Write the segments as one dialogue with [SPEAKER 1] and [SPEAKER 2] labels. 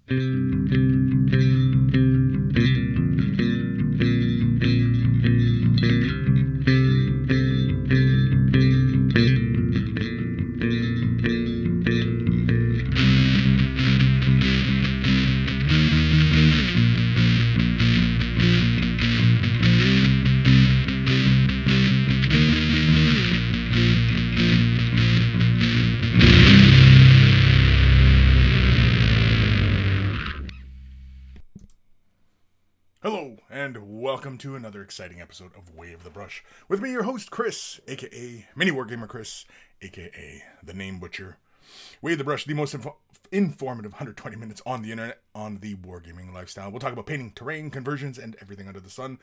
[SPEAKER 1] Hello, and welcome to another exciting episode of Way of the Brush. With me, your host, Kris, aka Mini Wargamer Kris, aka The Name Butcher. Way of the Brush, the most informative 120 minutes on the internet on the wargaming lifestyle. We'll talk about painting, terrain, conversions, and everything under the sun.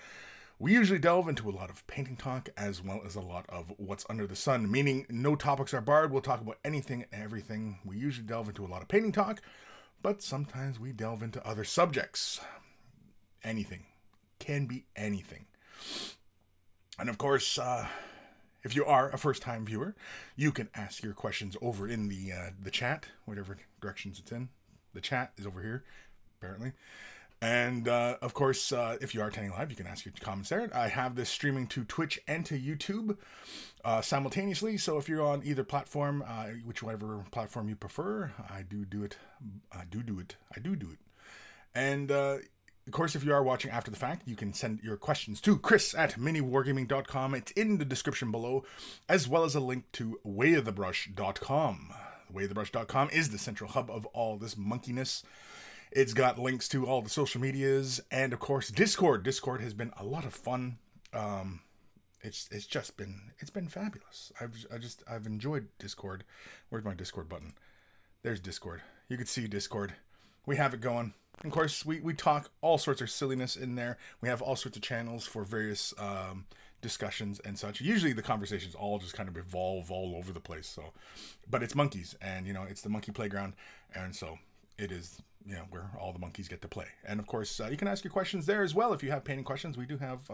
[SPEAKER 1] We usually delve into a lot of painting talk as well as a lot of what's under the sun, meaning no topics are barred. We'll talk about anything and everything. We usually delve into a lot of painting talk, but sometimes we delve into other subjects. Anything. Can be anything. And of course, if you are a first-time viewer, you can ask your questions over in the chat, whatever directions it's in. The chat is over here, apparently. And of course, if you are attending live, you can ask your comments there. I have this streaming to Twitch and to YouTube simultaneously. So if you're on either platform, whichever platform you prefer, I do it. And of course, if you are watching after the fact, you can send your questions to Kris@miniwargaming.com. It's in the description below, as well as a link to wayofthebrush.com. Wayofthebrush.com is the central hub of all this monkeyness. It's got links to all the social medias and, of course, Discord. Discord has been a lot of fun. It's been fabulous. I've enjoyed Discord. Where's my Discord button? There's Discord. You can see Discord. We have it going. Of course, we talk all sorts of silliness in there. We have all sorts of channels for various discussions and such. Usually the conversations all just kind of evolve all over the place. So, but it's monkeys, and it's the monkey playground, and so it is where all the monkeys get to play. And of course, you can ask your questions there as well if you have painting questions. We do have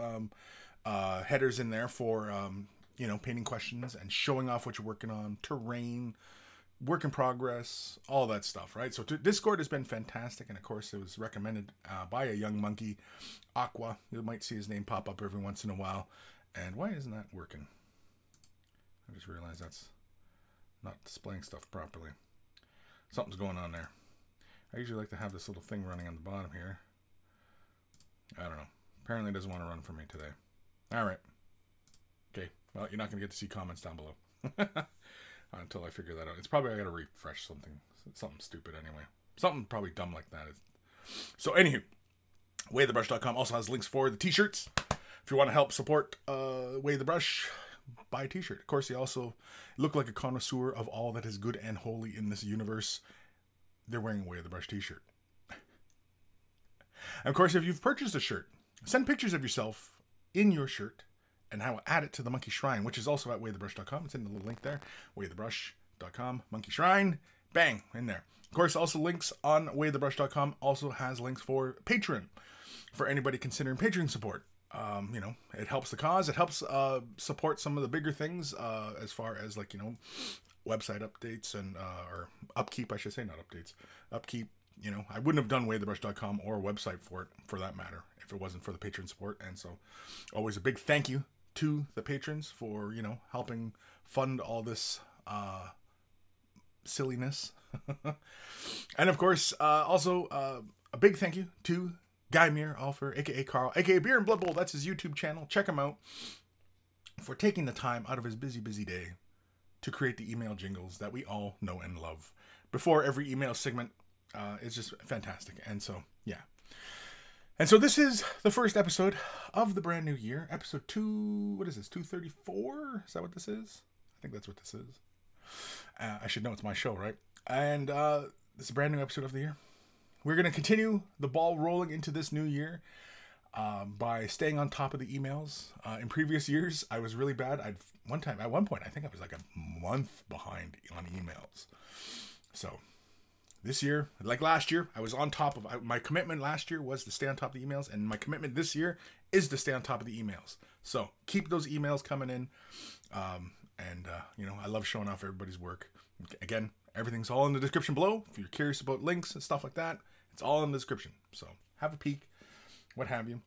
[SPEAKER 1] headers in there for painting questions and showing off what you're working on, terrain, work in progress, all that stuff, right? So Discord has been fantastic, and of course it was recommended by a young monkey, Aqua. You might see his name pop up every once in a while. And why isn't that working? I just realized that's not displaying stuff properly. Something's going on there. I usually like to have this little thing running on the bottom here. I don't know. Apparently it doesn't want to run for me today. All right. Okay. Well, you're not going to get to see comments down below. Until I figure that out. It's probably I gotta refresh something stupid anyway. Something probably dumb like that. So anywho, wayofthebrush.com also has links for the t-shirts. If you want to help support Way of the Brush, buy a t-shirt. Of course, you also look like a connoisseur of all that is good and holy in this universe. They're wearing a Way of the Brush t-shirt. And of course, if you've purchased a shirt, send pictures of yourself in your shirt, and I will add it to the Monkey Shrine, which is also at wayofthebrush.com. It's in the little link there. wayofthebrush.com, Monkey Shrine. Bang, in there. Of course, also links on wayofthebrush.com also has links for Patreon. For anybody considering Patreon support. It helps the cause. It helps support some of the bigger things as far as website updates and or upkeep, I should say, not updates. Upkeep. I wouldn't have done wayofthebrush.com or a website for that matter if it wasn't for the Patreon support. And so always a big thank you to the patrons for, helping fund all this silliness. And of course, also a big thank you to Guymere Alfer, aka Carl, aka Beer and Blood Bowl. That's his YouTube channel. Check him out for taking the time out of his busy day to create the email jingles that we all know and love. Before every email segment, it's just fantastic. And so, yeah. And so this is the first episode of the brand new year. Episode 2, what is this, 234? Is that what this is? I think that's what this is. I should know, it's my show, right? And this is a brand new episode of the year. We're going to continue the ball rolling into this new year by staying on top of the emails. In previous years, I was really bad. At one point, I think I was like a month behind on emails. So this year, like last year, I was on top of, my commitment last year was to stay on top of the emails, and my commitment this year is to stay on top of the emails. So keep those emails coming in. I love showing off everybody's work. Again, everything's all in the description below. If you're curious about links and stuff like that, It's all in the description. So have a peek, what have you.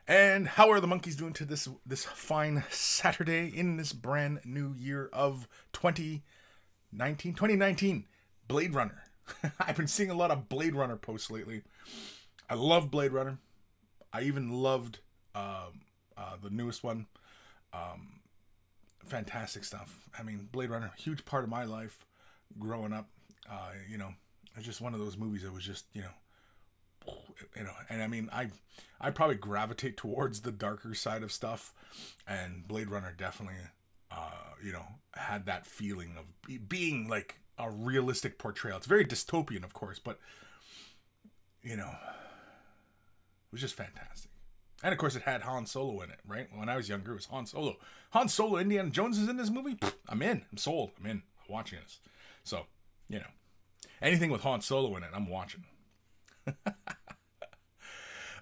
[SPEAKER 1] And how are the monkeys doing to this fine Saturday in this brand new year of 2019? Blade Runner. I've been seeing a lot of Blade Runner posts lately. I love Blade Runner. I even loved the newest one. Fantastic stuff. I mean, Blade Runner, huge part of my life growing up. You know, it's just one of those movies that was just, you know, and I mean, I probably gravitate towards the darker side of stuff, and Blade Runner definitely, you know, had that feeling of being like a realistic portrayal. It's very dystopian, of course, but, you know, it was just fantastic. And of course, it had Han Solo in it, right? When I was younger, it was Han Solo. Han Solo, Indiana Jones is in this movie? I'm in. I'm sold. I'm in. I'm watching this. So, you know, anything with Han Solo in it, I'm watching.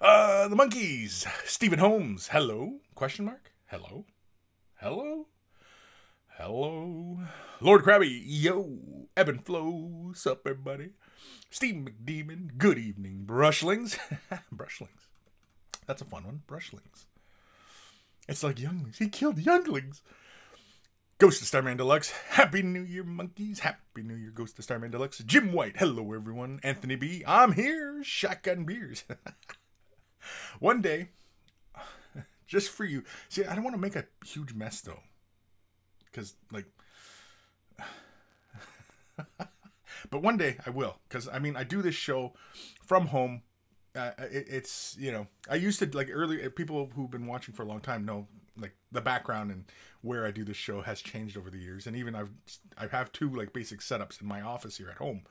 [SPEAKER 1] The monkeys. Stephen Holmes. Hello? Question mark? Hello? Hello? Hello? Lord Krabby. Yo. Ebb and Flow. Sup, everybody? Steve McDemon. Good evening, brushlings. Brushlings. That's a fun one. Brushlings. It's like younglings. He killed younglings. Ghost of Starman Deluxe. Happy New Year, monkeys. Happy New Year, Ghost of Starman Deluxe. Jim White. Hello, everyone. Anthony B. I'm here. Shotgun beers. One day, just for you. See, I don't want to make a huge mess, though. Because, like... But one day, I will. Because, I mean, I do this show from home. It's, you know, I used to, like, earlier, people who've been watching for a long time know, like, the background and where I do this show has changed over the years. And even I have two, like, basic setups in my office here at home.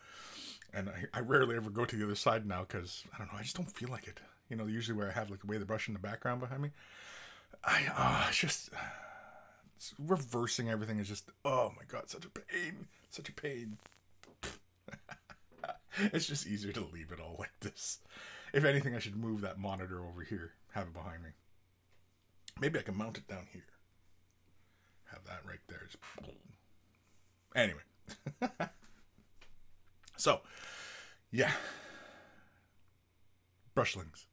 [SPEAKER 1] And I rarely ever go to the other side now because, I don't know, I just don't feel like it. You know, usually where I have, like, the way the brush in the background behind me. It's just, it's reversing everything is just, oh my God, such a pain. Such a pain. It's just easier to leave it all like this. If anything, I should move that monitor over here. Have it behind me. Maybe I can mount it down here. Have that right there. Just... Anyway. So, yeah. Brushlings.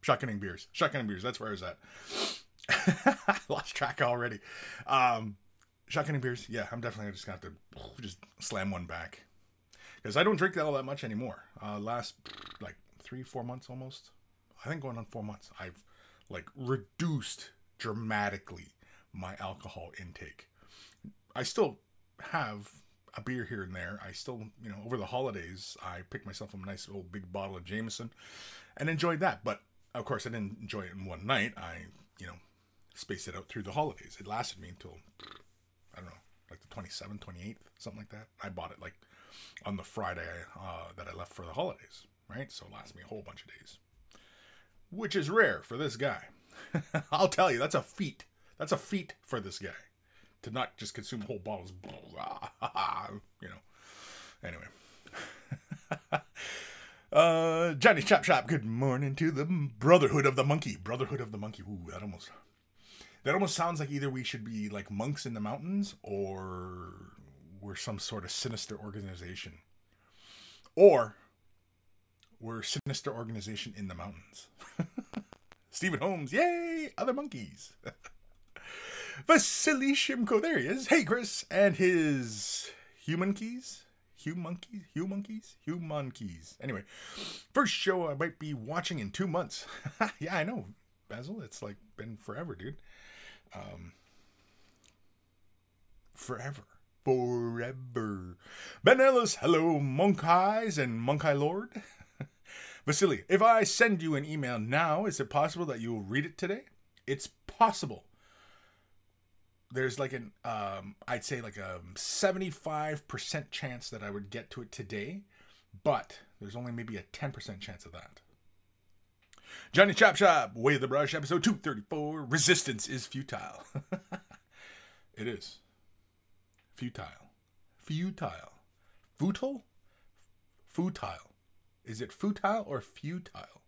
[SPEAKER 1] Shotgunning beers. Shotgunning beers. That's where I was at. I lost track already. Shotgunning beers. Yeah, I'm definitely just going to have to just slam one back. Because I don't drink all that much anymore. Last, like, 3-4 months almost. I think going on 4 months. I've, like, reduced dramatically my alcohol intake. I still have a beer here and there. I still, you know, over the holidays, I picked myself a nice old big bottle of Jameson and enjoyed that. But, of course, I didn't enjoy it in one night. I, you know, spaced it out through the holidays. It lasted me until, I don't know, like the 27th, 28th, something like that. I bought it, like, on the Friday that I left for the holidays, right? So it lasted me a whole bunch of days. Which is rare for this guy. I'll tell you, that's a feat. That's a feat for this guy. To not just consume whole bottles. You know. Anyway. Johnny Chop Shop, good morning to the Brotherhood of the Monkey. Brotherhood of the Monkey. Ooh, that almost sounds like either we should be like monks in the mountains or we're some sort of sinister organization. Or we're a sinister organization in the mountains. Stephen Holmes, yay! Other monkeys. Vasily Shimko, there he is. Hey, Kris, and his human keys. Humonkeys. Anyway, first show I might be watching in 2 months. Yeah, I know, Basil. It's like been forever, dude. Forever. Ben Ellis, hello, Monk Eyes and Monk Eye Lord. Vasily, if I send you an email now, is it possible that you will read it today? It's possible. There's like an, I'd say like a 75% chance that I would get to it today, but there's only maybe a 10% chance of that. Johnny Chop Shop, Way of the Brush, episode 234, Resistance is Futile. It is. Futile. Futile? Is it futile or futile?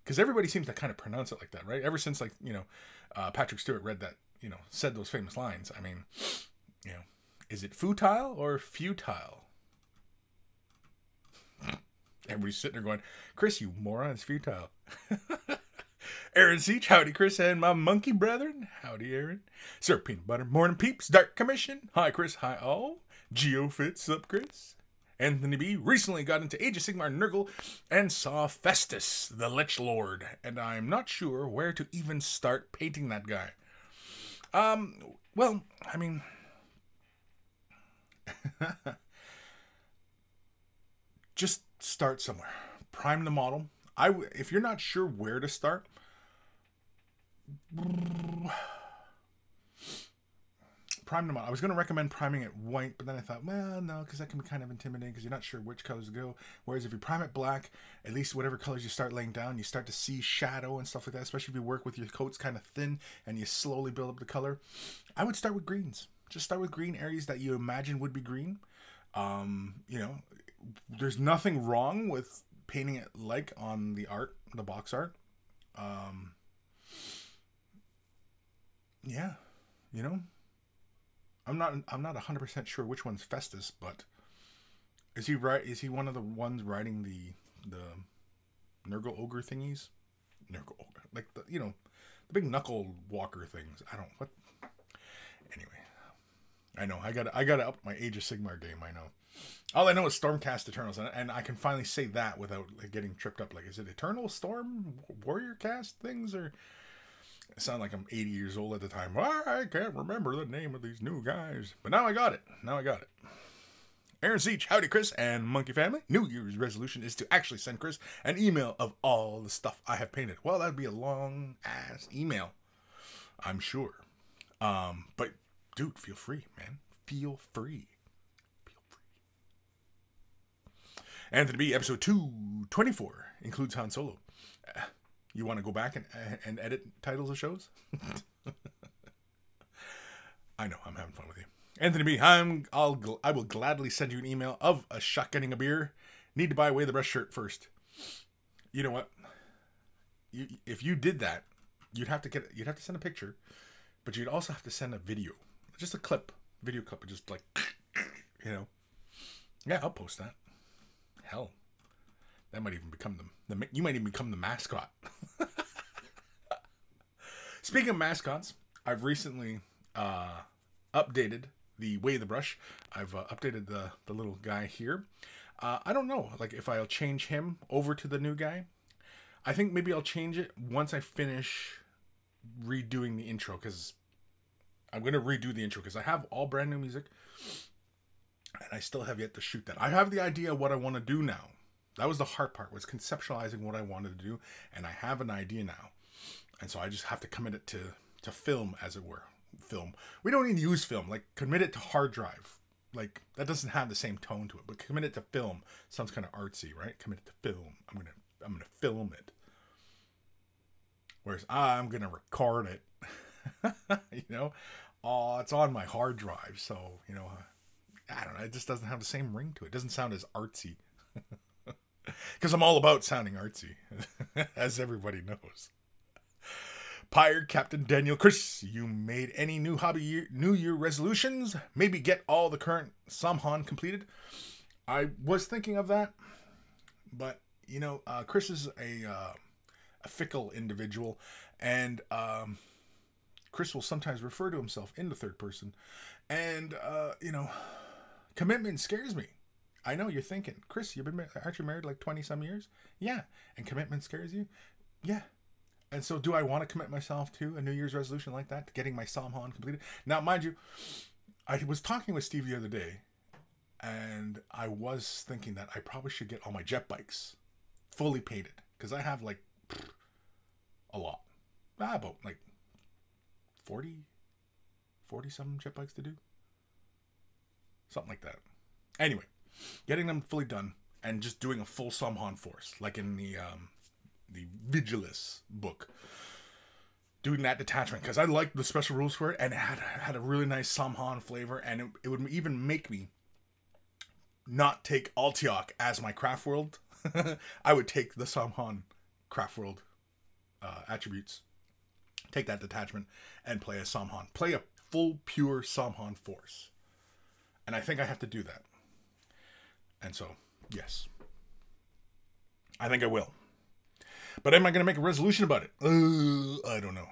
[SPEAKER 1] Because everybody seems to kind of pronounce it like that, right? Ever since, like, you know, Patrick Stewart read that, you know, said those famous lines. I mean, you know, is it futile or futile? Everybody's sitting there going, Kris, you moron, it's futile. Aaron Seach, howdy Kris, and my monkey brethren. Howdy Aaron. Sir Peanut Butter, morning peeps, Dark Commission. Hi Kris, hi all. Geofits, up Kris. Anthony B recently got into Age of Sigmar Nurgle and saw Festus, the Lich Lord, and I'm not sure where to even start painting that guy. Well, I mean, just start somewhere. Prime the model. If you're not sure where to start, prime the model. I was going to recommend priming it white, but then I thought, well, no, because that can be kind of intimidating because you're not sure which colors to go. Whereas if you prime it black, at least whatever colors you start laying down, you start to see shadow and stuff like that, especially if you work with your coats kind of thin and you slowly build up the color. I would start with greens. Just start with green areas that you imagine would be green. You know, there's nothing wrong with painting it like on the art, the box art. Yeah, you know, I'm not 100% sure which one's Festus, but is he right? Is he one of the ones riding the Nurgle ogre thingies? Nurgle ogre, like the, you know, the big knuckle walker things. I don't what. Anyway, I know I gotta up my Age of Sigmar game. I know. All I know is Stormcast Eternals, and I can finally say that without like, getting tripped up. Like, is it Eternal Storm Warrior Cast things, or it sounded like I'm 80 years old at the time. I can't remember the name of these new guys, but now I got it. Aaron Seach, howdy Kris and Monkey Family. New Year's resolution is to actually send Kris an email of all the stuff I have painted. Well, that'd be a long ass email, I'm sure. But dude, feel free, man. Feel free. Anthony B, episode 224 includes Han Solo. You want to go back and edit titles of shows? I know, I'm having fun with you. Anthony B, I will gladly send you an email of a shotgunning a beer. Need to buy Away the Brush shirt first. You know what? If you did that, you'd have to send a picture, but you'd also have to send a video, just a video clip, just like, you know. Yeah, I'll post that. Hell, that might even become you might even become the mascot. Speaking of mascots, I've recently updated the Way of the Brush. I've updated the little guy here. I don't know, like if I'll change him over to the new guy. I think maybe I'll change it once I finish redoing the intro, because I'm going to redo the intro because I have all brand new music. And I still have yet to shoot that. I have the idea of what I want to do now. That was the hard part, was conceptualizing what I wanted to do. And I have an idea now. And so I just have to commit it to film, as it were. Film. We don't need to use film. Like, commit it to hard drive. Like, that doesn't have the same tone to it. But commit it to film. Sounds kind of artsy, right? Commit it to film. I'm gonna film it. Whereas I'm gonna record it. You know? Oh, it's on my hard drive. So, you know... I don't know, it just doesn't have the same ring to it. It doesn't sound as artsy. Because I'm all about sounding artsy, as everybody knows. Pyre, Captain Daniel, Kris, you made any new New Year resolutions? Maybe get all the current Samhan completed? I was thinking of that, but, you know, Kris is a fickle individual, and Kris will sometimes refer to himself in the third person, and, you know... Commitment scares me. I know you're thinking, Kris, aren't you married like 20-some years? Yeah. And commitment scares you? Yeah. And so do I want to commit myself to a New Year's resolution like that? To getting my Samhan completed? Now, mind you, I was talking with Steve the other day, and I was thinking that I probably should get all my jet bikes fully painted. Because I have like a lot. About like 40-some jet bikes to do. Something like that. Anyway, getting them fully done and just doing a full Samhan force, like in the Vigilis book. Doing that detachment, because I liked the special rules for it, and it had a really nice Samhan flavor, and it would even make me not take Altiok as my craft world. I would take the Samhan craft world attributes, take that detachment, and play a Samhan. Play a full, pure Samhan force. And I think I have to do that. And so, yes. I think I will. But am I going to make a resolution about it? I don't know.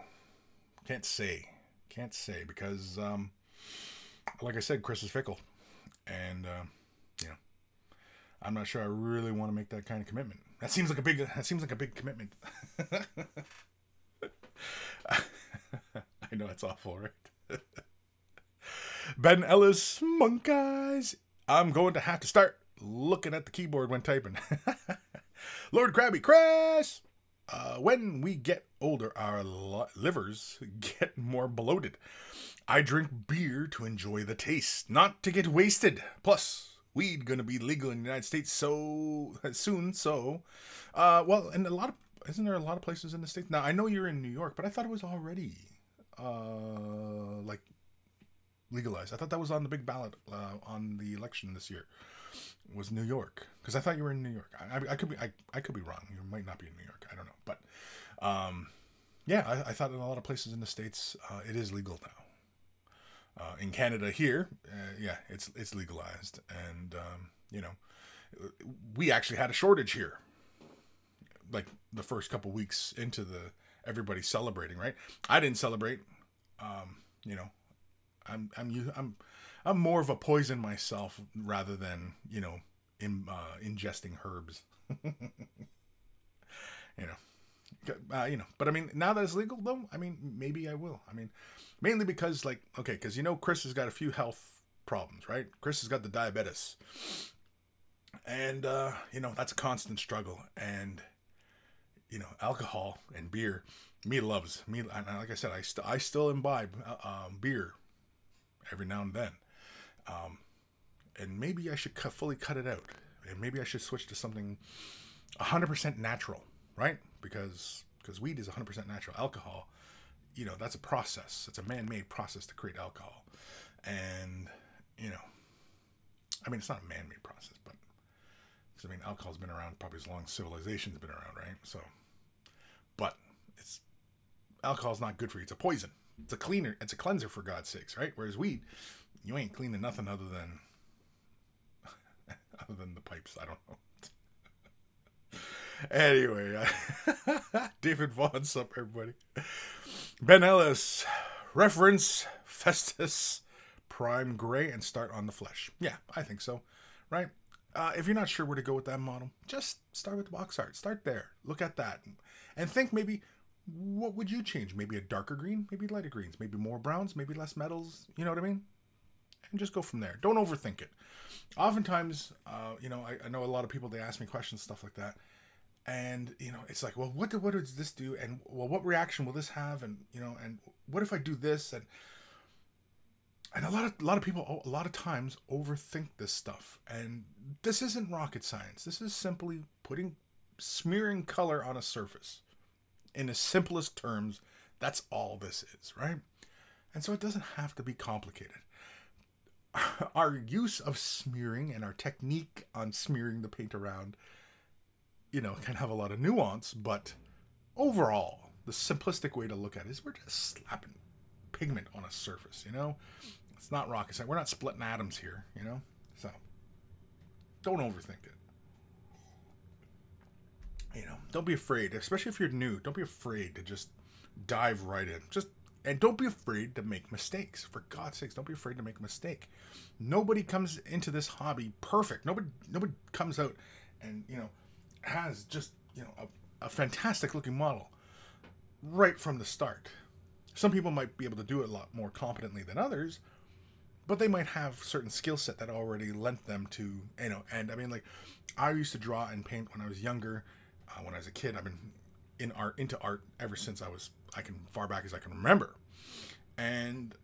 [SPEAKER 1] Can't say. Can't say because, like I said, Kris is fickle. And, you know, I'm not sure I really want to make that kind of commitment. That seems like a big commitment. I know it's awful, right? Ben Ellis, monk eyes. I'm going to have to start looking at the keyboard when typing. Lord Krabby, Kris. When we get older, our livers get more bloated. I drink beer to enjoy the taste, not to get wasted. Plus, weed gonna be legal in the United States so soon. So, well, and isn't there a lot of places in the States now? I know you're in New York, but I thought it was already like legalized. I thought that was on the big ballot on the election this year. Was New York, because I thought you were in New York. I could be wrong. You might not be in New York. I don't know, but yeah, I thought in a lot of places in the States it is legal now. In Canada here, yeah, it's legalized, and you know, we actually had a shortage here. Like the first couple weeks into everybody celebrating, right? I didn't celebrate. You know, I'm more of a poison myself rather than, you know, ingesting herbs. You know, but I mean, now that it's legal though, I mean, maybe I will. I mean, mainly because like, okay, because you know, Kris has got a few health problems, right? Kris has got the diabetes, and you know, that's a constant struggle. And you know, alcohol and beer, loves me. Like I said, I still imbibe beer every now and then. And maybe I should fully cut it out. And maybe I should switch to something 100% natural, right? Because weed is 100% natural. Alcohol, you know, that's a process. It's a man-made process to create alcohol. And, you know, I mean, it's not a man-made process, but, because, I mean, alcohol's been around probably as long as civilization's been around, right? So, but alcohol's not good for you. It's a poison. It's a cleaner. It's a cleanser, for God's sakes, right? Whereas weed, you ain't cleaning nothing other than the pipes. I don't know. Anyway, David Vaughn's up, everybody. Ben Ellis, reference Festus Prime Gray and start on the flesh. Yeah, I think so, right? If you're not sure where to go with that model, just start with box art. Start there. Look at that. And think maybe, what would you change? Maybe a darker green, maybe lighter greens, maybe more browns, maybe less metals. You know what I mean? And just go from there. Don't overthink it. Oftentimes, you know, I know a lot of people, they ask me questions, stuff like that. And, you know, it's like, well, what does this do? And, well, what reaction will this have? And, you know, and what if I do this? And a lot of people, a lot of times, overthink this stuff. And this isn't rocket science. This is simply smearing color on a surface. In the simplest terms, that's all this is, right? And so it doesn't have to be complicated. Our use of smearing and our technique on smearing the paint around, you know, can have a lot of nuance, but overall, the simplistic way to look at it is we're just slapping pigment on a surface, you know? It's not rocket science. We're not splitting atoms here, you know? So, don't overthink it. You know, don't be afraid, especially if you're new, don't be afraid to just dive right in. And don't be afraid to make mistakes. For God's sakes, don't be afraid to make a mistake. Nobody comes into this hobby perfect. Nobody comes out and, you know, has just, you know, a fantastic looking model right from the start. Some people might be able to do it a lot more competently than others, but they might have certain skill set that already lent them to, you know, and I mean, like, I used to draw and paint when I was younger. When I was a kid, I've been into art ever since far back as I can remember. And,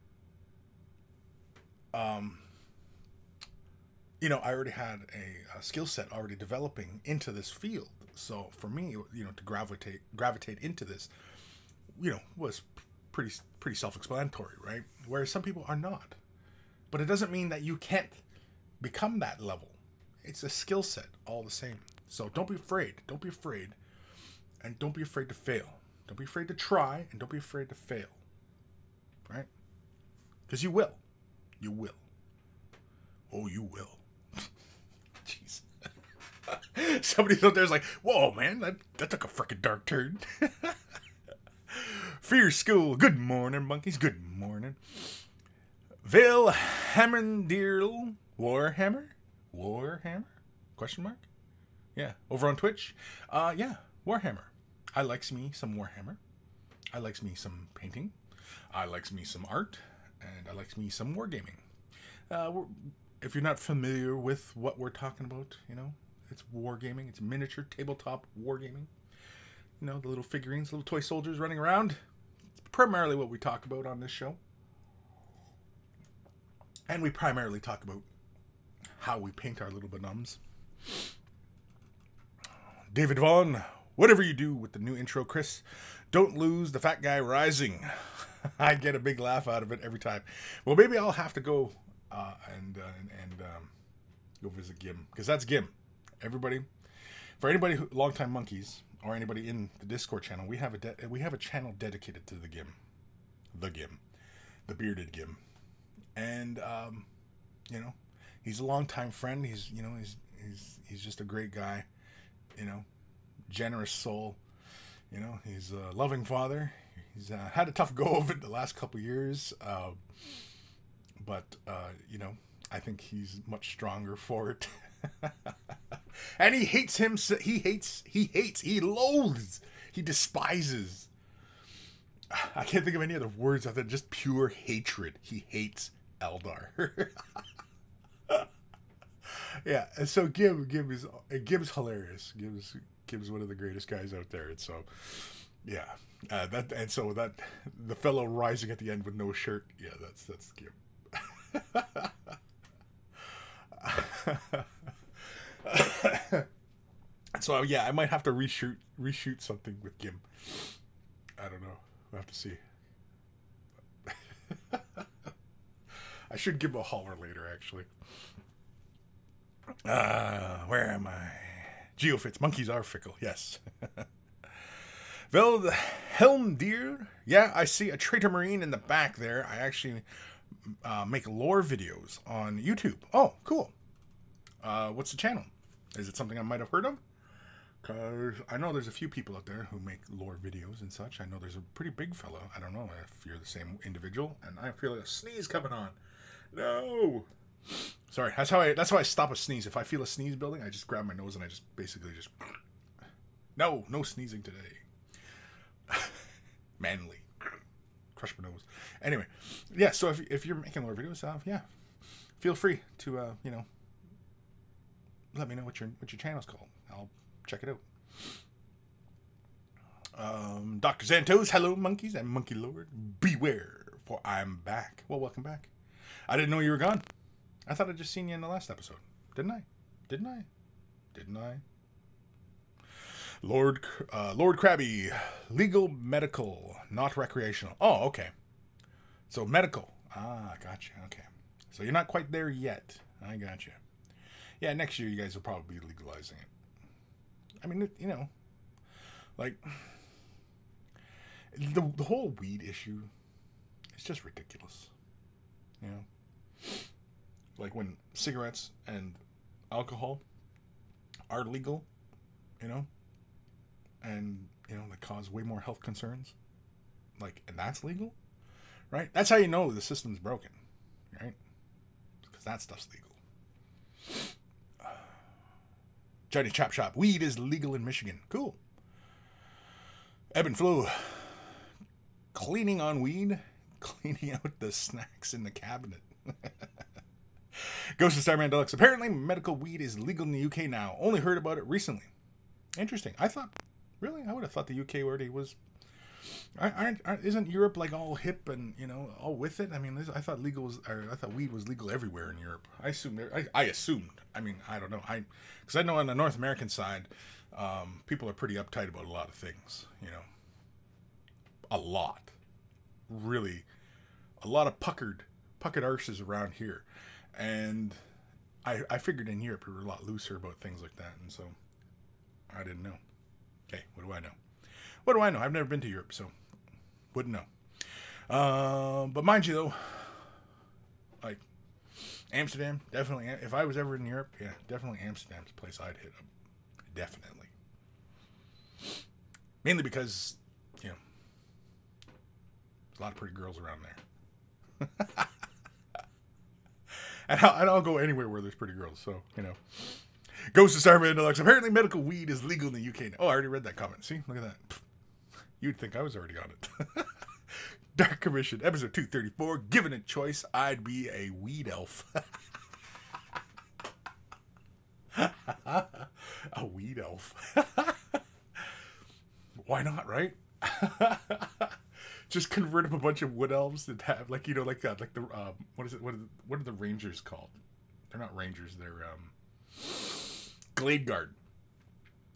[SPEAKER 1] you know, I already had a skill set already developing into this field. So for me, you know, to gravitate into this, you know, was pretty self-explanatory, right? Whereas some people are not. But it doesn't mean that you can't become that level. It's a skill set all the same. So don't be afraid. Don't be afraid. And don't be afraid to fail. Don't be afraid to try, and don't be afraid to fail. Right? Because you will. You will. Oh, you will. Jeez. Somebody out there's like, whoa, man, that took a freaking dark turn. Fear School. Good morning, monkeys. Good morning. Vale Hammerdeal. Warhammer? Warhammer? Question mark? Yeah. Over on Twitch? Yeah. Warhammer. I likes me some Warhammer. I likes me some painting. I likes me some art. And I likes me some wargaming. If you're not familiar with what we're talking about, you know, it's wargaming. It's miniature tabletop wargaming. You know, the little figurines, little toy soldiers running around. It's primarily what we talk about on this show. And we primarily talk about how we paint our little bonums. David Vaughn, whatever you do with the new intro, Kris, don't lose the fat guy rising. I get a big laugh out of it every time. Well, maybe I'll have to go and go visit Gim, because that's Gim. Everybody, for anybody who, longtime monkeys, or anybody in the Discord channel, we have a channel dedicated to the Gim, the bearded Gim, and you know, he's a longtime friend. He's just a great guy, you know, generous soul. You know, he's a loving father. He's had a tough go of it the last couple years, but you know, I think he's much stronger for it. And he hates him. He loathes. He despises. I can't think of any other words other than just pure hatred. He hates Eldar. Yeah, and so Gim's hilarious. Gim's one of the greatest guys out there, and so yeah, that the fellow rising at the end with no shirt. Yeah, that's Gim. So yeah, I might have to reshoot something with Gim. I don't know. We'll have to see. I should give him a holler later, actually. Where am I? Geofits. Monkeys are fickle. Yes. Well, Helm Deer. Yeah, I see a Traitor Marine in the back there. I actually make lore videos on YouTube. Oh, cool. What's the channel? Is it something I might have heard of? Because I know there's a few people out there who make lore videos and such. I know there's a pretty big fellow. I don't know if you're the same individual. And I feel a sneeze coming on. No. Sorry. That's how I stop a sneeze. If I feel a sneeze building, I just grab my nose and I just basically just... No sneezing today. Manly. Crush my nose. Anyway. Yeah, so if you're making lore videos, yeah. Feel free to, you know, let me know what your channel's called. I'll check it out. Dr. Xantos, hello monkeys and Monkey Lord. Beware, for I'm back. Well, welcome back. I didn't know you were gone. I thought I'd just seen you in the last episode. Didn't I? Lord Krabby, legal, medical, not recreational. Oh, okay. So medical. Ah, gotcha. Okay. So you're not quite there yet. I gotcha. Yeah, next year you guys will probably be legalizing it. I mean, you know, like, the whole weed issue is just ridiculous. You know? Like when cigarettes and alcohol are legal, you know, and, you know, they cause way more health concerns. Like, and that's legal, right? That's how you know the system's broken, right? Because that stuff's legal. Johnny Chop Shop. Weed is legal in Michigan. Cool. Ebb and Flow. Cleaning on weed. Cleaning out the snacks in the cabinet. Ghost of Starman Deluxe. Apparently medical weed is legal in the UK now. Only heard about it recently. Interesting. I would have thought the UK already was... Isn't Europe like all hip and, you know, all with it? I mean, I thought weed was legal everywhere in Europe. I assumed. I mean, I don't know. Because I know on the North American side, people are pretty uptight about a lot of things. You know, a lot, really, a lot of puckered arses around here, and I figured in Europe we were a lot looser about things like that, and so I didn't know. Hey, what do I know? What do I know? I've never been to Europe, so wouldn't know. But mind you, though, like Amsterdam, definitely. If I was ever in Europe, yeah, definitely Amsterdam's a place I'd hit up. Definitely. Mainly because, you know, there's a lot of pretty girls around there. And I'll go anywhere where there's pretty girls, so, you know. Ghost of Starman Deluxe. Apparently medical weed is legal in the UK now. Oh, I already read that comment. See? Look at that. You'd think I was already on it. Dark Commission, episode 234. Given a choice, I'd be a weed elf. A weed elf. Why not, right? Just convert up a bunch of wood elves that have, like, you know, like the what is it? What are the rangers called? They're not rangers. They're Glade Guard.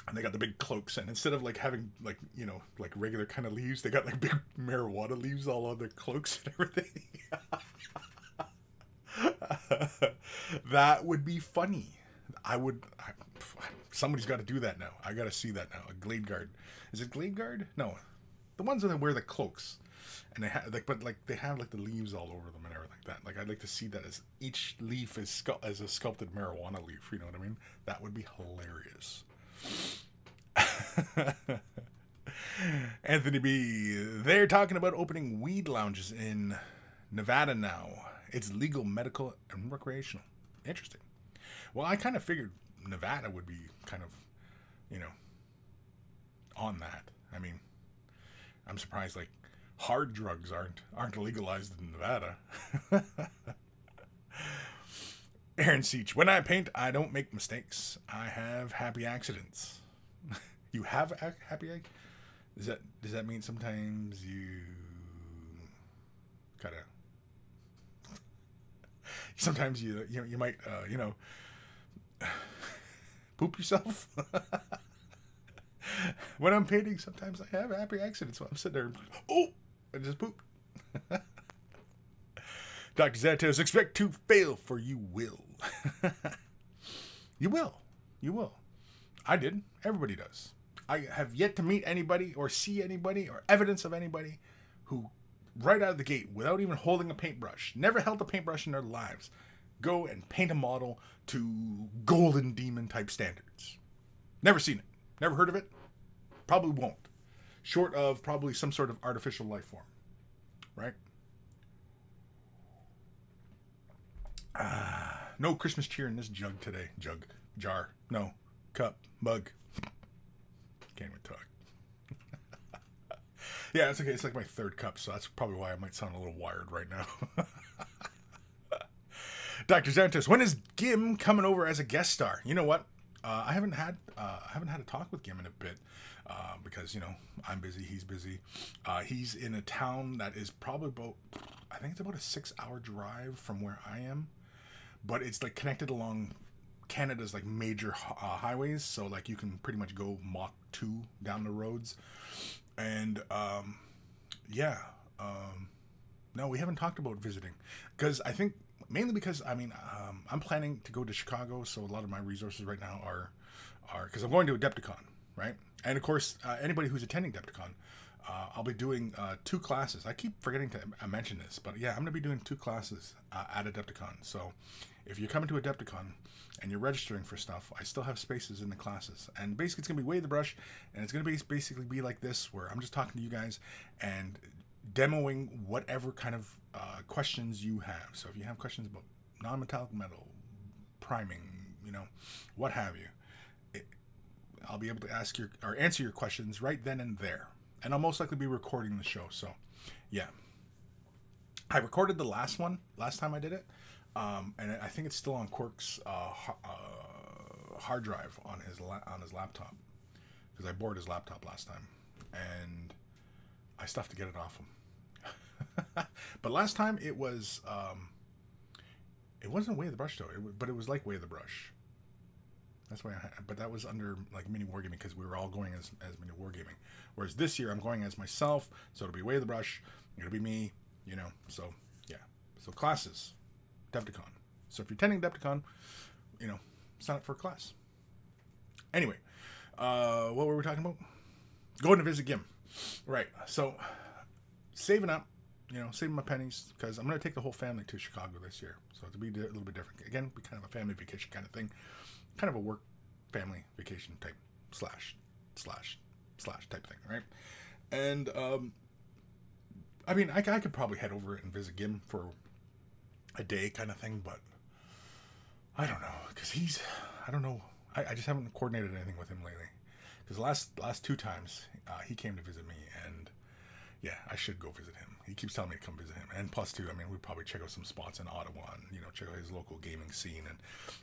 [SPEAKER 1] And they got the big cloaks, and instead of like having like, you know, like regular kind of leaves, they got like big marijuana leaves all on their cloaks and everything. That would be funny. Somebody's got to do that now. I got to see that now. A Glade Guard. Is it Glade Guard? No, the ones that wear the cloaks, and they have like, but like they have like the leaves all over them and everything like that. Like I'd like to see that as each leaf is as a sculpted marijuana leaf. You know what I mean? That would be hilarious. Anthony B. They're talking about opening weed lounges in Nevada now. It's legal, medical, and recreational. Interesting. Well, I kind of figured Nevada would be kind of, you know, on that. I mean, I'm surprised like hard drugs aren't legalized in Nevada. Aaron Seach. When I paint, I don't make mistakes. I have happy accidents. You have happy accidents? Does that mean sometimes you kind of sometimes you might you know, poop yourself? When I'm painting, sometimes I have happy accidents. So I'm sitting there, oh, I just pooped. Dr. Zantos, expect to fail, for you will. You will. You will. I did. Everybody does. I have yet to meet anybody or see anybody or evidence of anybody who, right out of the gate, without even holding a paintbrush, never held a paintbrush in their lives, go and paint a model to Golden Demon type standards. Never seen it. Never heard of it. Probably won't. Short of probably some sort of artificial life form. Right? No Christmas cheer in this jug today. Jug. Jar. No. Cup. Mug. Can't even talk. Yeah, it's okay. It's like my third cup, so that's probably why I might sound a little wired right now. Dr. Zantos, when is Gim coming over as a guest star? You know what? I haven't had a talk with Gim in a bit because, you know, I'm busy. He's busy. He's in a town that is probably about, I think it's about a 6-hour drive from where I am, but it's like connected along Canada's like major highways, so like you can pretty much go Mach 2 down the roads. And no, we haven't talked about visiting because I think mainly because I mean I'm planning to go to Chicago, so a lot of my resources right now are because I'm going to Adepticon, right? And of course anybody who's attending Adepticon, I'll be doing 2 classes. I keep forgetting to mention this, but yeah, I'm going to be doing 2 classes at Adepticon. So if you're coming to Adepticon and you're registering for stuff, I still have spaces in the classes. And basically it's going to be Way of the Brush, and it's going to be basically be like this, where I'm just talking to you guys and demoing whatever kind of questions you have. So if you have questions about non-metallic metal, priming, you know, what have you, I'll be able to answer your questions right then and there. And I'll most likely be recording the show. So, yeah. I recorded the last time I did it. And I think it's still on Quirk's hard drive on his laptop. Because I borrowed his laptop last time. And I still have to get it off him. But last time it was... it wasn't Way of the Brush, though. But it was like Way of the Brush. That's why but that was under like mini wargaming because we were all going as mini wargaming. Whereas this year I'm going as myself, so it'll be Way of the Brush, it'll be me, you know. So yeah. So classes, Adepticon. So if you're attending Adepticon, you know, sign up for a class. Anyway, what were we talking about? Going to visit Gim. Right. So saving up, you know, saving my pennies because I'm going to take the whole family to Chicago this year. So it'll be a little bit different. Again, be kind of a family vacation kind of thing. Kind of a work family vacation type slash slash slash type thing, right? And I mean, I could probably head over and visit him for a day kind of thing, but I don't know, because I don't know, I just haven't coordinated anything with him lately, because the last 2 times he came to visit me, and yeah, I should go visit him. He keeps telling me to come visit him. And plus, too, I mean, we'd probably check out some spots in Ottawa and, you know, check out his local gaming scene. And,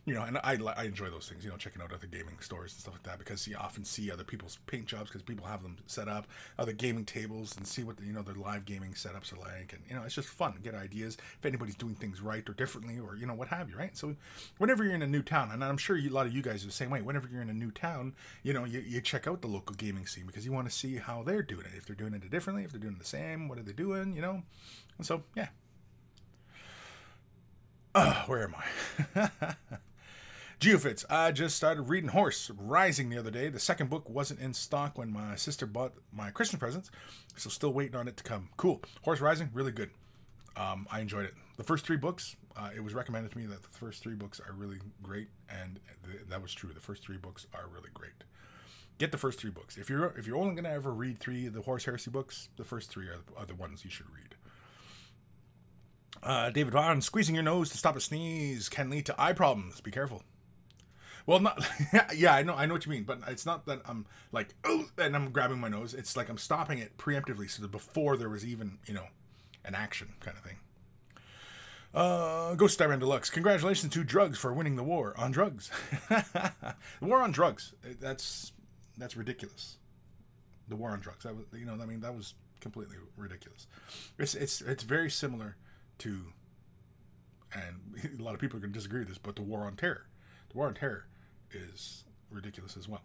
[SPEAKER 1] you know, and I enjoy those things, you know, checking out other gaming stores and stuff like that, because you often see other people's paint jobs, because people have them set up, other gaming tables, and see what, you know, their live gaming setups are like. And, you know, it's just fun to get ideas if anybody's doing things right or differently, or, you know, what have you, right? So whenever you're in a new town, and I'm sure a lot of you guys are the same way, whenever you're in a new town, you know, you check out the local gaming scene, because you want to see how they're doing it. If they're doing it differently, if they're doing it the same, what are they doing, you know? And so, yeah. Where am I? Geofits. I just started reading Horse Rising the other day. The second book wasn't in stock when my sister bought my Christmas presents, so still waiting on it to come. Cool. Horse Rising, really good. I enjoyed it. The first 3 books, it was recommended to me that the first 3 books are really great, and that was true. The first 3 books are really great. Get the first 3 books. If you're only going to ever read 3 of the Horse Heresy books, the first 3 are the ones you should read. David Vaughn, squeezing your nose to stop a sneeze can lead to eye problems. Be careful. Well, not, yeah, I know what you mean, but it's not that I'm like, oh, and I'm grabbing my nose. It's like I'm stopping it preemptively, so that before there was even, you know, an action kind of thing. Ghost Diamond Deluxe, congratulations to Drugs for winning the war on drugs. The war on drugs, that's ridiculous. The war on drugs, that was, you know, I mean, that was completely ridiculous. It's very similar to, and a lot of people are going to disagree with this, but the war on terror. The war on terror is ridiculous as well,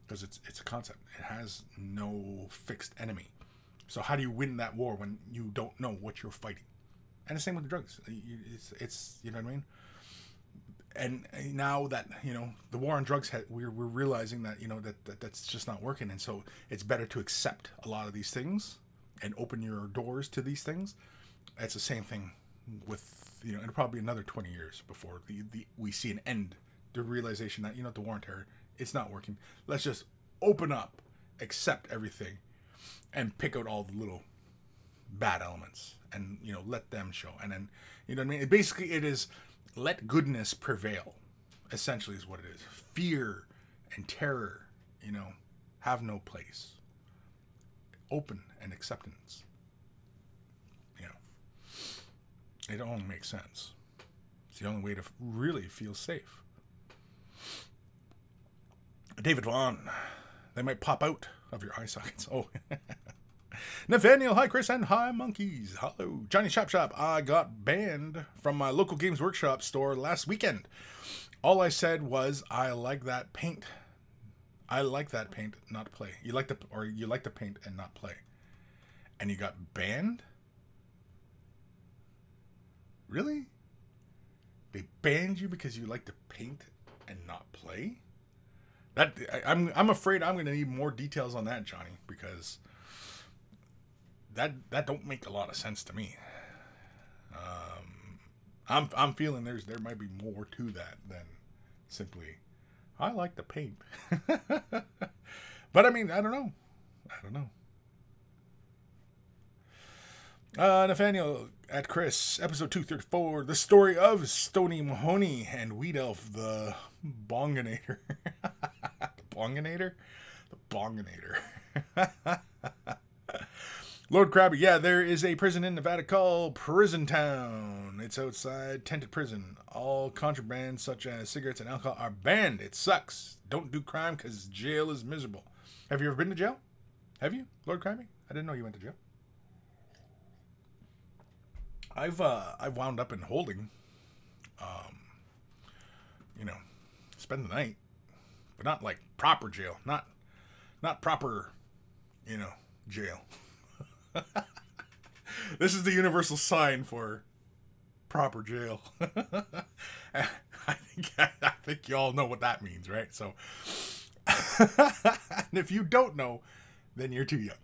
[SPEAKER 1] because it's a concept. It has no fixed enemy. So how do you win that war when you don't know what you're fighting? And the same with the drugs. It's you know what I mean? And now that, you know, the war on drugs, we're realizing that, you know, that's just not working. And so it's better to accept a lot of these things and open your doors to these things. It's the same thing with, you know, it'll probably be another 20 years before we see an end, the realization that, you know, the war on terror, it's not working. Let's just open up, accept everything, and pick out all the little bad elements and, you know, let them show. And then, you know what I mean? Basically, it is let goodness prevail, essentially, is what it is. Fear and terror, you know, have no place. Open and acceptance. You know, it only makes sense. It's the only way to really feel safe. David Vaughn, they might pop out of your eye sockets. Oh, Nathaniel, hi Chris, and hi monkeys. Hello. Johnny Shop Shop, I got banned from my local Games Workshop store last weekend. All I said was, I like that paint. I like that paint, not play. You like the paint and not play. And you got banned? Really? They banned you because you like to paint and not play? I'm afraid I'm going to need more details on that, Johnny, because that don't make a lot of sense to me. I'm feeling there might be more to that than simply I like the paint. But I mean, I don't know. Nathaniel at Kris, episode 234, the story of Stony Mahoney and Weed Elf, the Bonginator. The Bonginator? The Bonginator. Lord Krabby, yeah, there is a prison in Nevada called Prison Town. It's outside tented prison. All contraband such as cigarettes and alcohol are banned. It sucks. Don't do crime because jail is miserable. Have you ever been to jail? Have you, Lord Krabby? I didn't know you went to jail. I've wound up in holding, you know, spend the night, but not like proper jail, not proper, you know, jail. This is the universal sign for proper jail. I think you all know what that means, right? So, and if you don't know, then you're too young.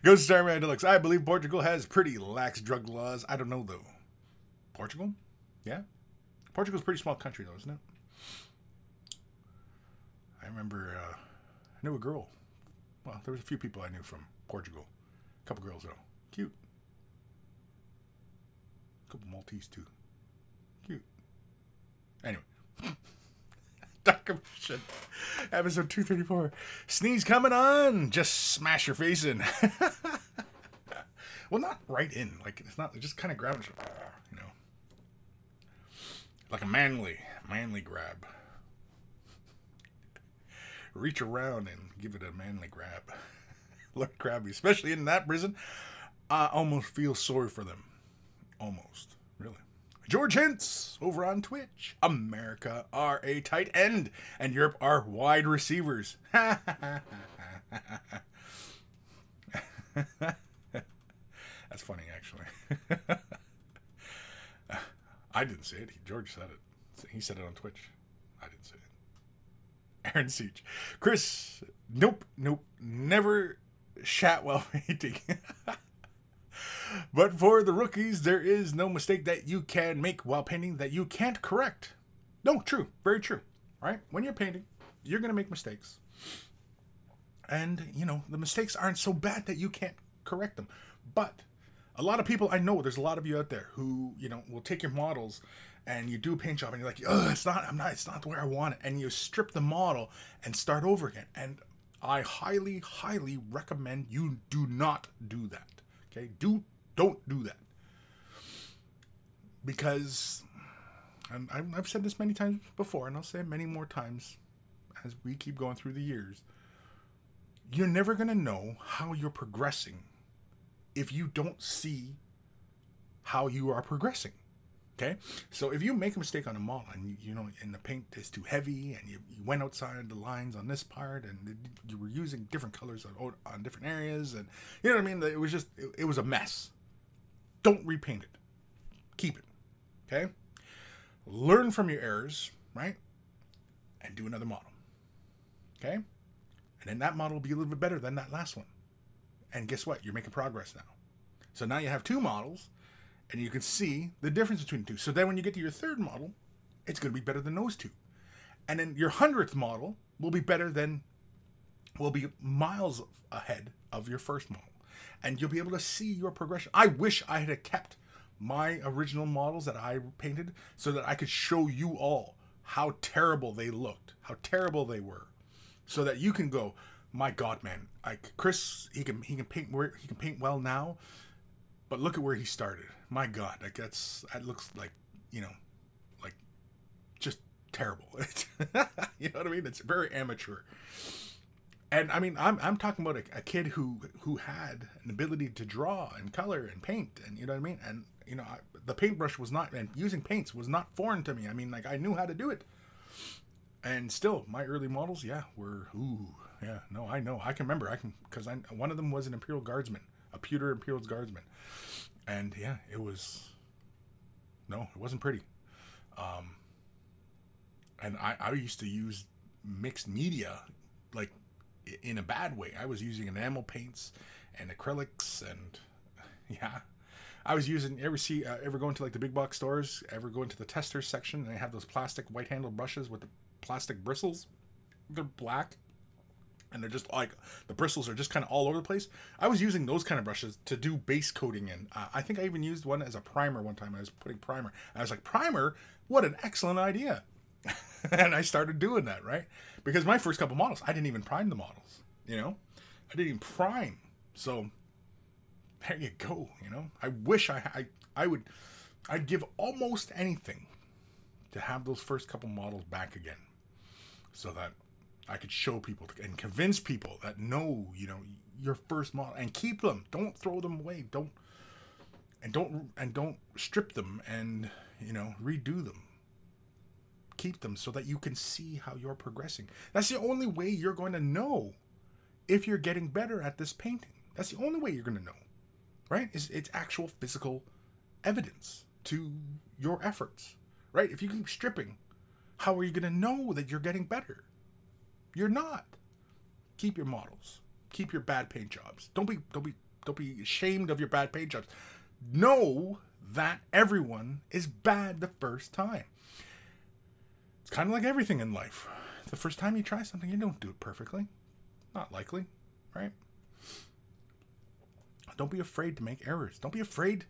[SPEAKER 1] Ghost Starman Deluxe. I believe Portugal has pretty lax drug laws. I don't know, though. Portugal? Yeah? Portugal's a pretty small country, though, isn't it? remember I knew a girl. Well, there was a few people I knew from Portugal. A couple girls though. Cute. A couple Maltese too. Cute. Anyway. Dark Shit. Episode 234. Sneeze coming on. Just smash your face in. Well, not right in. Like, it's not, just kind of grab it, you know. Like a manly grab. Reach around and give it a manly grab. Look, grabby, especially in that prison. I almost feel sorry for them. Almost. Really. George Hintz over on Twitch. America are a tight end and Europe are wide receivers. That's funny, actually. I didn't say it. George said it. He said it on Twitch. I didn't say it. Aaron Siege. Kris. Nope. Never shat while painting. But for the rookies, there is no mistake that you can make while painting that you can't correct. No, true. Very true. Right? When you're painting, you're going to make mistakes. And, you know, the mistakes aren't so bad that you can't correct them. But a lot of people, I know there's a lot of you out there who, you know, will take your models and you do a paint job and you're like, oh, it's not the way I want it. And you strip the model and start over again. And I highly, highly recommend you do not do that. Okay? Don't do that. Because I've said this many times before, and I'll say it many more times as we keep going through the years. You're never going to know how you're progressing if you don't see how you are progressing. Okay? So if you make a mistake on a model and you know, and the paint is too heavy and you went outside the lines on this part and you were using different colors on different areas and you know what I mean? It was just, it was a mess. Don't repaint it. Keep it. Okay? Learn from your errors, right? And do another model. Okay? And then that model will be a little bit better than that last one. And guess what? You're making progress now. So now you have two models, and you can see the difference between the two. So then when you get to your third model, it's going to be better than those two. And then your 100th model will be miles ahead of your first model. And you'll be able to see your progression. I wish I had kept my original models that I painted so that I could show you all how terrible they looked, how terrible they were, so that you can go, my God, man, like Kris, he can paint well now, but look at where he started. My God, like that looks like, you know, like just terrible. You know what I mean? It's very amateur. And I mean, I'm talking about a kid who had an ability to draw and color and paint, and you know what I mean. And you know, the paintbrush was not, and using paints was not foreign to me. I mean, like I knew how to do it. And still, my early models, yeah, were I know, I can remember, because one of them was an Imperial Guardsman, a pewter Imperial Guardsman, and yeah, it wasn't pretty. And I used to use mixed media, like, in a bad way. I was using enamel paints and acrylics, and yeah, I was using, ever go into like the big box stores, ever go into the tester section, and they have those plastic white handled brushes with the plastic bristles. They're black, and they're just like, the bristles are just kind of all over the place. I was using those kind of brushes to do base coating in. I think I even used one as a primer one time. I was putting primer. I was like, primer? What an excellent idea. And I started doing that, right? Because my first couple models, I didn't even prime the models, you know? I didn't even prime. So there you go, you know? I wish I'd give almost anything to have those first couple models back again, so that I could show people and convince people that know, you know, your first model, and keep them. Don't throw them away. Don't strip them and, you know, redo them. Keep them so that you can see how you're progressing. That's the only way you're going to know if you're getting better at this painting. That's the only way you're going to know, right? It's actual physical evidence to your efforts, right? If you keep stripping, how are you going to know that you're getting better? You're not. Keep your models. Keep your bad paint jobs. Don't be ashamed of your bad paint jobs. Know that everyone is bad the first time. It's kind of like everything in life. the first time you try something, you don't do it perfectly. Not likely, right? Don't be afraid to make errors. Don't be afraid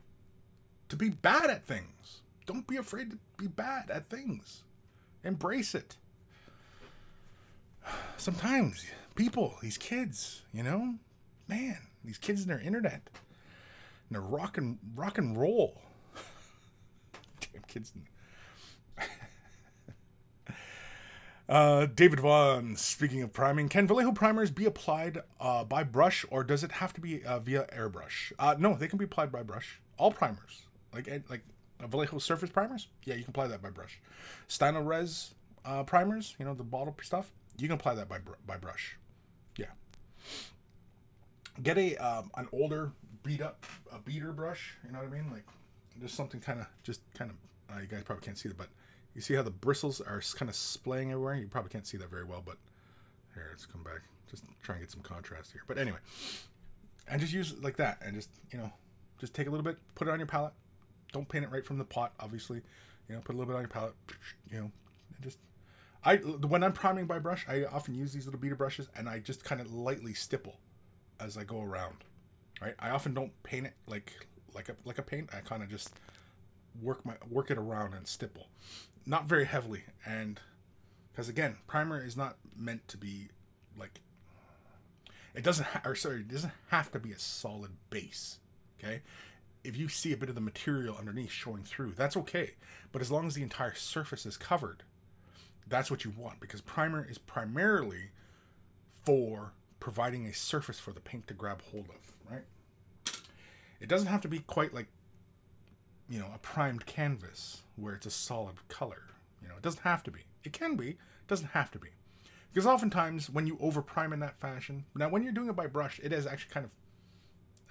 [SPEAKER 1] to be bad at things. Don't be afraid to be bad at things. Embrace it. Sometimes people, these kids, you know, man, these kids and their internet, and their rock and roll. Damn kids. David Vaughn, speaking of priming, can Vallejo primers be applied by brush, or does it have to be via airbrush? No, they can be applied by brush. All primers, like Vallejo surface primers, yeah, you can apply that by brush. Stynylrez primers, you know, the bottle stuff, you can apply that by brush. Yeah. Get an older beater brush, you know what I mean? Like just something kind of you guys probably can't see it, but you see how the bristles are kind of splaying everywhere? You probably can't see that very well, but here, let's come back. Just try and get some contrast here. But anyway, and just use it like that, and just, you know, just take a little bit, put it on your palette. Don't paint it right from the pot, obviously. You know, put a little bit on your palette, you know, and just... when I'm priming by brush, I often use these little beater brushes, and I just kind of lightly stipple as I go around, right? I often don't paint it like a paint. I kind of just work it around and stipple, not very heavily, and because again, primer is not meant to be like, it doesn't have to be a solid base. Okay, if you see a bit of the material underneath showing through, that's okay, but as long as the entire surface is covered, that's what you want, because primer is primarily for providing a surface for the paint to grab hold of, right? It doesn't have to be quite like, you know, a primed canvas where it's a solid color. You know, it doesn't have to be. It can be. It doesn't have to be. Because oftentimes when you over prime in that fashion, now when you're doing it by brush, it is actually kind of,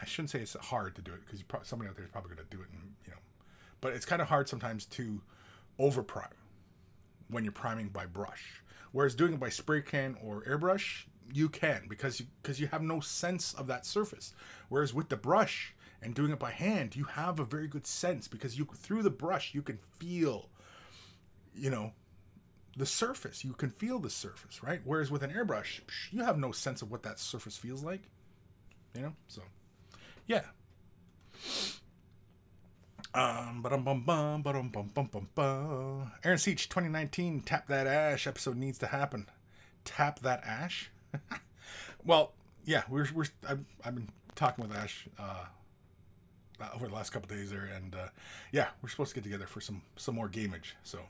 [SPEAKER 1] I shouldn't say it's hard to do it, because somebody out there is probably going to do it, and, you know, but it's kind of hard sometimes to over prime when you're priming by brush. Whereas doing it by spray can or airbrush, you can, because you have no sense of that surface. Whereas with the brush and doing it by hand, you have a very good sense, because through the brush you can feel, you know, the surface. You can feel the surface, right? Whereas with an airbrush, you have no sense of what that surface feels like, you know. So yeah. Aaron Seach 2019, Tap That Ash episode needs to happen. Tap that ash? Well, yeah, I've been talking with Ash over the last couple days there, and yeah, we're supposed to get together for some more gameage. So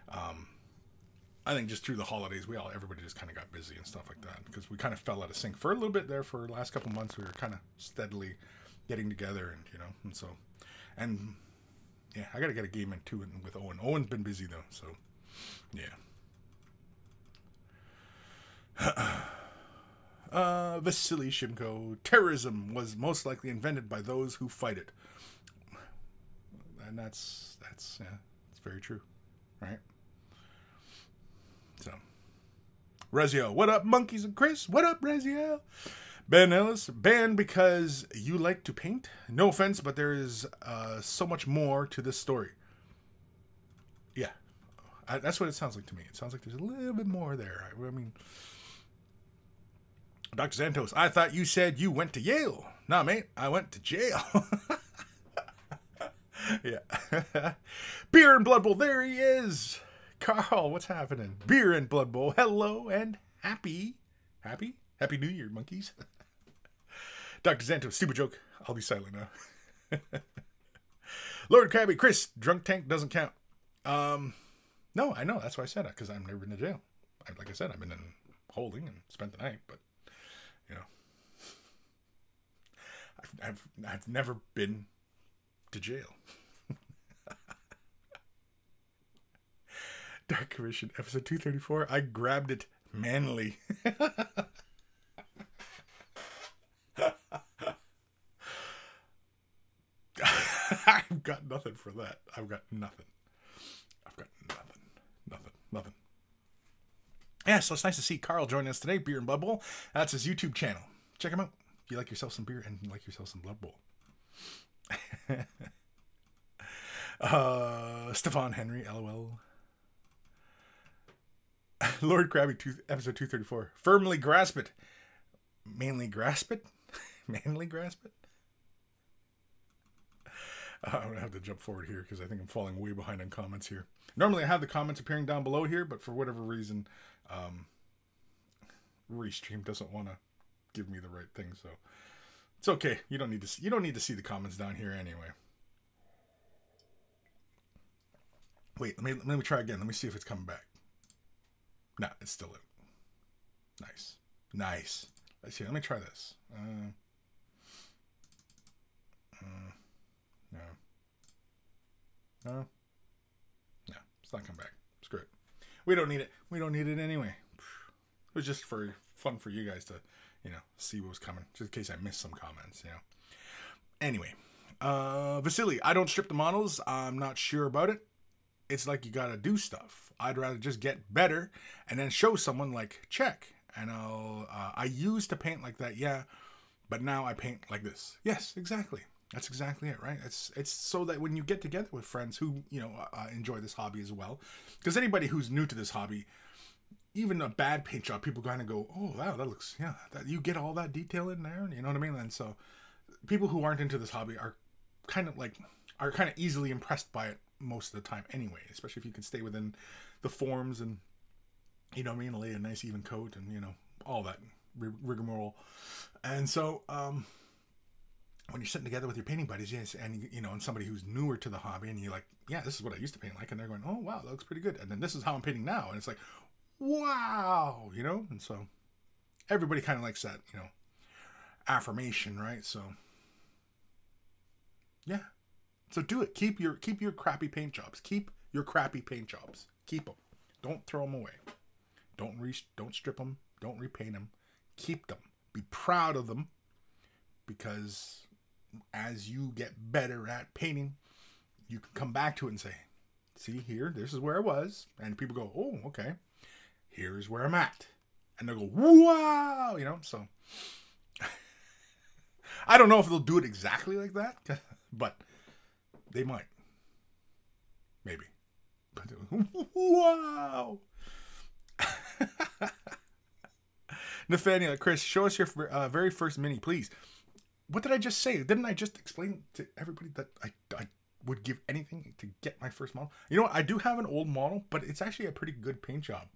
[SPEAKER 1] I think just through the holidays, everybody just kind of got busy and stuff like that, because we kind of fell out of sync for a little bit there. For the last couple months, we were kind of steadily getting together, and you know, and so, and yeah, I gotta get a game in too with Owen. Owen's been busy though, so yeah. Vasily Shimko, terrorism was most likely invented by those who fight it, and that's yeah, it's very true, right? So, Rezio, what up, monkeys and Kris? What up, Rezio? Ben Ellis, banned because you like to paint? No offense, but there is so much more to this story. Yeah, that's what it sounds like to me. It sounds like there's a little bit more there. I mean, Dr. Santos, I thought you said you went to Yale. Nah, mate, I went to jail. Yeah. Beer and Blood Bowl, there he is. Carl, what's happening? Beer and Blood Bowl, hello and happy New Year, monkeys. Dr. Santos, stupid joke. I'll be silent now. Lord Krabby, Kris, drunk tank doesn't count. No, I know. That's why I said that, because I've never been to jail. Like I said, I've been in holding and spent the night, but, you know, I've never been to jail. Dark Commission, episode 234. I grabbed it manly. I've got nothing for that. I've got nothing. Nothing. Yeah, so it's nice to see Carl join us today. Beer and Blood Bowl. That's his YouTube channel. Check him out. If you like yourself some beer and you like yourself some Blood Bowl. Stefan Henry, LOL. Lord Krabby, episode 234. Firmly grasp it. Mainly grasp it? Manly grasp it? I'm going to have to jump forward here because I think I'm falling way behind on comments here. Normally I have the comments appearing down below here, but for whatever reason, Restream doesn't want to give me the right thing, so it's okay. You don't need to see the comments down here anyway. Wait, let me try again. Let me see if it's coming back. No, it's still in. Nice. Nice. Let's see. Let me try this. No. No. No. It's not coming back. Screw it. We don't need it. We don't need it anyway. It was just for fun for you guys to, see what was coming. Just in case I missed some comments, Anyway. Vasily, I don't strip the models. I'm not sure about it. It's like you gotta do stuff. I'd rather just get better and then show someone like, check. And I used to paint like that, yeah. But now I paint like this. Yes, exactly. That's exactly it, right? It's so that when you get together with friends who, enjoy this hobby as well. Because anybody who's new to this hobby, even a bad paint job, people kind of go, oh, wow, that looks, you get all that detail in there. You know what I mean? And so people who aren't into this hobby are kind of easily impressed by it most of the time anyway, especially if you can stay within the forms and, lay a nice even coat and, all that rigmarole. And so, when you're sitting together with your painting buddies, yes, and and somebody who's newer to the hobby, and you're like, yeah, this is what I used to paint like, and they're going, oh wow, that looks pretty good, and then this is how I'm painting now, and it's like, wow, and so everybody kind of likes that, affirmation, right? So yeah, so do it. Keep your crappy paint jobs. Keep your crappy paint jobs. Keep them. Don't throw them away. Don't strip them. Don't repaint them. Keep them. Be proud of them, because as you get better at painting, you can come back to it and say, see here, this is where I was. And people go, oh, okay. Here's where I'm at. And they'll go, wow, so. I don't know if they'll do it exactly like that, but they might. Maybe. But wow. Nathaniel, Kris, show us your very first mini, please. What did I just say? Didn't I just explain to everybody that I would give anything to get my first model? You know what? I do have an old model, but it's actually a pretty good paint job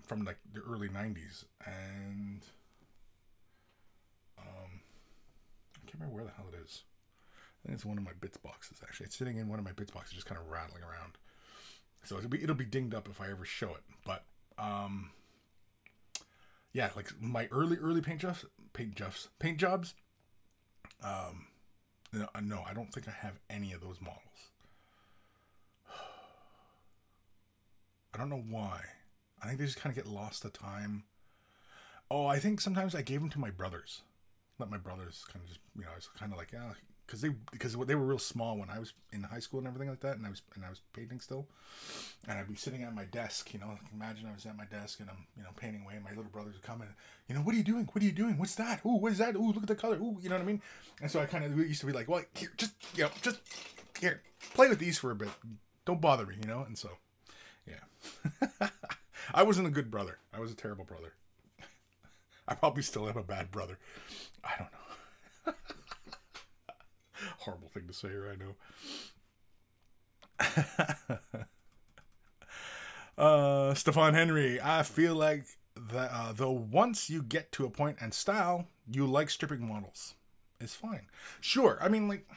[SPEAKER 1] from like the early 90s. And I can't remember where the hell it is. I think it's one of my bits boxes, actually. It's sitting in one of my bits boxes, just kind of rattling around. So it'll be dinged up if I ever show it. But yeah, like my early paint jobs. No, I don't think I have any of those models. I don't know why. I think they just kind of get lost to time. Oh, I think sometimes I gave them to my brothers. Let my brothers kind of just, I was kind of like, yeah, because they were real small when I was in high school and everything like that, and I was painting still, and I'd be sitting at my desk, imagine I was at my desk and I'm painting away, and my little brothers would come in, what are you doing? What's that? Ooh, what is that? Ooh, look at the color. Ooh, you know what I mean? And so I kind of used to be like, well, here, just here, play with these for a bit. Don't bother me, and so, yeah. I wasn't a good brother. I was a terrible brother. I probably still am a bad brother. I don't know. Horrible thing to say, I know. Stefan Henry, I feel like that though once you get to a point and style, you like stripping models. It's fine. Sure, I mean, like,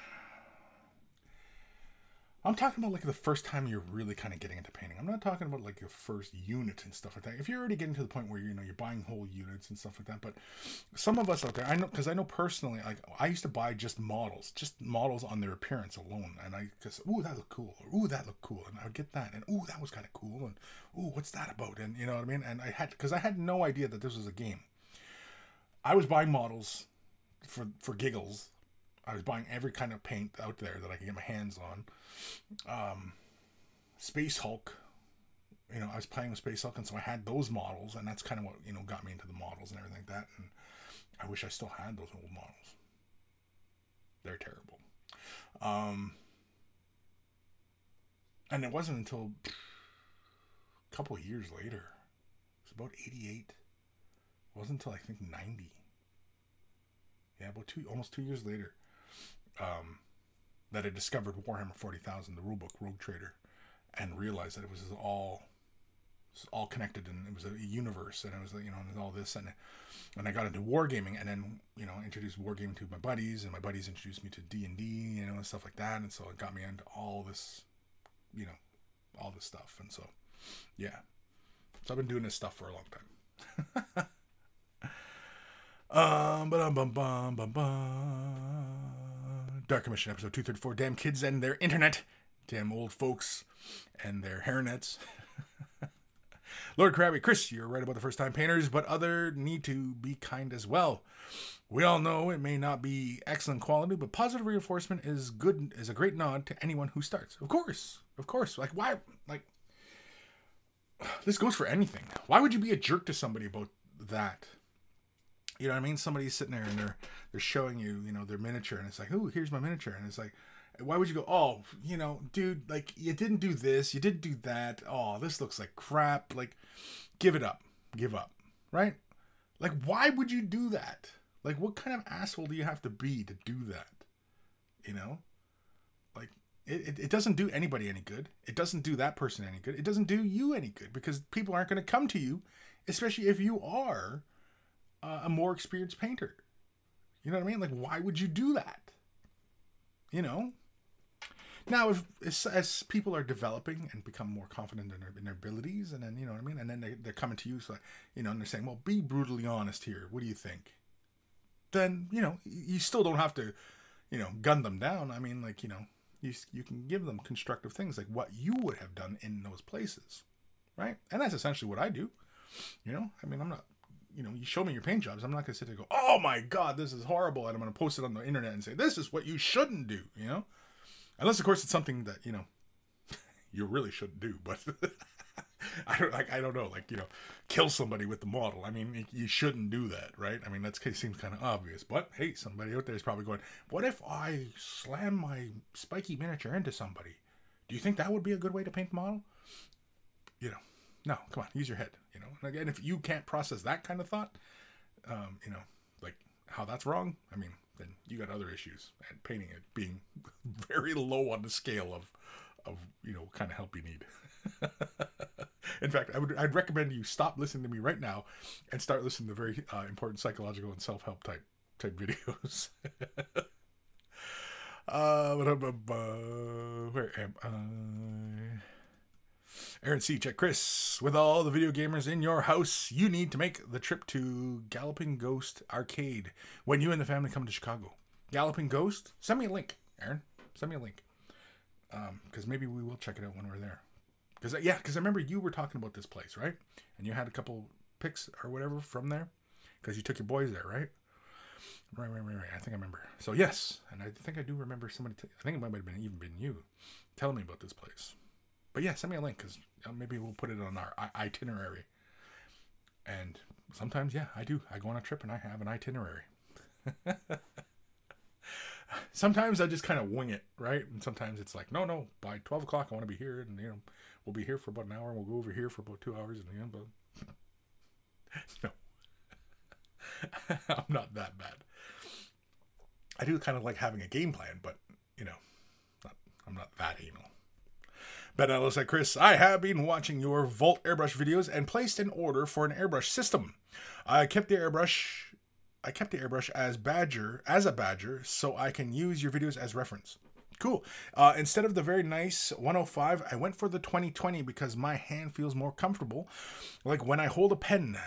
[SPEAKER 1] I'm talking about like the first time you're really kind of getting into painting. I'm not talking about like your first unit and stuff like that. If you're already getting to the point where you're buying whole units and stuff like that, but some of us out there, I know, because I know personally, like I used to buy just models on their appearance alone, and because ooh, that looked cool, or ooh, that looked cool, and I would get that, and ooh, that was kind of cool, and ooh, what's that about, and you know what I mean? And because I had no idea that this was a game. I was buying models for giggles. I was buying every kind of paint out there that I could get my hands on. Space Hulk, I was playing with Space Hulk, and so I had those models, and that's kind of what, got me into the models and everything like that. And I wish I still had those old models. They're terrible. And it wasn't until a couple of years later. It was about 88. It wasn't until I think 90. Yeah, about almost 2 years later, that I discovered Warhammer 40,000, the rulebook, Rogue Trader, and realized that it was all connected, and it was a universe, and it was, you know, and all this, and I got into wargaming, and then, you know, introduced wargaming to my buddies, and my buddies introduced me to D&D, you know, and stuff like that, and so it got me into all this, you know, all this stuff, and so, yeah, so I've been doing this stuff for a long time. Dark Commission episode 234. Damn kids and their internet. Damn old folks and their hairnets. Lord Krabby, Kris, you're right about the first time painters, but other need to be kind as well. We all know it may not be excellent quality, but positive reinforcement is good, is a great nod to anyone who starts. Of course. Like, why? Like, this goes for anything. Why would you be a jerk to somebody about that? You know what I mean? Somebody's sitting there and they're showing you, you know, their miniature, and it's like, oh, here's my miniature, and it's like, why would you go, oh, you know, dude, like, you didn't do this, you didn't do that, oh, this looks like crap, like, give it up, give up, right? Like, why would you do that? Like, what kind of asshole do you have to be to do that? You know? Like, it doesn't do anybody any good. It doesn't do that person any good. It doesn't do you any good, because people aren't going to come to you, especially if you are a more experienced painter. You know what I mean? Like, why would you do that? You know? Now, as people are developing and become more confident in their abilities, and then, you know what I mean? And then they're coming to you, so, you know, and they're saying, well, be brutally honest here. What do you think? Then, you know, you still don't have to, you know, gun them down. I mean, like, you know, you can give them constructive things, like what you would have done in those places, right? And that's essentially what I do. You know, I mean, I'm not, you know, you show me your paint jobs, I'm not going to sit there and go, oh my God, this is horrible, and I'm going to post it on the internet and say, this is what you shouldn't do, you know? Unless, of course, it's something that, you know, you really shouldn't do, but I don't know, like, you know, kill somebody with the model. I mean, you shouldn't do that, right? I mean, that seems kind of obvious, but hey, somebody out there is probably going, what if I slam my spiky miniature into somebody? Do you think that would be a good way to paint the model? You know, no, come on, use your head, you know? And again, if you can't process that kind of thought, you know, like how that's wrong, I mean, then you got other issues, and painting it being very low on the scale of you know, what kind of help you need. In fact, I'd recommend you stop listening to me right now and start listening to very important psychological and self-help type videos. Where am I? Aaron C. Check. Kris, with all the video gamers in your house, you need to make the trip to Galloping Ghost Arcade when you and the family come to Chicago. Galloping Ghost? Send me a link, Aaron. Send me a link. Because maybe we will check it out when we're there. Because I remember you were talking about this place, right? And you had a couple pics or whatever from there. Because you took your boys there, right? Right. I think I remember. So yes, and I think I do remember somebody. I think it might have been you telling me about this place. But yeah, send me a link, because maybe we'll put it on our itinerary. And sometimes, yeah, I do. I go on a trip and I have an itinerary. Sometimes I just kind of wing it, right? And sometimes it's like, no, by 12 o'clock I want to be here, and, you know, we'll be here for about an hour, and we'll go over here for about 2 hours, and, you know, but no. I'm not that bad. I do kind of like having a game plan, but, you know, I'm not that anal. Ben Ellis said, Kris, I have been watching your Vault airbrush videos and placed an order for an airbrush system. I kept the airbrush as a badger, so I can use your videos as reference. Cool. Instead of the very nice 105, I went for the 2020 because my hand feels more comfortable. Like when I hold a pen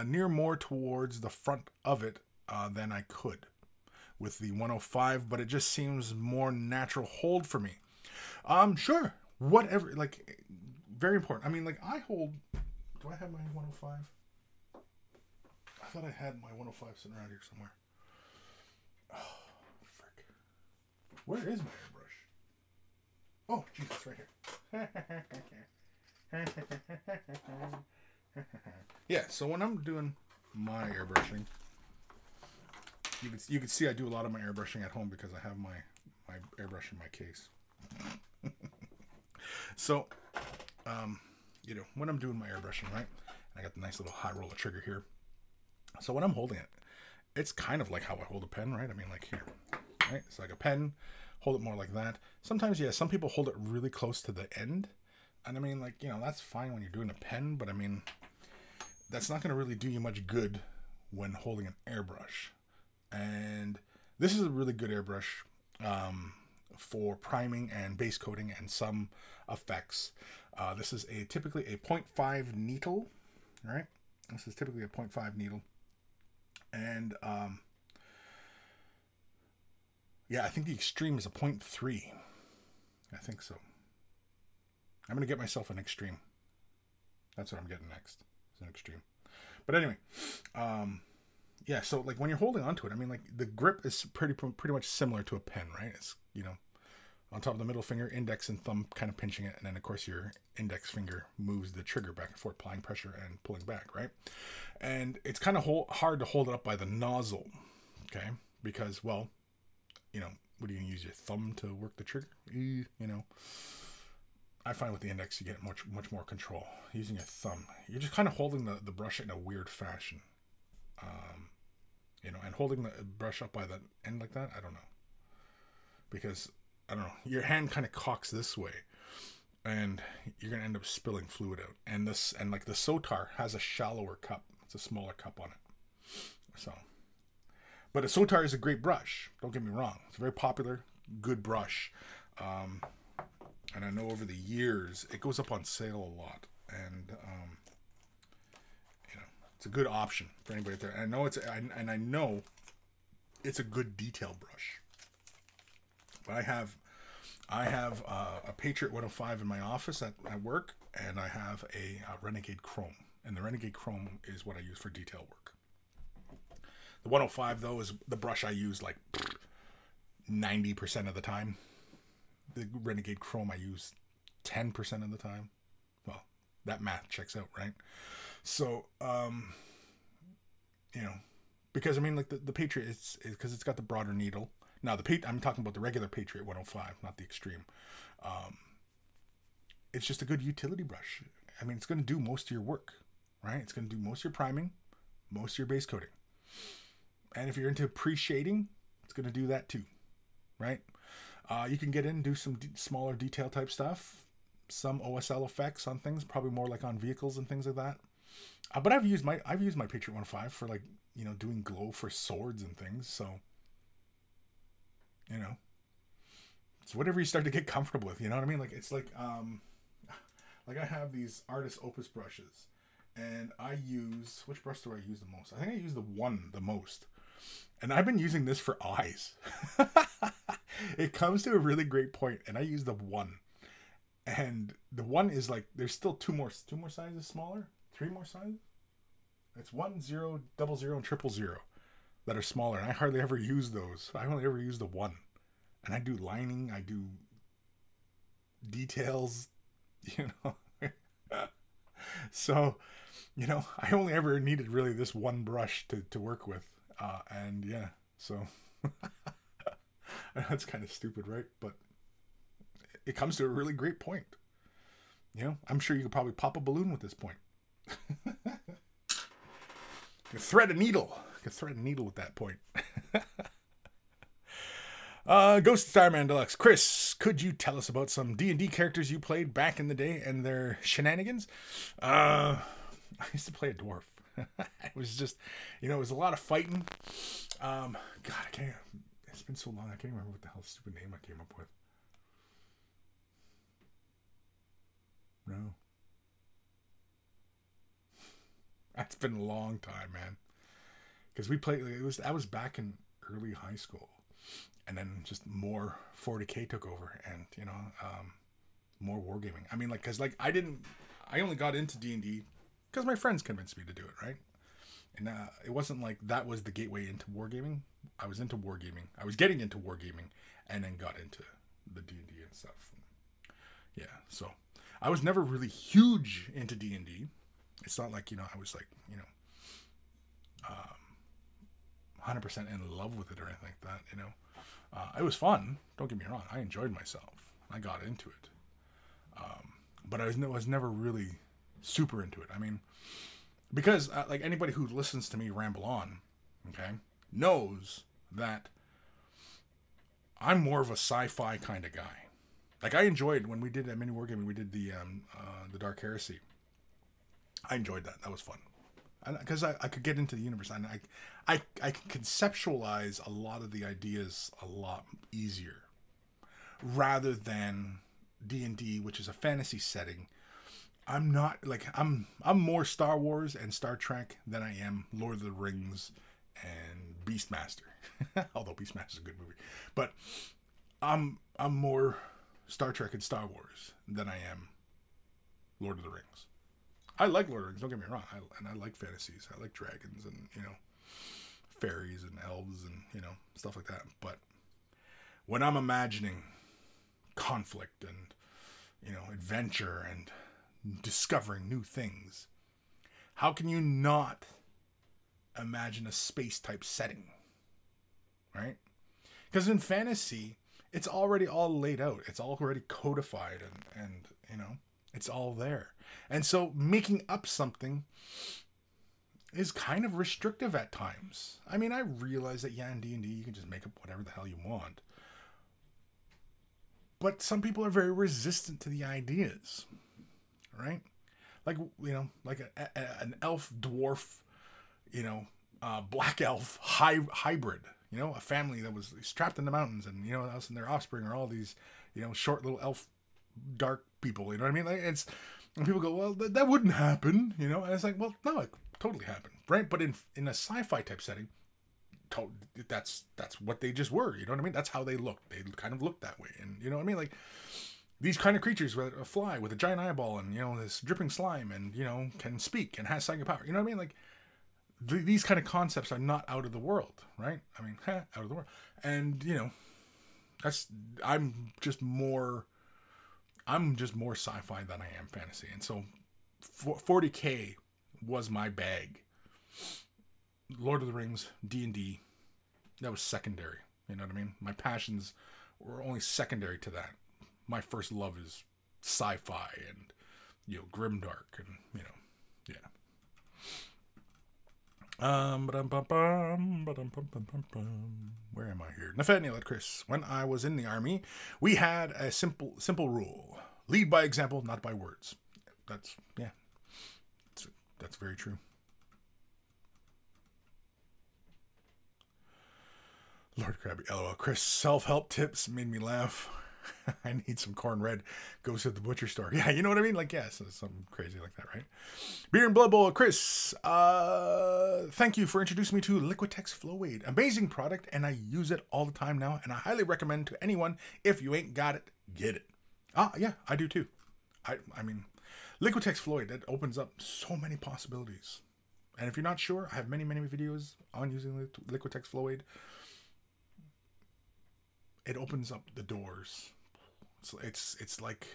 [SPEAKER 1] near more towards the front of it than I could with the 105, but it just seems more natural hold for me. Sure. Whatever, like, very important. I mean, like, I hold, do I have my 105? I thought I had my 105 sitting around here somewhere. Oh, frick. Where is my airbrush? Oh, Jesus, right here. Yeah, so when I'm doing my airbrushing, you can see I do a lot of my airbrushing at home because I have my airbrush in my case. So, you know, when I'm doing my airbrushing, right? I got the nice little high roller trigger here. So when I'm holding it, it's kind of like how I hold a pen, right? I mean, like here, right? It's like a pen, hold it more like that. Sometimes, yeah, some people hold it really close to the end. And I mean, like, you know, that's fine when you're doing a pen, but I mean, that's not going to really do you much good when holding an airbrush. And this is a really good airbrush for priming and base coating and some effects. This is typically a 0.5 needle, right? This is typically a 0.5 needle. And yeah, I think the extreme is a 0.3. I think so. I'm going to get myself an extreme. That's what I'm getting next. It's an extreme. But anyway, yeah, so like when you're holding onto it, I mean, like the grip is pretty much similar to a pen, right? It's, you know, on top of the middle finger, index and thumb kind of pinching it. And then, of course, your index finger moves the trigger back and forth, applying pressure and pulling back, right? And it's kind of hard to hold it up by the nozzle, okay? Because, well, you know, what are you going to use, your thumb to work the trigger? You know, I find with the index you get much more control. Using your thumb, you're just kind of holding the brush in a weird fashion. You know, and holding the brush up by the end like that, I don't know. Because, I don't know, your hand kind of cocks this way. And you're going to end up spilling fluid out. And like the Sotar has a shallower cup. It's a smaller cup on it. So, but a Sotar is a great brush. Don't get me wrong. It's a very popular, good brush. And I know over the years, it goes up on sale a lot. And, you know, it's a good option for anybody out there. And I know it's a good detail brush. But I have a Patriot 105 in my office at work, and I have a Renegade Chrome. And the Renegade Chrome is what I use for detail work. The 105, though, is the brush I use like 90% of the time. The Renegade Chrome I use 10% of the time. Well, that math checks out, right? So, you know, because I mean, like the Patriot, it's because it's got the broader needle. Now, I'm talking about the regular Patriot 105, not the Extreme. It's just a good utility brush. I mean, it's going to do most of your work, right? It's going to do most of your priming, most of your base coating. And if you're into pre-shading, it's going to do that too, right? You can get in and do some smaller detail type stuff, some OSL effects on things, probably more like on vehicles and things like that. But I've used my Patriot 105 for, like, you know, doing glow for swords and things. So, you know, it's whatever you start to get comfortable with. You know what I mean? Like, it's like I have these Artist Opus brushes, and I use, which brush do I use the most? I think I use the one the most. And I've been using this for eyes. It comes to a really great point, and I use the one. And the one is like, there's still two more sizes smaller, 3 more sizes. It's 1, 0, 00, and 000 that are smaller, and I hardly ever use those. I only ever use the one. And I do lining, I do details, you know. So, you know, I only ever needed really this one brush to work with. And yeah, so I know it's kind of stupid, right? But it comes to a really great point. You know, I'm sure you could probably pop a balloon with this point. You could thread a needle. You could thread a needle with that point. Ghost Starman Deluxe. Kris, could you tell us about some D&D characters you played back in the day and their shenanigans? I used to play a dwarf. It was just, you know, it was a lot of fighting. God, I can't, it's been so long, I can't remember what the hell stupid name I came up with. No. That's been a long time, man. Because we played, I was back in early high school. And then just more 40K took over, and, you know, more wargaming. I mean, like, because, like, I only got into D&D because my friends convinced me to do it, right? And it wasn't like that was the gateway into wargaming. I was into wargaming. I was getting into wargaming, and then got into the D&D and stuff. Yeah, so I was never really huge into D&D. It's not like, you know, I was like, you know, 100% in love with it or anything like that, you know. It was fun. Don't get me wrong. I enjoyed myself. I got into it. But I was never really Super into it. I mean, because like anybody who listens to me ramble on, okay, knows that I'm more of a sci-fi kind of guy. Like I enjoyed when we did a mini wargaming, we did the Dark Heresy. I enjoyed that. That was fun. Because I could get into the universe and I can conceptualize a lot of the ideas a lot easier rather than D&D, which is a fantasy setting. I'm not like I'm more Star Wars and Star Trek than I am Lord of the Rings and Beastmaster. Although Beastmaster's a good movie, but I'm more Star Trek and Star Wars than I am Lord of the Rings. I like Lord of the Rings, don't get me wrong. I like fantasies. I like dragons and, you know, fairies and elves and, you know, stuff like that. But when I'm imagining conflict and, you know, adventure and discovering new things, how can you not imagine a space type setting? Right? Because in fantasy, it's already all laid out. It's already codified and you know, it's all there. And so making up something is kind of restrictive at times. I mean, I realize that, yeah, in D&D, you can just make up whatever the hell you want. But some people are very resistant to the ideas, right? Like, you know, like an elf, dwarf, you know, black elf hybrid, you know, a family that was trapped in the mountains and, you know, us and their offspring are all these, you know, short little elf dark people, you know what I mean? Like it's, and people go, well, that wouldn't happen, you know? And it's like, well, no, it totally happened, right? But in a sci-fi type setting, that's what they just were, you know what I mean? That's how they looked. They kind of looked that way. And, you know what I mean? Like, these kind of creatures with a fly with a giant eyeball and, you know, this dripping slime and, you know, can speak and has psychic power. You know what I mean? Like, these kind of concepts are not out of the world, right? I mean, out of the world. And, you know, I'm just more sci-fi than I am fantasy. And so 40K was my bag. Lord of the Rings, D&D, that was secondary. You know what I mean? My passions were only secondary to that. My first love is sci-fi and, you know, grimdark and, you know, yeah. Where am I here? Nathaniel at Kris. When I was in the army, we had a simple rule: lead by example, not by words. That's very true. Lord Krabby, LOL. Kris, self-help tips made me laugh. I need some corn red. Goes to the butcher store. Yeah, you know what I mean? Like, yes, yeah, something crazy like that, right? Beer and Blood Bowl. Kris, thank you for introducing me to Liquitex Flowade. Amazing product, and I use it all the time now, and I highly recommend to anyone. If you ain't got it, get it. Yeah, I do too. I mean, Liquitex Flowade, that opens up so many possibilities. And if you're not sure, I have many videos on using Liquitex Flowade. It opens up the doors. It's like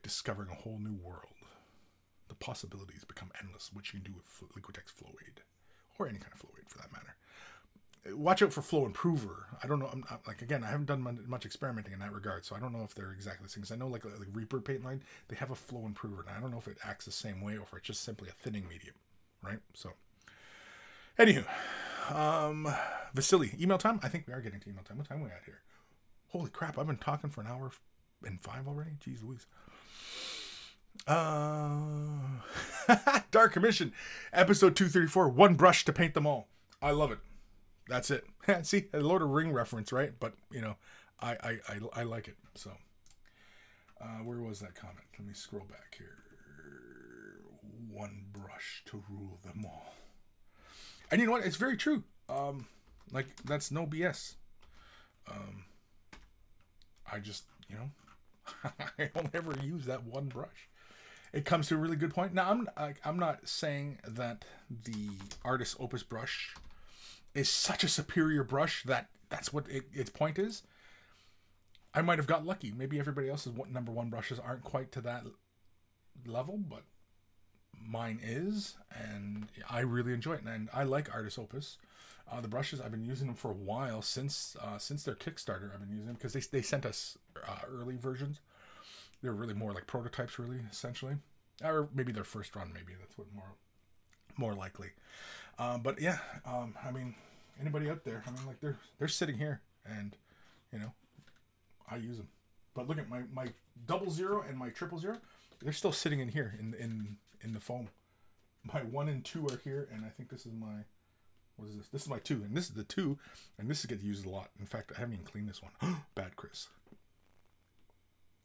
[SPEAKER 1] discovering a whole new world. The possibilities become endless, which you can do with Liquitex Flowade, or any kind of Flowade for that matter. Watch out for Flow Improver. I don't know. I haven't done much experimenting in that regard, so I don't know if they're exactly the same. Because I know like Reaper paint line, they have a Flow Improver, and I don't know if it acts the same way or if it's just simply a thinning medium, right? So, anywho. Vasily, email time? I think we are getting to email time. What time are we at here? Holy crap, I've been talking for an hour and 5 already? Jeez Louise. Dark Commission, episode 234, one brush to paint them all. I love it. That's it. See, a Lord of the Ring reference, right? But, you know, I like it. So, where was that comment? Let me scroll back here. One brush to rule them all. And you know what? It's very true. Like, that's no BS. I just, you know, I don't ever use that one brush. It comes to a really good point. Now, I'm not saying that the Artist Opus brush is such a superior brush that's what its point is. I might have got lucky. Maybe everybody else's number one brushes aren't quite to that level, but mine is, and I really enjoy it. And I like Artist Opus. The brushes, I've been using them for a while, since their Kickstarter. I've been using them because they sent us early versions. They're really more like prototypes, really, essentially. or maybe their first run. Maybe that's what more likely. But yeah, I mean, anybody out there? I mean, like they're sitting here, and you know, I use them. But look at my 00 and my 000. They're still sitting in here in the foam. My 1 and 2 are here, and I think this is my, what is this? This is my 2, and this is the 2, and this gets used a lot. In fact, I haven't even cleaned this one. Bad, Kris.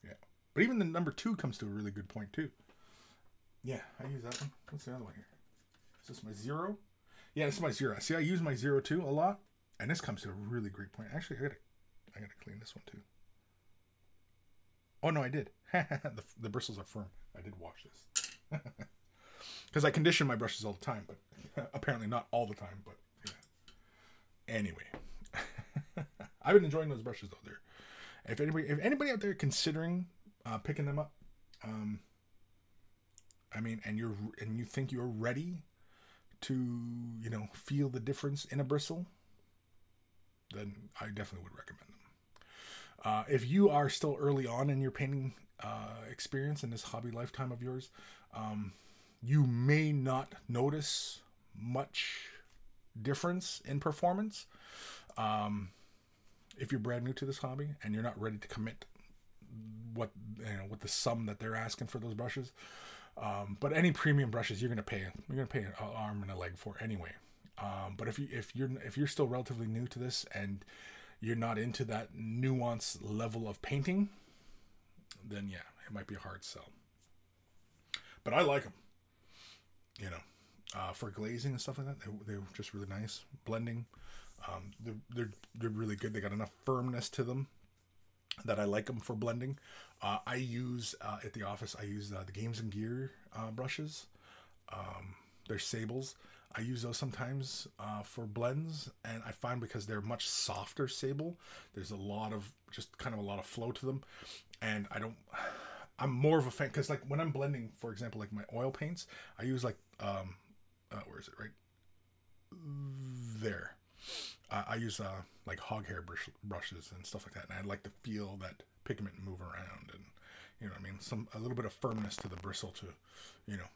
[SPEAKER 1] Yeah, but even the number 2 comes to a really good point too. Yeah, I use that one. What's the other one here? Is this my 0? Yeah, this is my 0. See, I use my 0 too a lot, and this comes to a really great point. Actually, I gotta clean this one too. Oh no, I did. The bristles are firm. I did wash this. Because I condition my brushes all the time, but apparently not all the time. But yeah. Anyway, I've been enjoying those brushes though. If anybody out there considering picking them up, I mean, and you think you're ready to feel the difference in a bristle, then I definitely would recommend them. If you are still early on in your painting experience in this hobby lifetime of yours, you may not notice much difference in performance. If you're brand new to this hobby and you're not ready to commit what the sum that they're asking for those brushes, but any premium brushes you're gonna pay an arm and a leg for anyway. But if you're still relatively new to this and you're not into that nuance level of painting, then yeah, it might be a hard sell. But I like them. For glazing and stuff like that, they're just really nice. Blending, they're really good. They got enough firmness to them that I like them for blending. I use at the office, I use the Games and Gear brushes. They're sables. I use those sometimes for blends, and I find because they're much softer sable, there's a lot of flow to them, and I'm more of a fan because like when I'm blending, for example, like my oil paints, I use like where is it, right there? I use like hog hair brushes and stuff like that, and I like to feel that pigment move around, and I mean, a little bit of firmness to the bristle to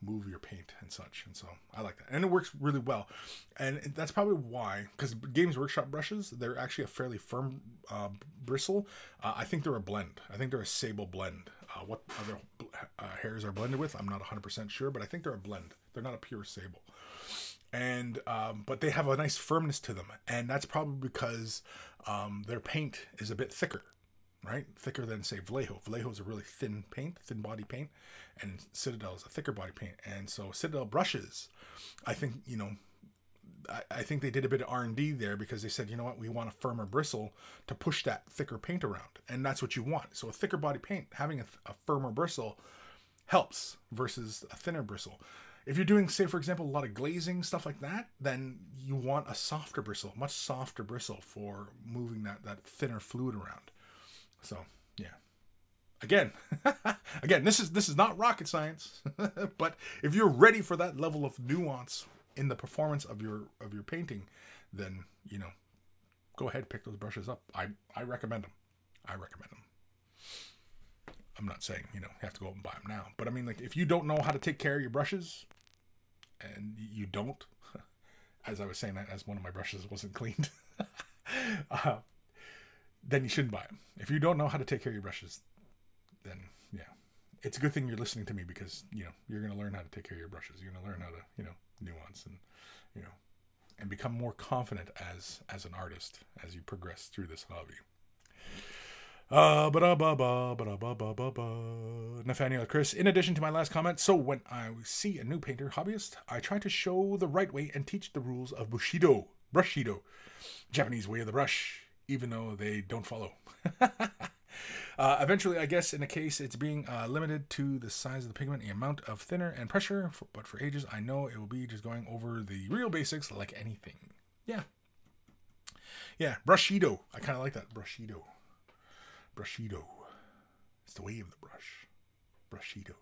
[SPEAKER 1] move your paint and such. And so I like that, and it works really well. And that's probably why, because Games Workshop brushes, they're actually a fairly firm bristle. I think they're a blend. I think they're a sable blend. What other hairs are blended with, I'm not 100% sure, but I think they're a blend. They're not a pure sable. And but they have a nice firmness to them, and that's probably because their paint is a bit thicker, right? Thicker than, say, Vallejo. Vallejo is a really thin body paint, and Citadel is a thicker body paint. And so Citadel brushes, I think, I think they did a bit of R&D there, because they said, you know what, we want a firmer bristle to push that thicker paint around, and that's what you want. So a thicker body paint, having a firmer bristle helps versus a thinner bristle. If you're doing, say, for example, a lot of glazing, stuff like that, then you want a softer bristle, much softer bristle for moving that thinner fluid around. So, yeah. Again, this is not rocket science, but if you're ready for that level of nuance in the performance of your painting, then, go ahead, pick those brushes up. I recommend them. I recommend them. I'm not saying, you have to go out and buy them now, but I mean, like, if you don't know how to take care of your brushes, and you don't, as I was saying that as one of my brushes wasn't cleaned, then you shouldn't buy them. If you don't know how to take care of your brushes, then yeah, it's a good thing you're listening to me, because you're going to learn how to take care of your brushes. You're going to learn how to nuance and and become more confident as an artist as you progress through this hobby. Nathaniel Kris, in addition to my last comment, so when I see a new painter hobbyist, I try to show the right way and teach the rules of Bushido, Japanese way of the brush, even though they don't follow. Eventually, I guess in a case, it's being limited to the size of the pigment, the amount of thinner and pressure, but for ages, I know it will be just going over the real basics like anything. Yeah. Yeah, Bushido. I kind of like that, Bushido. It's the way of the brush. Bushido.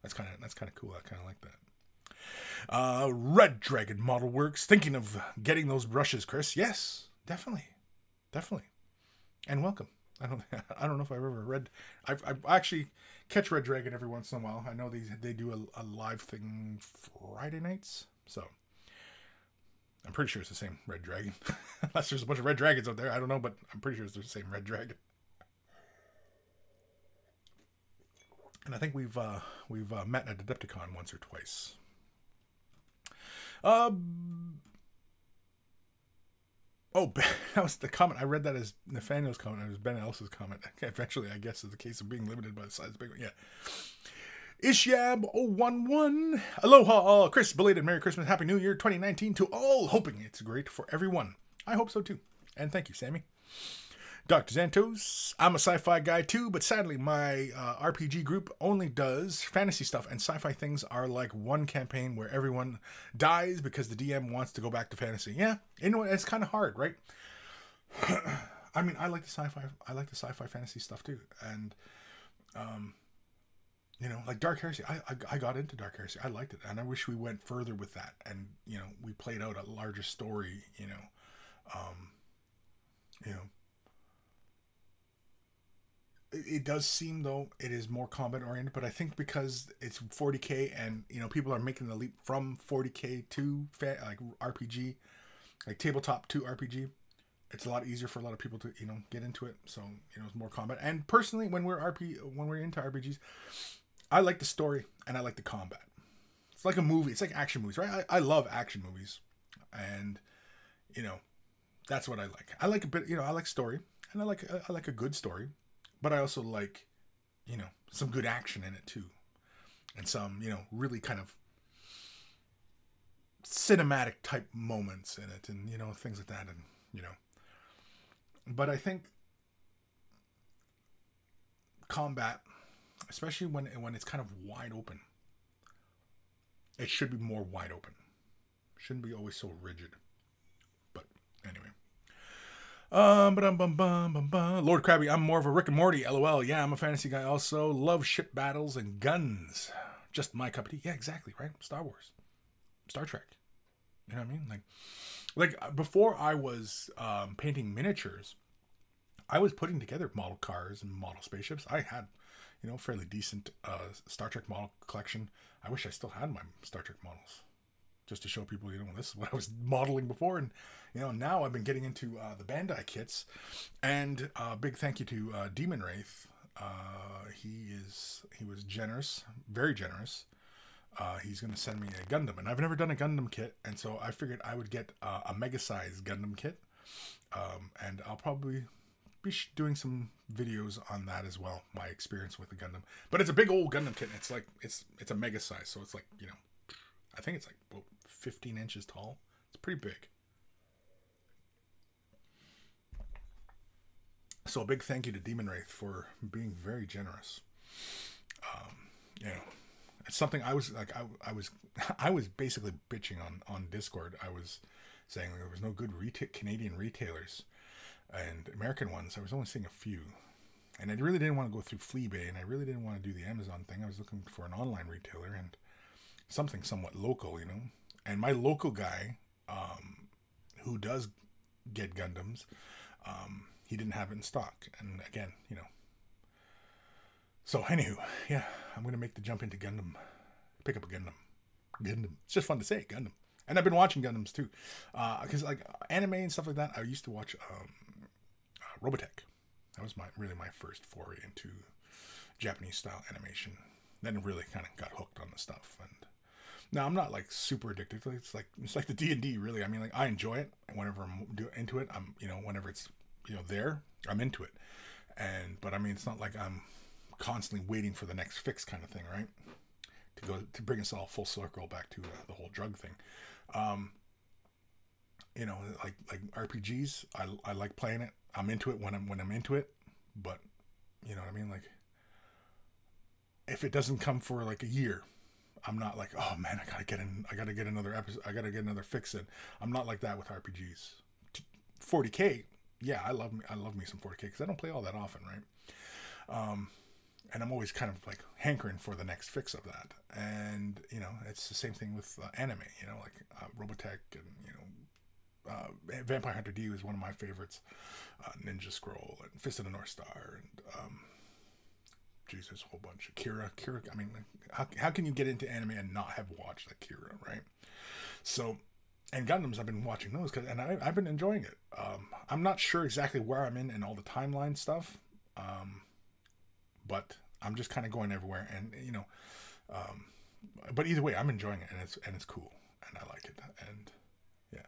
[SPEAKER 1] That's kind of cool. I kind of like that. Red Dragon Model Works. Thinking of getting those brushes, Kris? Yes, definitely. And welcome. I don't I don't know if I've ever read. I actually catch Red Dragon every once in a while. I know they do a live thing Friday nights, so I'm pretty sure it's the same Red Dragon. Unless there's a bunch of Red Dragons out there, I don't know, but I'm pretty sure it's the same Red Dragon. And I think we've met at Adepticon once or twice. Oh, that was the comment. I read that as Nathaniel's comment. It was Ben Ellis's comment. Eventually, I guess, is the case of being limited by the size of the big one. Yeah. Ishyab011. Aloha, Kris. Belated Merry Christmas, Happy New Year 2019 to all. Hoping it's great for everyone. I hope so too. And thank you, Sammy. Dr. Xantos. I'm a sci-fi guy too, but sadly my RPG group only does fantasy stuff, and sci-fi things are like one campaign where everyone dies because the DM wants to go back to fantasy. Yeah, you know, it's kind of hard, right? I mean, I like the sci-fi fantasy stuff too, and you know, like Dark Heresy. I got into Dark Heresy. I liked it, and I wish we went further with that, and you know, we played out a larger story. You know. It does seem, though, it is more combat oriented, but I think because it's 40k and, you know, people are making the leap from 40k to like RPG, like tabletop to RPG, it's a lot easier for a lot of people to, you know, get into it. So, you know, it's more combat. And personally, when we're into RPGs, I like the story and I like the combat. It's like a movie. It's like action movies, right? I love action movies, and you know, that's what I like. I like a bit, you know, I like story, and I like a good story. But I also like, you know, some good action in it too. And some, you know, really kind of cinematic type moments in it, and, you know, things like that. And, you know, but I think combat, especially when it's kind of wide open, it should be more wide open. Shouldn't be always so rigid. But anyway. Lord Krabby, I'm more of a Rick and Morty, LOL. Yeah, I'm a fantasy guy also. Love ship battles and guns. Just my cup of tea. Yeah, exactly, right? Star Wars. Star Trek. You know what I mean? Like before I was painting miniatures, I was putting together model cars and model spaceships. I had, you know, fairly decent Star Trek model collection. I wish I still had my Star Trek models, just to show people, you know, this is what I was modeling before. And, you know, now I've been getting into the Bandai kits. And big thank you to Demon Wraith. He was generous, very generous. He's going to send me a Gundam. And I've never done a Gundam kit. And so I figured I would get a mega size Gundam kit. And I'll probably be doing some videos on that as well. My experience with the Gundam. But it's a big old Gundam kit. And it's like, it's a mega size. So it's like, you know, I think it's like, well, 15 inches tall. It's pretty big. So a big thank you to Demon Wraith for being very generous. You know, it's something I was like, I was basically bitching on Discord. I was saying there was no good Canadian retailers, and American ones, I was only seeing a few. And I really didn't want to go through Fleabay, and I really didn't want to do the Amazon thing. I was looking for an online retailer and something somewhat local, you know. And my local guy, who does get Gundams, he didn't have it in stock. And again, you know. So anywho, yeah, I'm going to make the jump into Gundam. Pick up a Gundam. It's just fun to say, Gundam. And I've been watching Gundams too. Because like anime and stuff like that, I used to watch Robotech. That was really my first foray into Japanese style animation. Then really kind of got hooked on the stuff. And now I'm not like super addicted. It's like the D&D really. I mean, like I enjoy it, and whenever I'm into it, I'm, you know, whenever it's, you know, there, I'm into it. But I mean, it's not like I'm constantly waiting for the next fix kind of thing, right? To bring us all full circle back to the whole drug thing. You know, like RPGs, I like playing it. I'm into it when I'm into it, but you know what I mean? Like if it doesn't come for like a year, I'm not like, oh man, I gotta get another episode, I gotta get another fix in. I'm not like that with RPGs. 40k, yeah, I love me some 40k because I don't play all that often, right? And I'm always kind of like hankering for the next fix of that. And you know, it's the same thing with anime. You know, like Robotech and, you know, Vampire Hunter D was one of my favorites. Ninja Scroll and Fist of the North Star and Jesus, a whole bunch. Akira, I mean, how can you get into anime and not have watched Akira, right? So, and Gundams, I've been watching those, and I've been enjoying it. I'm not sure exactly where I'm in all the timeline stuff, but I'm just kind of going everywhere, and you know, but either way, I'm enjoying it, and it's cool, and I like it, and yeah.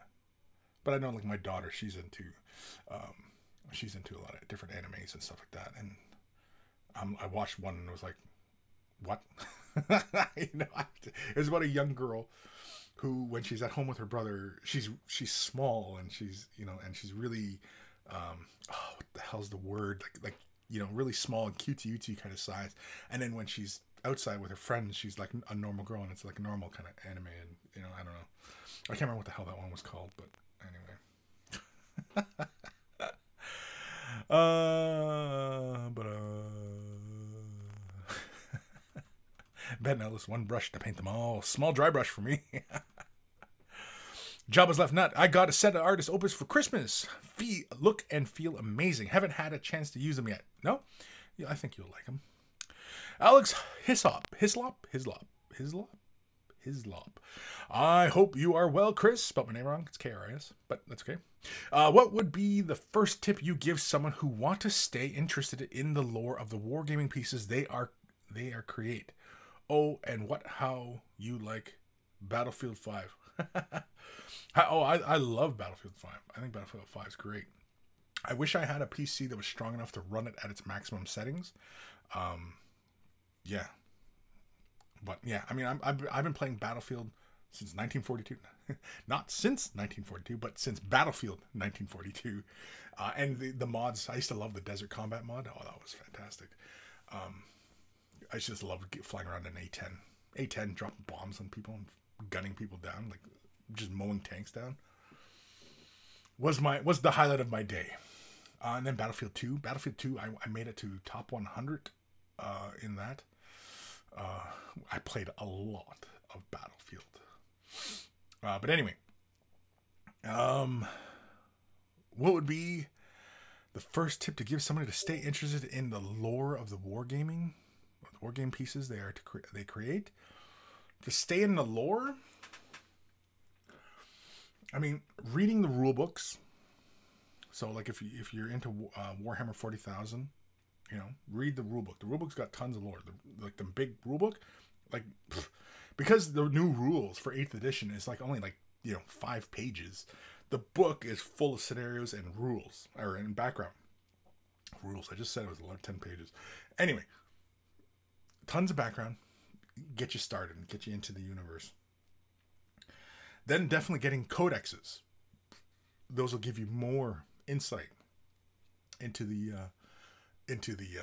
[SPEAKER 1] But I know, like, my daughter, she's into a lot of different animes and stuff like that, and I watched one and it was like, what? You know, it was about a young girl who, when she's at home with her brother, she's small and she's, you know, and she's really, what the hell's the word? Like, you know, really small and cutesy kind of size. And then when she's outside with her friends, she's like a normal girl, and it's like a normal kind of anime. And, you know, I don't know. I can't remember what the hell that one was called, but anyway. Ben Ellis, one brush to paint them all. Small dry brush for me. Jabba's Left Nut. I got a set of artist opus for Christmas. Look and feel amazing. Haven't had a chance to use them yet. No? Yeah, I think you'll like them. Alex Hislop. I hope you are well, Kris. Spelled my name wrong. It's K-R-I-S, but that's okay. What would be the first tip you give someone who want to stay interested in the lore of the wargaming pieces they are create? Oh, and how you like Battlefield 5. I love Battlefield 5. I think Battlefield 5 is great. I wish I had a PC that was strong enough to run it at its maximum settings. Yeah. But yeah, I mean, I've been playing Battlefield since 1942. Not since 1942, but since Battlefield 1942. And the mods, I used to love the Desert Combat mod. Oh, that was fantastic. I just loved flying around an A-10, dropping bombs on people and gunning people down, like just mowing tanks down. Was the highlight of my day. And then Battlefield 2. Battlefield 2, I made it to top 100 in that. I played a lot of Battlefield. But anyway, what would be the first tip to give somebody to stay interested in the lore of the wargaming, war game pieces they create? To stay in the lore, I mean, reading the rule books. So, like, if you're into Warhammer 40,000, you know, read the rule book. The rule book's got tons of lore. The big rule book, like, because the new rules for 8th edition is like only 5 pages. The book is full of scenarios and rules, or in background rules. I just said it was 10 pages. Anyway, tons of background. Get you started and get you into the universe. Then definitely getting codexes. Those will give you more insight into the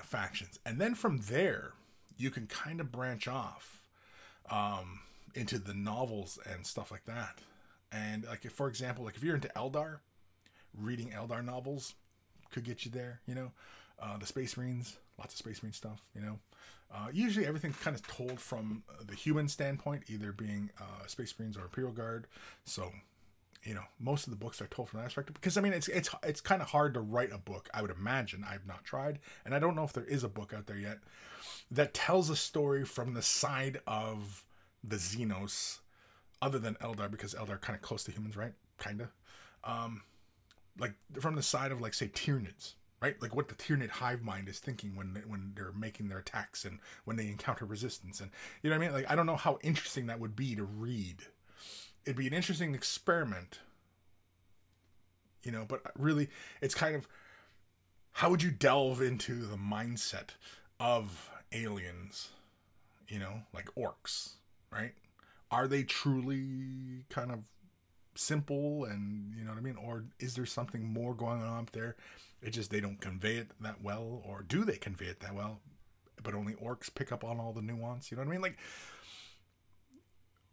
[SPEAKER 1] factions, and then from there you can kind of branch off into the novels and stuff like that. And like, for example, like if you're into Eldar, reading Eldar novels could get you there. You know, the Space Marines, lots of Space Marine stuff. You know, usually everything's kind of told from the human standpoint, either being Space Marines or Imperial Guard. So, you know, most of the books are told from that aspect, because I mean, it's kind of hard to write a book, I would imagine. I've not tried, and I don't know if there is a book out there yet that tells a story from the side of the Xenos, other than Eldar, because Eldar are kind of close to humans, right? Kind of. Like from the side of, like, say, Tyranids, right? Like what the Tyranid hive mind is thinking when they're making their attacks and when they encounter resistance, and you know what I mean? Like, I don't know how interesting that would be to read. It'd be an interesting experiment, you know, but really it's kind of, how would you delve into the mindset of aliens, you know, like orcs, right? Are they truly kind of simple, and you know what I mean? Or is there something more going on up there? It's just they don't convey it that well, or do they convey it that well, but only orcs pick up on all the nuance, you know what I mean? Like,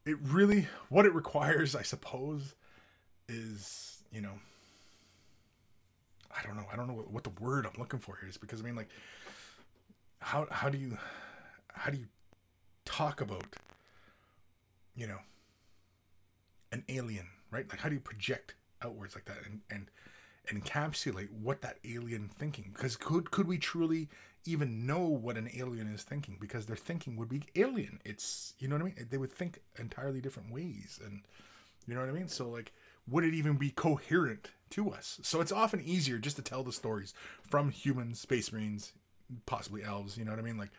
[SPEAKER 1] it really, what it requires, I suppose, is, you know, I don't know what the word I'm looking for here is, because I mean, like, how do you talk about, you know, an alien, right? Like, how do you project outwards like that and encapsulate what that alien thinking. Because could we truly even know what an alien is thinking? Because their thinking would be alien. It's, you know what I mean? They would think entirely different ways, and you know what I mean? So like, would it even be coherent to us? So it's often easier just to tell the stories from humans, space marines, possibly elves, you know what I mean? Like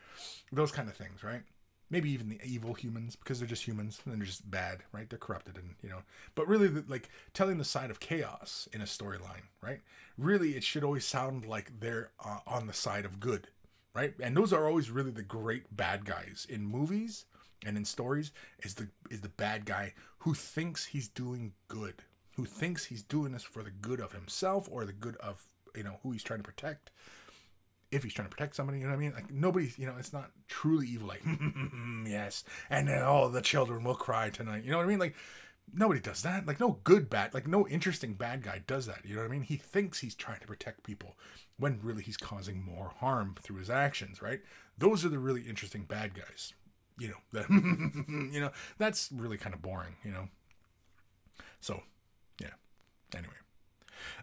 [SPEAKER 1] those kind of things, right? Maybe even the evil humans, because they're just humans and they're just bad, right? They're corrupted, and you know, but really like telling the side of chaos in a storyline, right? Really, it should always sound like they're on the side of good, right? And those are always really the great bad guys in movies and in stories, is the bad guy who thinks he's doing good, who thinks he's doing this for the good of himself or the good of, you know, who he's trying to protect. If he's trying to protect somebody, you know what I mean? Like nobody, you know, it's not truly evil. Like, yes, and then all the children will cry tonight. You know what I mean? Like nobody does that. Like no good bad, like no interesting bad guy does that. You know what I mean? He thinks he's trying to protect people when really he's causing more harm through his actions, right? Those are the really interesting bad guys. You know, that, you know, that's really kind of boring, you know? So, yeah. Anyway.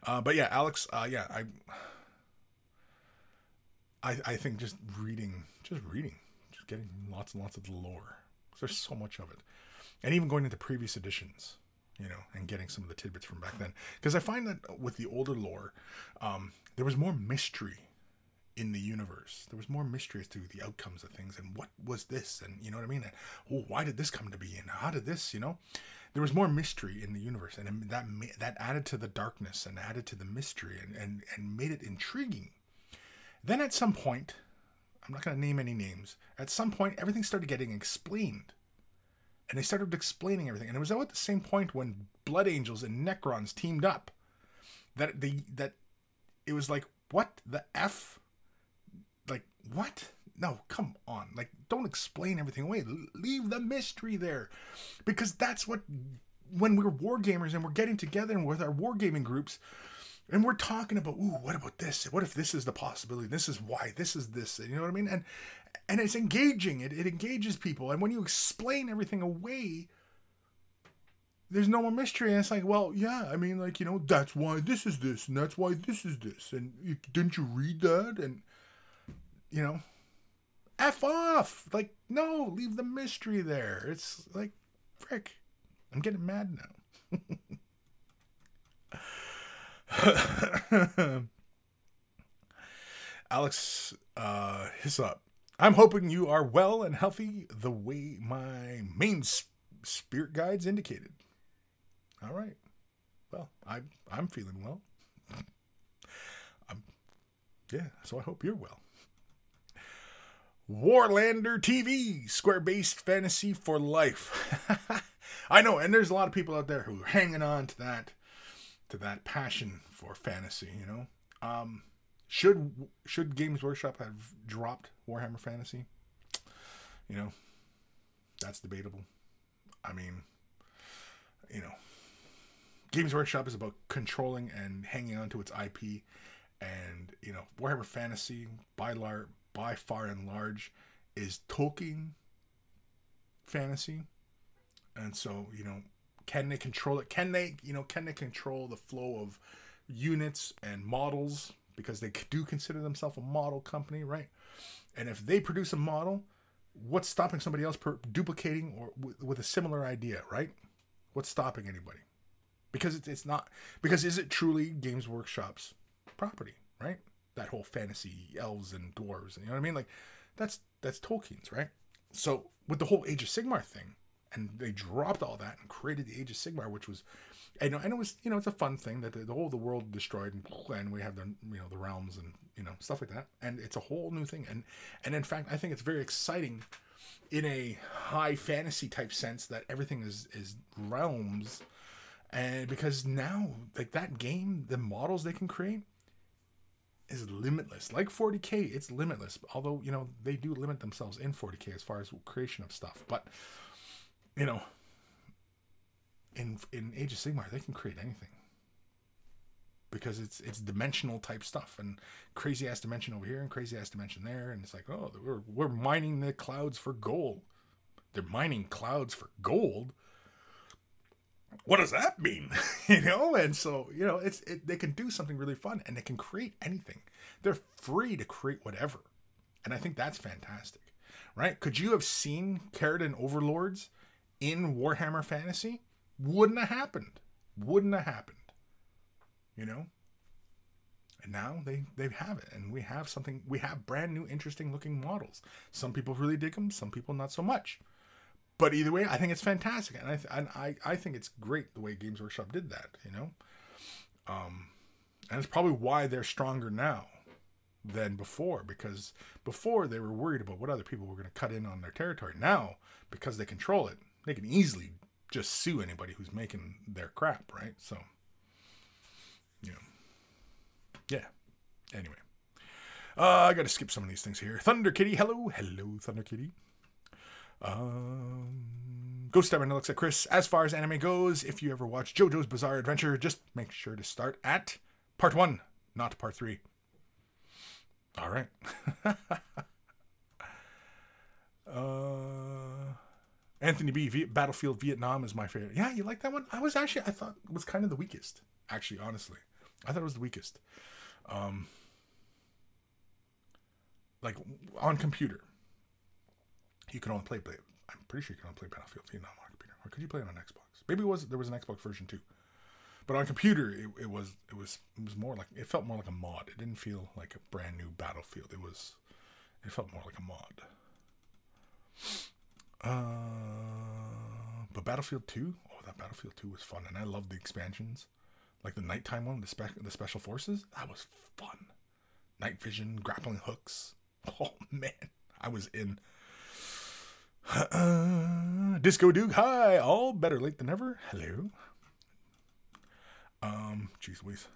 [SPEAKER 1] But yeah, Alex, yeah, I think just getting lots and lots of the lore. There's so much of it. And even going into previous editions, you know, and getting some of the tidbits from back then. Because I find that with the older lore, there was more mystery in the universe. There was more mystery as to the outcomes of things and what was this, and you know what I mean? And, oh, why did this come to be, and how did this, you know? There was more mystery in the universe, and that added to the darkness and added to the mystery and made it intriguing. Then at some point, I'm not going to name any names, at some point everything started getting explained. And they started explaining everything. And it was at the same point when Blood Angels and Necrons teamed up that it was like, what the F? Like, what? No, come on. Like, don't explain everything away. Leave the mystery there. Because that's what, when we're wargamers and we're getting together and with our wargaming groups, and we're talking about, ooh, what about this? What if this is the possibility? This is why. This is this. You know what I mean? And it's engaging. It engages people. And when you explain everything away, there's no more mystery. And it's like, well, yeah, I mean, like, you know, that's why this is this, and that's why this is this. And didn't you read that? And, you know, F off. Like, no, leave the mystery there. It's like, frick. I'm getting mad now. Alex, hiss up. I'm hoping you are well and healthy the way my main spirit guides indicated. All right. Well, I'm feeling well. Yeah, so I hope you're well. Warlander TV, square-based fantasy for life. I know, and there's a lot of people out there who are hanging on to that passion for fantasy, you know. Should Games Workshop have dropped Warhammer Fantasy? You know, that's debatable. I mean, you know, Games Workshop is about controlling and hanging on to its IP, and you know, Warhammer Fantasy by far and large is Tolkien fantasy, and so, you know, can they control it? Can they control the flow of units and models? Because they do consider themselves a model company, right? And if they produce a model, what's stopping somebody else duplicating or with a similar idea, right? What's stopping anybody? Because it's not. Because is it truly Games Workshop's property, right? That whole fantasy, elves and dwarves, and you know what I mean? Like, that's Tolkien's, right? So with the whole Age of Sigmar thing, and they dropped all that and created the Age of Sigmar, which was, and it was, you know, it's a fun thing that the whole world destroyed, and we have the, you know, the realms and, you know, stuff like that, and it's a whole new thing, and in fact I think it's very exciting in a high fantasy type sense that everything is realms, and because now, like, that game, the models they can create is limitless. Like 40K, it's limitless, although, you know, they do limit themselves in 40K as far as creation of stuff, but you know, in Age of Sigmar, they can create anything because it's dimensional type stuff, and crazy ass dimension over here and crazy ass dimension there, and it's like, oh, we're mining the clouds for gold. They're mining clouds for gold. what does that mean? You know, and so, you know, they can do something really fun, and they can create anything. They're free to create whatever. And I think that's fantastic, right? Could you have seen Keratin Overlords in Warhammer Fantasy? Wouldn't have happened. Wouldn't have happened. You know? And now they have it, and we have something. We have brand new, interesting looking models. Some people really dig them, some people not so much. But either way, I think it's fantastic, and I think it's great the way Games Workshop did that. You know, and it's probably why they're stronger now than before, because before they were worried about what other people were going to cut in on their territory. Now, because they control it, they can easily just sue anybody who's making their crap, right? So, you know. Yeah. Anyway. I got to skip some of these things here. Thunder Kitty. Hello. Hello, Thunder Kitty. Ghost Stamina looks at Kris. As far as anime goes, if you ever watch JoJo's Bizarre Adventure, just make sure to start at part 1, not part 3. All right. Anthony B. Battlefield Vietnam is my favorite. Yeah, you like that one? I thought it was kind of the weakest. Actually, honestly. I thought it was the weakest. Like, on computer, you can only play, I'm pretty sure you can only play Battlefield Vietnam on computer. Or could you play it on Xbox? Maybe there was an Xbox version too. But on computer, it was more like, it felt more like a mod. It didn't feel like a brand new Battlefield. It felt more like a mod. But Battlefield 2, that Battlefield 2 was fun, and I loved the expansions. Like the nighttime one, the special forces, that was fun. Night vision, grappling hooks. Oh man, I was in. Disco Duke, hi, all better late than never. Hello. Jeez Louise.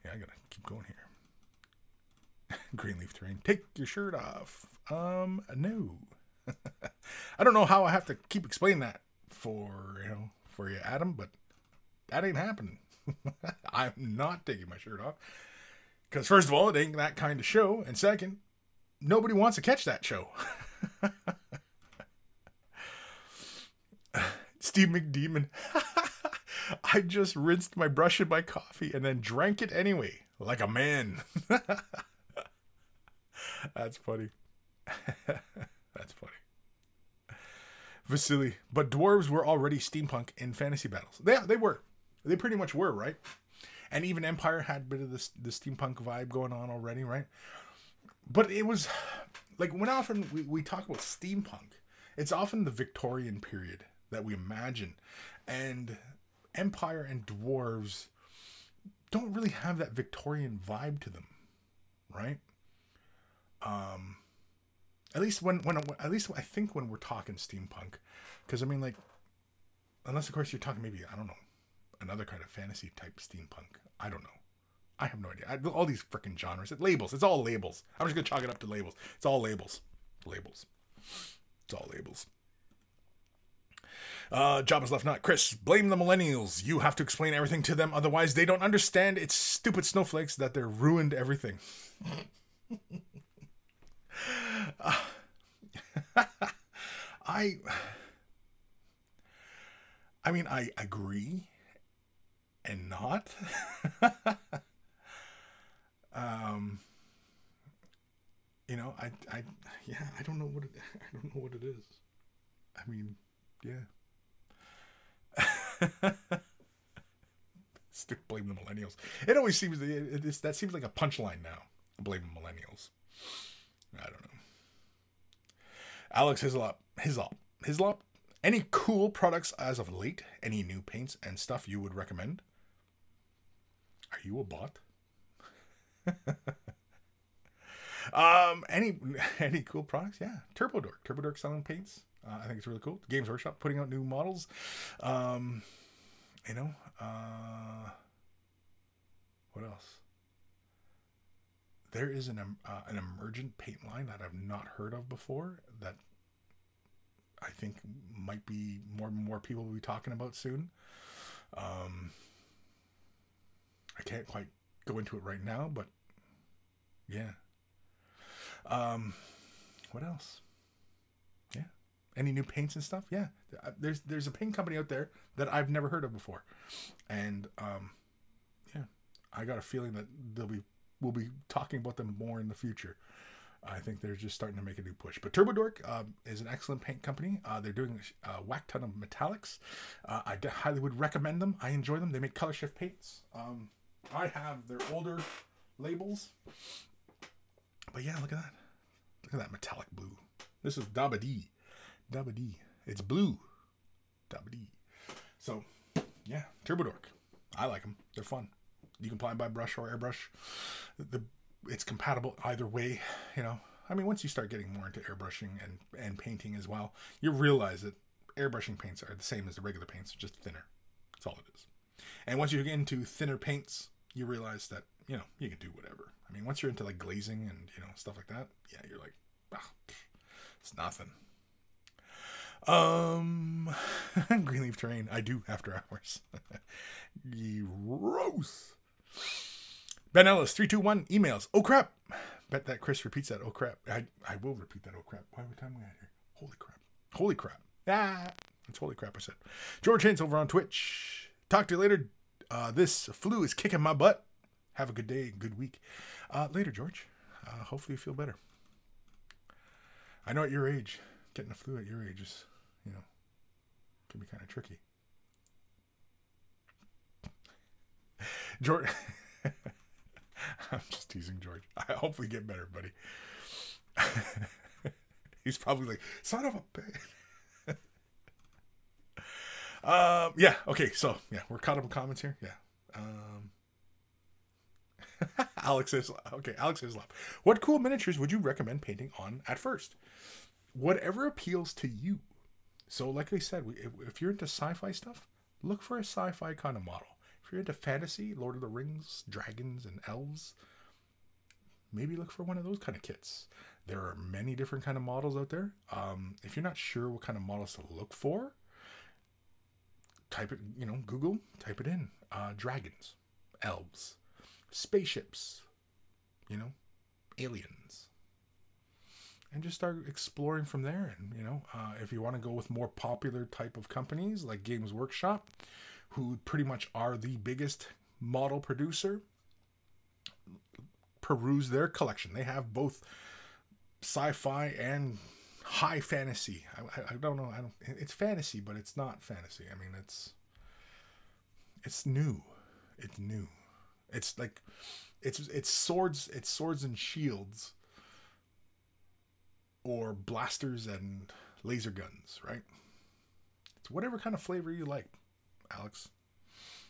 [SPEAKER 1] Yeah, I gotta keep going here. Greenleaf Terrain, take your shirt off. No. I don't know how I have to keep explaining that for you, Adam, but that ain't happening. I'm not taking my shirt off. Because first of all, it ain't that kind of show. And second, nobody wants to catch that show. Steve McDemon. I just rinsed my brush in my coffee and then drank it anyway. Like a man. That's funny. That's funny. Vasily. But dwarves were already steampunk in fantasy battles. Yeah, they were. They pretty much were, right? And even Empire had a bit of the steampunk vibe going on already, right? But it was like, when often we talk about steampunk, it's often the Victorian period that we imagine. And Empire and dwarves don't really have that Victorian vibe to them, right? At least I think when we're talking steampunk, because I mean, like, unless of course you're talking maybe, I don't know, another kind of fantasy type steampunk. I don't know. I have no idea. All these freaking genres. Labels. It's all labels. I'm just going to chalk it up to labels. It's all labels. Labels. It's all labels. Jabba's left nut. Kris, blame the millennials. You have to explain everything to them. Otherwise, they don't understand. It's stupid snowflakes that they're ruined everything. I mean, I agree and not. You know, I don't know what it is. I mean, yeah. Still blame the millennials. It always seems that seems like a punchline now. Blame the millennials. I don't know. Alex Hislop. Any cool products as of late? Any new paints and stuff you would recommend? Are you a bot? Any cool products? Yeah, Turbodork selling paints. I think it's really cool. Games Workshop putting out new models. You know, what else? There is an emergent paint line that I've not heard of before that I think might be more people will be talking about soon. I can't quite go into it right now, but yeah. What else? Yeah. Any new paints and stuff? Yeah, there's a paint company out there that I've never heard of before, and yeah, I got a feeling that we'll be talking about them more in the future. I think they're just starting to make a new push. But TurboDork is an excellent paint company. They're doing a whack ton of metallics. I highly would recommend them. I enjoy them. They make color shift paints. I have their older labels. But yeah, look at that. Look at that metallic blue. This is Dabba D. Dabba D. It's blue. Dabba D. So, yeah, TurboDork. I like them. They're fun. You can apply by brush or airbrush. It's compatible either way, you know. I mean, once you start getting more into airbrushing and painting as well, you realize that airbrushing paints are the same as the regular paints, just thinner. That's all it is. And once you get into thinner paints, you realize that, you know, you can do whatever. I mean, once you're into like glazing and, you know, stuff like that, yeah, you're like, it's nothing. Greenleaf Terrain, I do after hours. Gross. Ben Ellis 321 emails. Oh crap! Bet that Kris repeats that. Oh crap! I will repeat that. Oh crap! Why every time we had here? Holy crap! Holy crap! Ah, it's holy crap! I said. George Hintz over on Twitch. Talk to you later. This flu is kicking my butt. Have a good day, good week. Later, George. Hopefully you feel better. I know at your age, getting a flu at your age is, you know, can be kind of tricky. George. I'm just teasing George. I hopefully get better, buddy. He's probably like, son of a bitch. Yeah, okay, so yeah, we're caught up in comments here. Yeah. Alex Islop. What cool miniatures would you recommend painting on at first? Whatever appeals to you. So like I said, if you're into sci-fi stuff, look for a sci-fi kind of model. If you're into fantasy, Lord of the Rings, dragons, and elves, maybe look for one of those kind of kits. There are many different kind of models out there. If you're not sure what kind of models to look for, type it, you know, Google, type it in. Dragons, elves, spaceships, you know, aliens. And just start exploring from there. And, you know, if you want to go with more popular type of companies like Games Workshop, who pretty much are the biggest model producer, peruse their collection. They have both sci-fi and high fantasy. I don't know. It's fantasy, but it's not fantasy. I mean, it's new. It's new. It's like, it's swords and shields, or blasters and laser guns, right? It's whatever kind of flavor you like, Alex.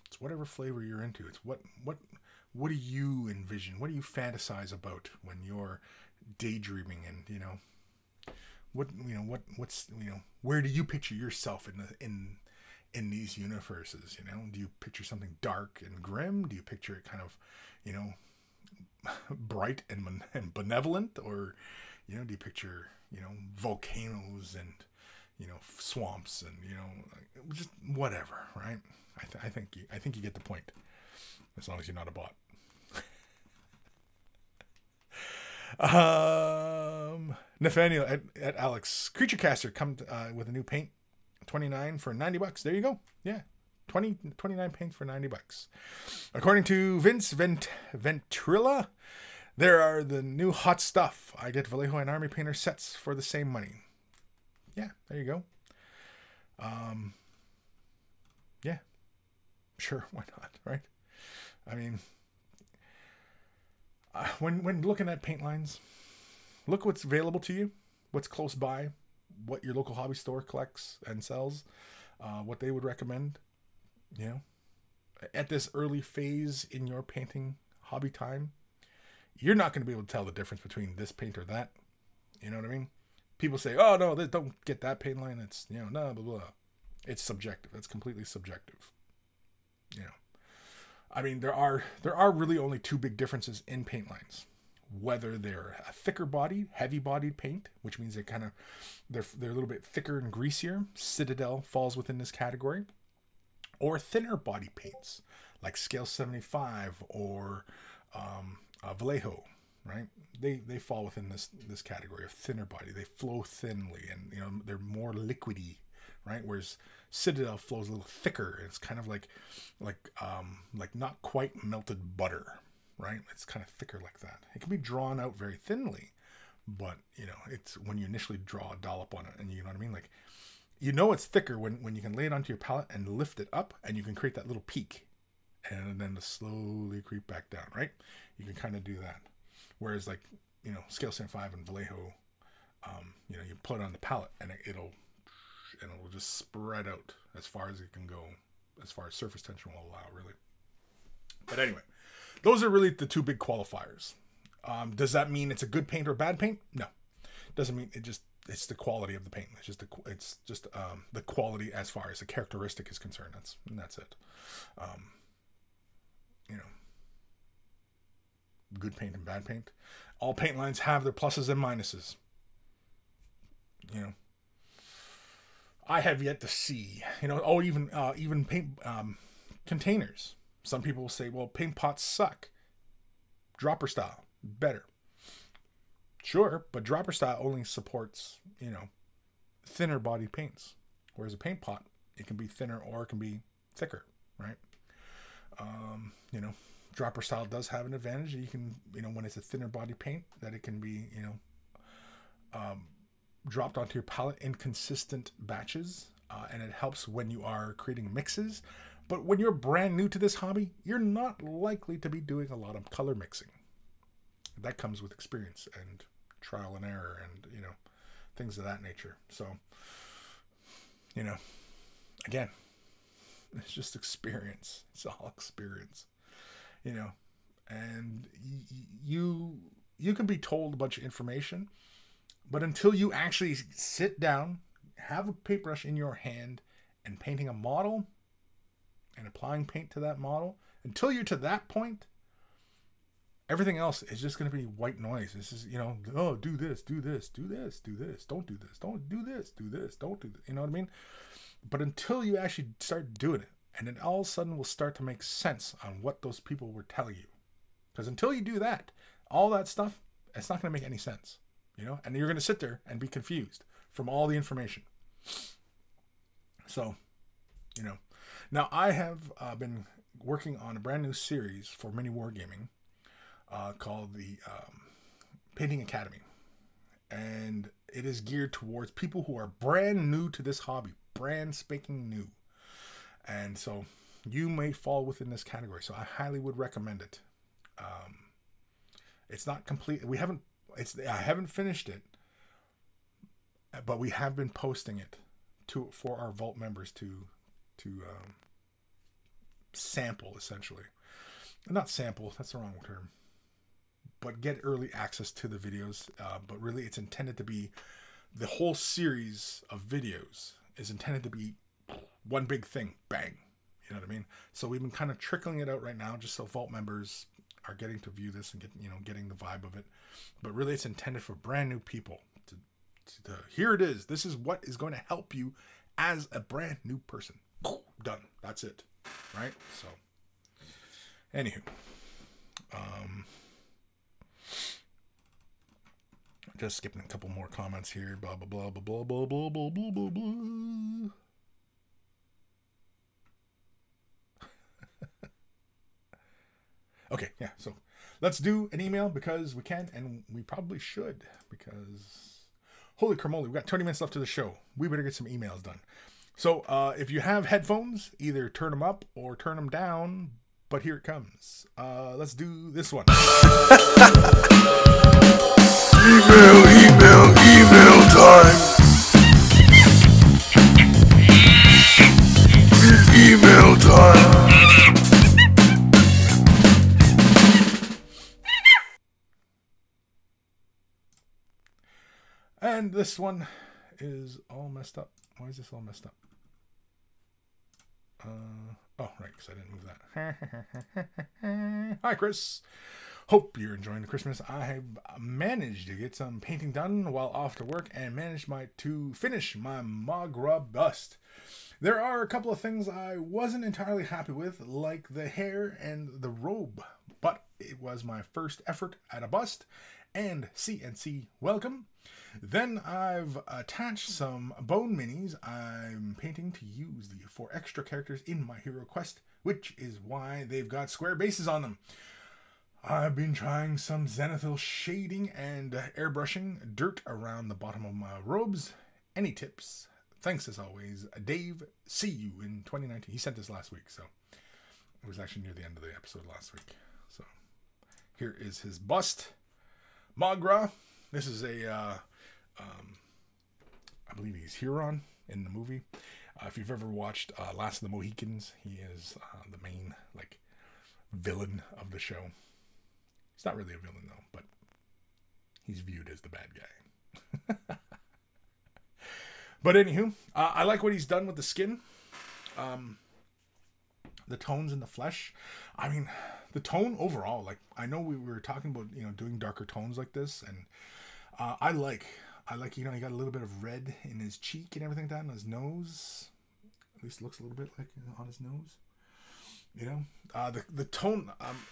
[SPEAKER 1] It's whatever flavor you're into. It's what do you envision? What do you fantasize about when you're daydreaming? And, you know, what's where do you picture yourself in these universes? You know, do you picture something dark and grim? Do you picture it kind of, you know, bright and benevolent? Or, you know, do you picture, you know, volcanoes and, you know, swamps and, you know, just whatever, right? I think you get the point, as long as you're not a bot. Nathaniel at Alex Creature Caster come with a new paint, 29 for $90. There you go. Yeah, 29 paints for $90. According to Vince Ventrilla, there are the new hot stuff. I get Vallejo and Army Painter sets for the same money. Yeah, there you go. Yeah, sure, why not, right? I mean, when looking at paint lines, look what's available to you, what's close by, what your local hobby store collects and sells, what they would recommend. You know, at this early phase in your painting hobby time, you're not going to be able to tell the difference between this paint or that. You know what I mean? People say, oh no, don't get that paint line. It's, you know, no, blah, blah. It's subjective. It's completely subjective. You know, I mean, there are really only two big differences in paint lines. Whether they're a thicker body, heavy bodied paint, which means they're a little bit thicker and greasier. Citadel falls within this category. Or thinner body paints like Scale 75 or Vallejo. right? They fall within this category of thinner body. They flow thinly, and you know they're more liquidy, right? Whereas Citadel flows a little thicker. It's kind of like not quite melted butter, right? It's kind of thicker like that. It can be drawn out very thinly, but you know, it's when you initially draw a dollop on it, and you know what I mean, like, you know, it's thicker when you can lay it onto your palette and lift it up, and you can create that little peak, and then to slowly creep back down, right? You can kind of do that. Whereas, like, you know, Scale Saint 5 and Vallejo, you know, you put it on the palette and it'll just spread out as far as it can go, as far as surface tension will allow, really. But anyway, those are really the two big qualifiers. Does that mean it's a good paint or bad paint? No, doesn't mean it. It's the quality of the paint. It's just the quality as far as the characteristic is concerned. That's it. You know, good paint and bad paint. All paint lines have their pluses and minuses. You know, I have yet to see, you know, oh, even paint containers. Some people will say, well, paint pots suck. Dropper style, better. Sure, but dropper style only supports, you know, thinner body paints. Whereas a paint pot, it can be thinner or it can be thicker, right? You know, dropper style does have an advantage. You can, you know, when it's a thinner body paint, that it can be, you know, dropped onto your palette in consistent batches, and it helps when you are creating mixes. But when you're brand new to this hobby, you're not likely to be doing a lot of color mixing. That comes with experience and trial and error and, you know, things of that nature. So, you know, again, it's just experience. It's all experience, you know, and you can be told a bunch of information, but until you actually sit down, have a paintbrush in your hand and painting a model and applying paint to that model, until you're to that point, everything else is just going to be white noise. This is, you know, oh, do this, do this, do this, do this, don't do this, don't do this, do this, don't do this. You know what I mean? But until you actually start doing it, and then all of a sudden will start to make sense on what those people were telling you. Because until you do that, all that stuff, it's not going to make any sense, you know? And you're going to sit there and be confused from all the information. So, you know, now I have been working on a brand new series for Mini Wargaming called the Painting Academy. And it is geared towards people who are brand new to this hobby, brand spanking new. And so you may fall within this category. So I highly would recommend it. It's not complete. I haven't finished it, but we have been posting it for our Vault members to sample, essentially. Not sample, that's the wrong term. But get early access to the videos. But really, it's intended to be, the whole series of videos is intended to be one big thing, bang. You know what I mean? So we've been kind of trickling it out right now, just so Vault members are getting to view this and getting the vibe of it. But really, it's intended for brand new people. Here it is. This is what is going to help you as a brand new person. Done. That's it. Right? So, anywho, just skipping a couple more comments here. Blah blah blah blah blah blah blah blah blah blah. Okay, yeah. So let's do an email because we can, and we probably should, because holy cramoly, we got 20 minutes left to the show. We better get some emails done. So if you have headphones, either turn them up or turn them down. But here it comes. Let's do this one. Email time. Email time. And this one is all messed up. Why is this all messed up? Oh, right, because I didn't move that. Hi, Kris. Hope you're enjoying the Christmas. I have managed to get some painting done while off to work and managed to finish my Magra bust. There are a couple of things I wasn't entirely happy with, like the hair and the robe, but it was my first effort at a bust, and CNC welcome. Then I've attached some bone minis I'm painting to use for extra characters in my hero quest, which is why they've got square bases on them. I've been trying some zenithal shading and airbrushing dirt around the bottom of my robes. Any tips? Thanks as always, Dave. See you in 2019. He sent this last week, so it was actually near the end of the episode last week. So here is his bust. Magra. This is a, I believe he's Huron in the movie. If you've ever watched Last of the Mohicans, he is the main villain of the show. He's not really a villain though, but he's viewed as the bad guy. But anywho, I like what he's done with the skin. The tones in the flesh. I mean, the tone overall, like, I know we were talking about, doing darker tones like this, and I like, he got a little bit of red in his cheek and everything like that, on his nose. At least it looks a little bit like on his nose. The tone,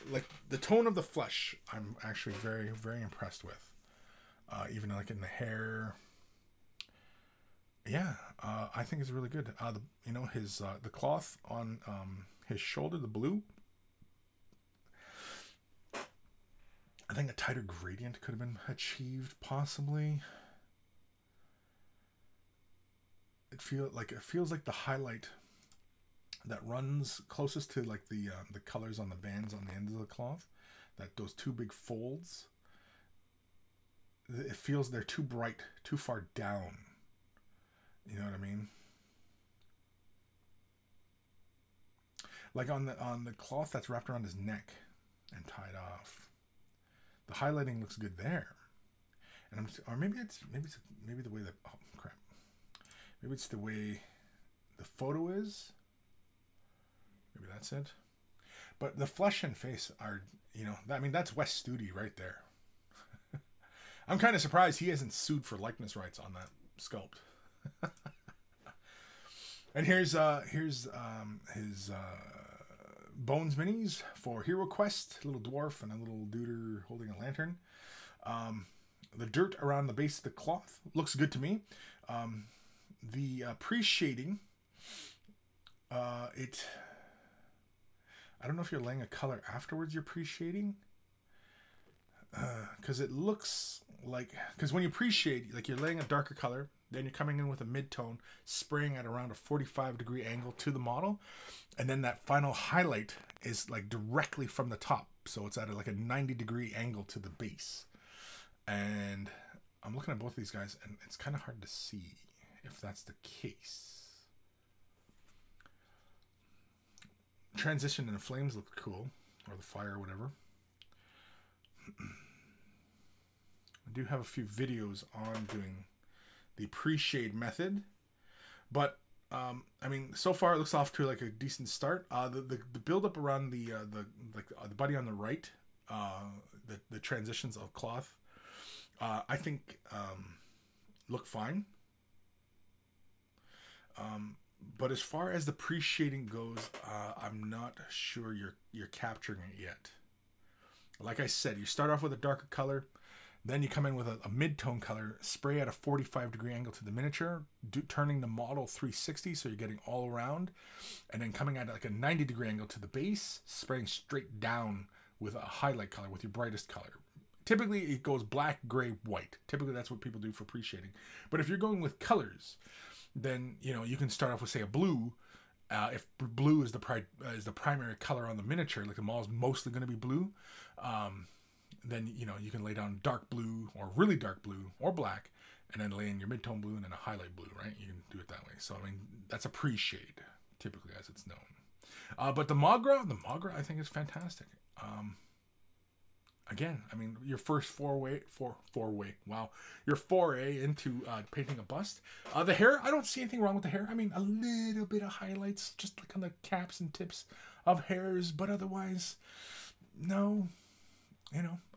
[SPEAKER 1] like the tone of the flesh, I'm actually very, very impressed with. Even like in the hair. Yeah, I think it's really good. His the cloth on his shoulder, the blue. I think a tighter gradient could have been achieved, possibly. It feels like the highlight that runs closest to like the colors on the bands on the end of the cloth, that those two big folds. It feels they're too bright, too far down. You know what I mean? Like on the cloth that's wrapped around his neck and tied off. The highlighting looks good there. And maybe the way that, oh crap. Maybe it's the way the photo is. Maybe that's it. But the flesh and face are, that's Wes Studi right there. I'm kind of surprised he hasn't sued for likeness rights on that sculpt. And here's his bones minis for Hero Quest. A little dwarf and a little duder holding a lantern. The dirt around the base of the cloth looks good to me. The pre-shading, I don't know if you're laying a color afterwards you're pre-shading, because it looks like, because when you pre-shade, like, you're laying a darker color, then you're coming in with a mid-tone, spraying at around a 45-degree angle to the model, and then that final highlight is like directly from the top, so it's at like a 90-degree angle to the base. And I'm looking at both of these guys, and it's kind of hard to see if that's the case. Transition in the flames look cool, or the fire, or whatever. I do have a few videos on doing the pre-shade method, but so far it looks off to like a decent start. The build up around the buddy on the right, the transitions of cloth, I think look fine. But as far as the pre-shading goes, I'm not sure you're capturing it yet. Like I said, you start off with a darker color, then you come in with a mid-tone color, spray at a 45-degree angle to the miniature, turning the model 360 so you're getting all around, and then coming at like a 90-degree angle to the base, spraying straight down with a highlight color, with your brightest color. Typically, it goes black, gray, white. Typically, that's what people do for pre-shading. But if you're going with colors, then you can start off with, say, a blue. If blue is the primary color on the miniature, like the model is mostly going to be blue, then you can lay down dark blue or really dark blue or black, and then lay in your mid-tone blue and then a highlight blue, right? You can do it that way. So that's a pre-shade, typically, as it's known. But the Magra I think is fantastic. Again, your first foray into painting a bust. The hair, I don't see anything wrong with the hair. A little bit of highlights, just like on the caps and tips of hairs, but otherwise, no.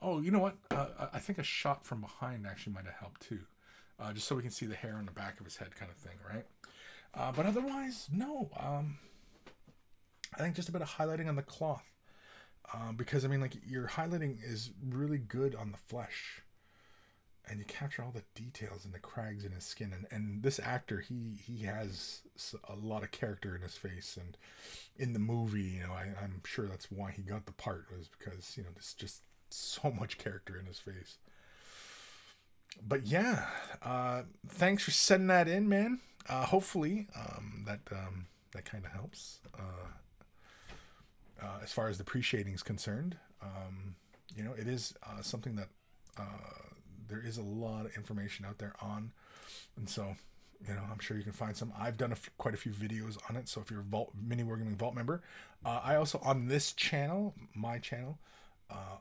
[SPEAKER 1] Oh, you know what? I think a shot from behind actually might have helped too. Just so we can see the hair on the back of his head kind of thing, right? But otherwise, no. I think just a bit of highlighting on the cloth. because I mean, like, your highlighting is really good on the flesh, and you capture all the details and the crags in his skin. And this actor, he has a lot of character in his face, and in the movie, you know, I'm sure that's why he got the part, was because, you know, there's just so much character in his face. But yeah, thanks for sending that in, man. Hopefully that kind of helps as far as the pre-shading is concerned. You know, it is something that there is a lot of information out there on, and so, you know, I'm sure you can find some. I've done quite a few videos on it, so if you're a Mini Wargaming Vault member, I also, on this channel, my channel,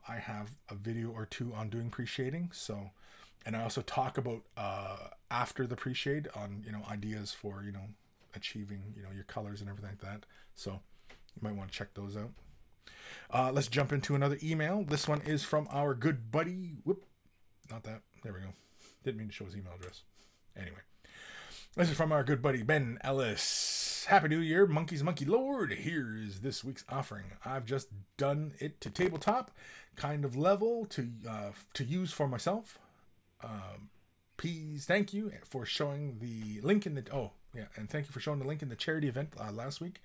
[SPEAKER 1] I have a video or two on doing pre-shading. So, and I also talk about after the pre-shade on, you know, ideas for, you know, achieving, you know, your colors and everything like that. So you might want to check those out. Let's jump into another email. This one is from our good buddy. Whoop, not that. There we go. Didn't mean to show his email address. Anyway, this is from our good buddy Ben Ellis. Happy New Year, Monkey Lord. Here is this week's offering. I've just done it to tabletop kind of level to use for myself. Please, thank you for showing the link in the and thank you for showing the link in the charity event last week.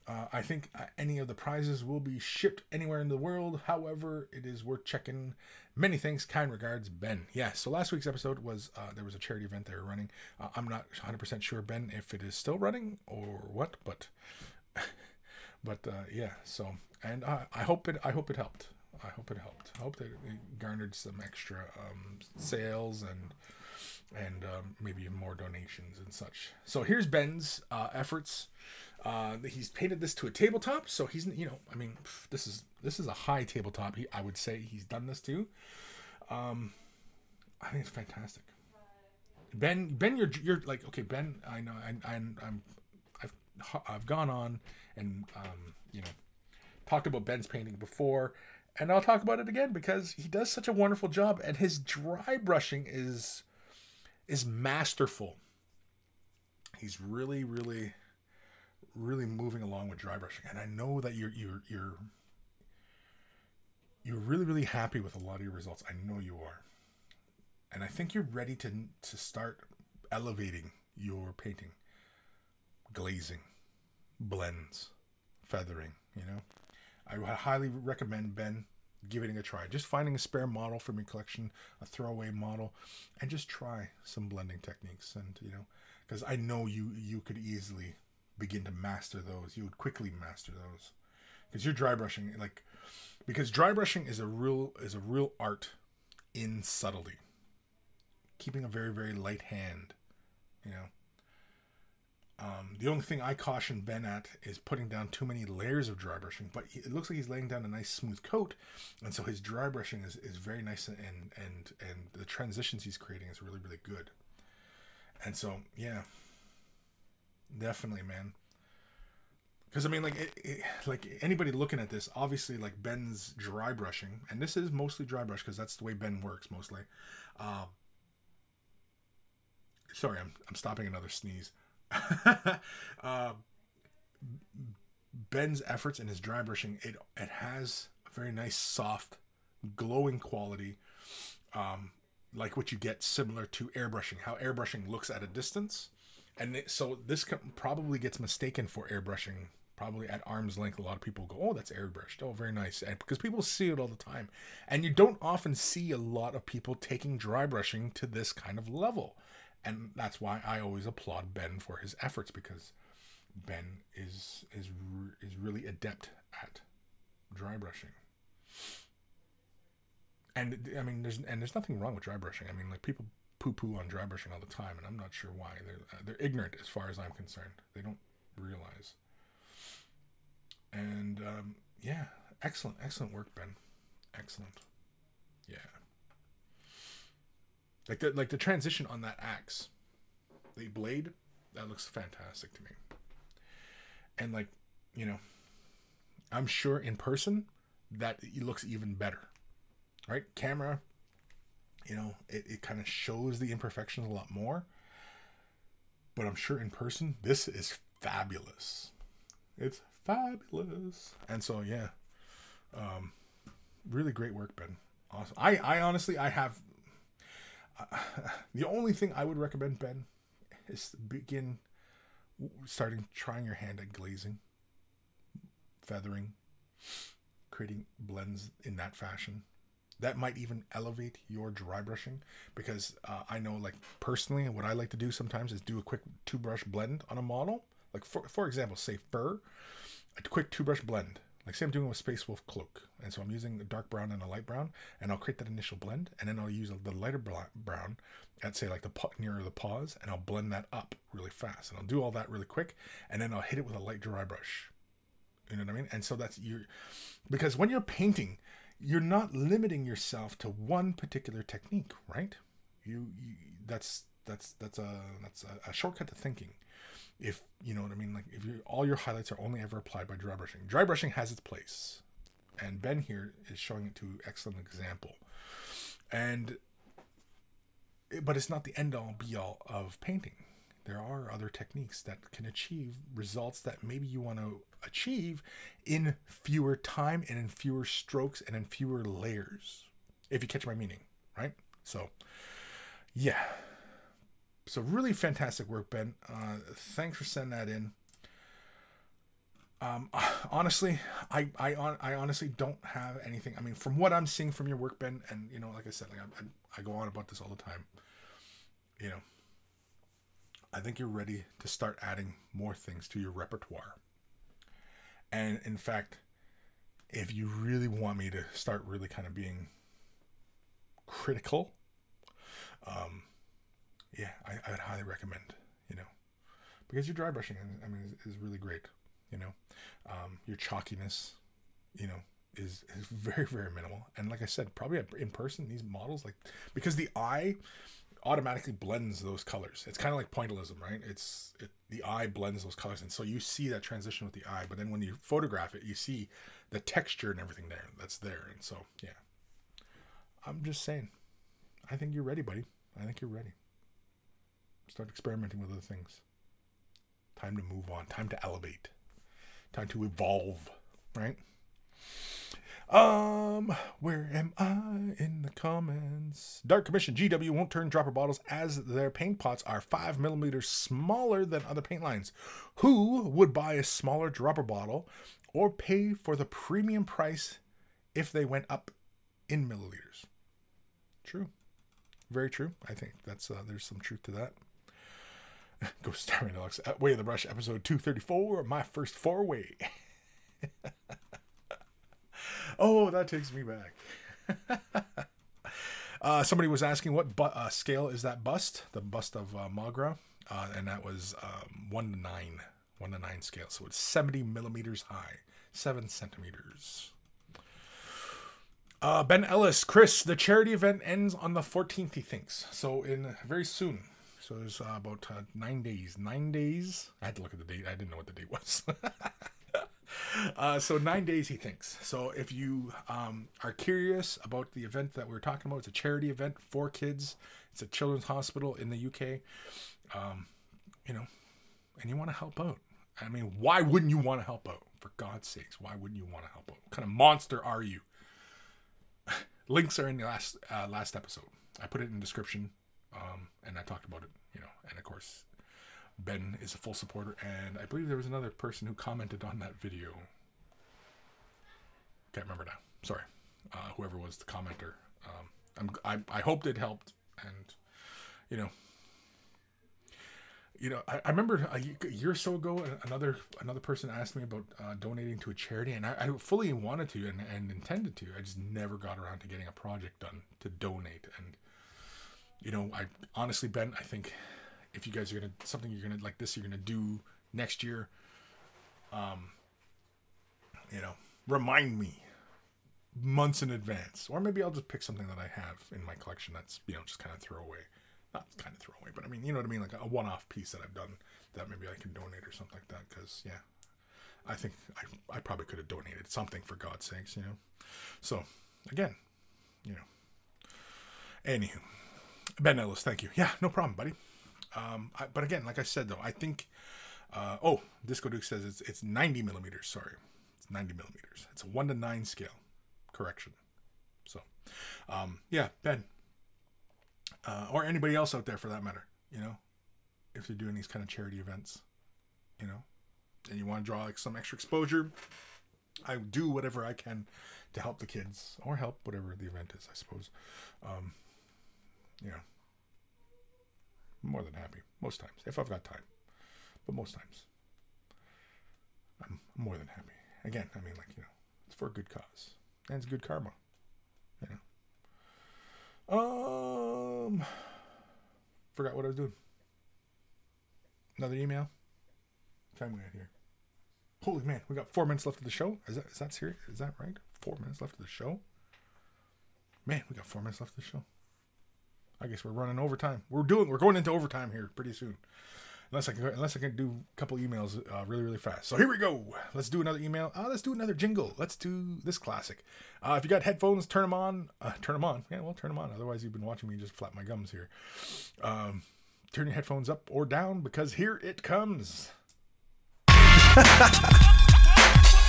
[SPEAKER 1] I think any of the prizes will be shipped anywhere in the world. However, it is worth checking. Many thanks, kind regards, Ben. Yeah, so last week's episode was there was a charity event they were running. I'm not 100% sure, Ben, if it is still running or what, but yeah. So, and I hope it helped. I hope it helped. I hope that it garnered some extra sales and maybe more donations and such. So here's Ben's efforts. He's painted this to a tabletop, so he's, you know, I mean, this is a high tabletop. I would say he's done this to. I think it's fantastic. Ben, you're like, okay, Ben. I know, I've gone on and you know, talked about Ben's painting before, and I'll talk about it again because he does such a wonderful job, and his dry brushing is masterful. He's really moving along with dry brushing, and I know that you're really happy with a lot of your results. I know you are, and I think you're ready to start elevating your painting, glazing, blends, feathering. You know, I would highly recommend, Ben, giving it a try. Just finding a spare model from your collection, a throwaway model, and just try some blending techniques. And, you know, because I know you could easily begin to master those. You would quickly master those because you're dry brushing, like, because dry brushing is a real art in subtlety, keeping a very light hand. You know, the only thing I caution Ben at is putting down too many layers of dry brushing, but it looks like he's laying down a nice smooth coat, and so his dry brushing is very nice, and the transitions he's creating is really good. And so, yeah, definitely, man. Because I mean, like, like anybody looking at this, obviously, like Ben's dry brushing, and this is mostly dry brush because that's the way Ben works mostly. Sorry, I'm stopping another sneeze. Ben's efforts in his dry brushing, it has a very nice, soft, glowing quality, like what you get similar to airbrushing. How airbrushing looks at a distance, and so this probably gets mistaken for airbrushing. Probably at arm's length, a lot of people go, "Oh, that's airbrushed. Oh, very nice," and because people see it all the time, and you don't often see a lot of people taking dry brushing to this kind of level. And that's why I always applaud Ben for his efforts, because Ben is really adept at dry brushing. And I mean, there's nothing wrong with dry brushing. I mean, like, people poo-poo on dry brushing all the time, and I'm not sure why. They're ignorant as far as I'm concerned. They don't realize. And yeah, excellent work, Ben. Excellent. Yeah. Like the transition on that axe, the blade, that looks fantastic to me. And, like, you know, I'm sure in person that it looks even better, right? Camera, you know, it kind of shows the imperfections a lot more, but I'm sure in person this is fabulous. It's fabulous. And so, yeah, Really great work, Ben. Awesome. I honestly, I have the only thing I would recommend, Ben, is to begin trying your hand at glazing, feathering, creating blends in that fashion. That might even elevate your dry brushing, because I know, like, personally, what I like to do sometimes is do a quick 2-brush blend on a model. Like, for example, say fur, a quick 2-brush blend. Like, say I'm doing with Space Wolf Cloak, and so I'm using a dark brown and a light brown, and I'll create that initial blend, and then I'll use the lighter brown at, say, like nearer the paws, and I'll blend that up really fast, and I'll do all that really quick, and then I'll hit it with a light dry brush. You know what I mean? And so that's because when you're painting, you're not limiting yourself to one particular technique, right? That's a shortcut to thinking. If you know what I mean, like, if all your highlights are only ever applied by dry brushing. Dry brushing has its place, and Ben here is showing it to excellent example. But it's not the end all be all of painting. There are other techniques that can achieve results that maybe you want to achieve in fewer time and in fewer strokes and in fewer layers, if you catch my meaning, right? So yeah, so really fantastic work, Ben. Thanks for sending that in. Honestly, I honestly don't have anything. I mean, from what I'm seeing from your work, Ben, and you know, like I said, like I go on about this all the time. You know, I think you're ready to start adding more things to your repertoire. And in fact, if you really want me to start really kind of being critical, yeah, I would highly recommend, you know, because your dry brushing, I mean, is really great. You know, your chalkiness, you know, is very, very minimal. And like I said, probably in person, these models, like, because the eye automatically blends those colors. It's kind of like pointillism, right? The eye blends those colors, and so you see that transition with the eye, but then when you photograph it, you see the texture and everything that's there. And so, yeah, I'm just saying, I think you're ready, buddy. I think you're ready. Start experimenting with other things. Time to move on. Time to elevate. Time to evolve, right? Where am I in the comments? Dark Commission GW won't turn dropper bottles as their paint pots are 5 millimeters smaller than other paint lines. Who would buy a smaller dropper bottle or pay for the premium price if they went up in milliliters? True. Very true. I think that's there's some truth to that. Go Starry Deluxe. Way of the Brush, episode 234, my first four-way. Oh, that takes me back. Somebody was asking what scale is that bust? The bust of Magra. And that was 1 to 9. 1 to 9 scale. So it's 70 millimeters high. 7 centimeters. Ben Ellis, Kris, the charity event ends on the 14th, he thinks. So very soon. So there's about 9 days. 9 days. I had to look at the date. I didn't know what the date was. So 9 days, he thinks. So if you are curious about the event that we're talking about, it's a charity event for kids. It's a children's hospital in the UK. You know, and you want to help out. I mean, why wouldn't you want to help out? For God's sakes, why wouldn't you want to help out? What kind of monster are you? Links are in the last episode. I put it in the description, and I talked about it, you know, and of course, Ben is a full supporter, and I believe there was another person who commented on that video. Can't remember now. Sorry. Whoever was the commenter. I hoped it helped, and, you know, I remember a year or so ago, another person asked me about donating to a charity, and I fully wanted to and intended to. I just never got around to getting a project done to donate. And, you know, I honestly, Ben, I think if you guys are going to, something you're going to, like this, you're going to do next year, you know, remind me months in advance. Or maybe I'll just pick something that I have in my collection that's, you know, just kind of throw away. Not kind of throw away, but I mean, you know what I mean? Like a one-off piece that I've done that maybe I can donate or something like that. Because, yeah, I think I probably could have donated something, for God's sakes, you know. So, again, you know. Anywho. Ben Ellis, thank you. Yeah, no problem, buddy. But again, like I said, though, I think... Disco Duke says it's 90 millimeters, sorry. It's 90 millimeters. It's a 1 to 9 scale. correction. So, yeah, Ben. Or anybody else out there for that matter, you know, if you're doing these kind of charity events, you know, and you want to draw like some extra exposure, I do whatever I can to help the kids or help whatever the event is, I suppose. Yeah, more than happy most times if I've got time, but most times I'm more than happy. Again, I mean, like, you know, it's for a good cause and it's good karma, you know. Forgot what I was doing. Another email. Time we got here. Holy man, we got 4 minutes left of the show. Is that serious? Is that right? 4 minutes left of the show. Man, we got 4 minutes left of the show. I guess we're running overtime. We're going into overtime here pretty soon. Unless I can do a couple emails really fast. So here we go. Let's do another email. Let's do another jingle. Let's do this classic. If you got headphones, turn them on. Turn them on. Yeah, well, turn them on. Otherwise, you've been watching me just flap my gums here. Turn your headphones up or down because here it comes.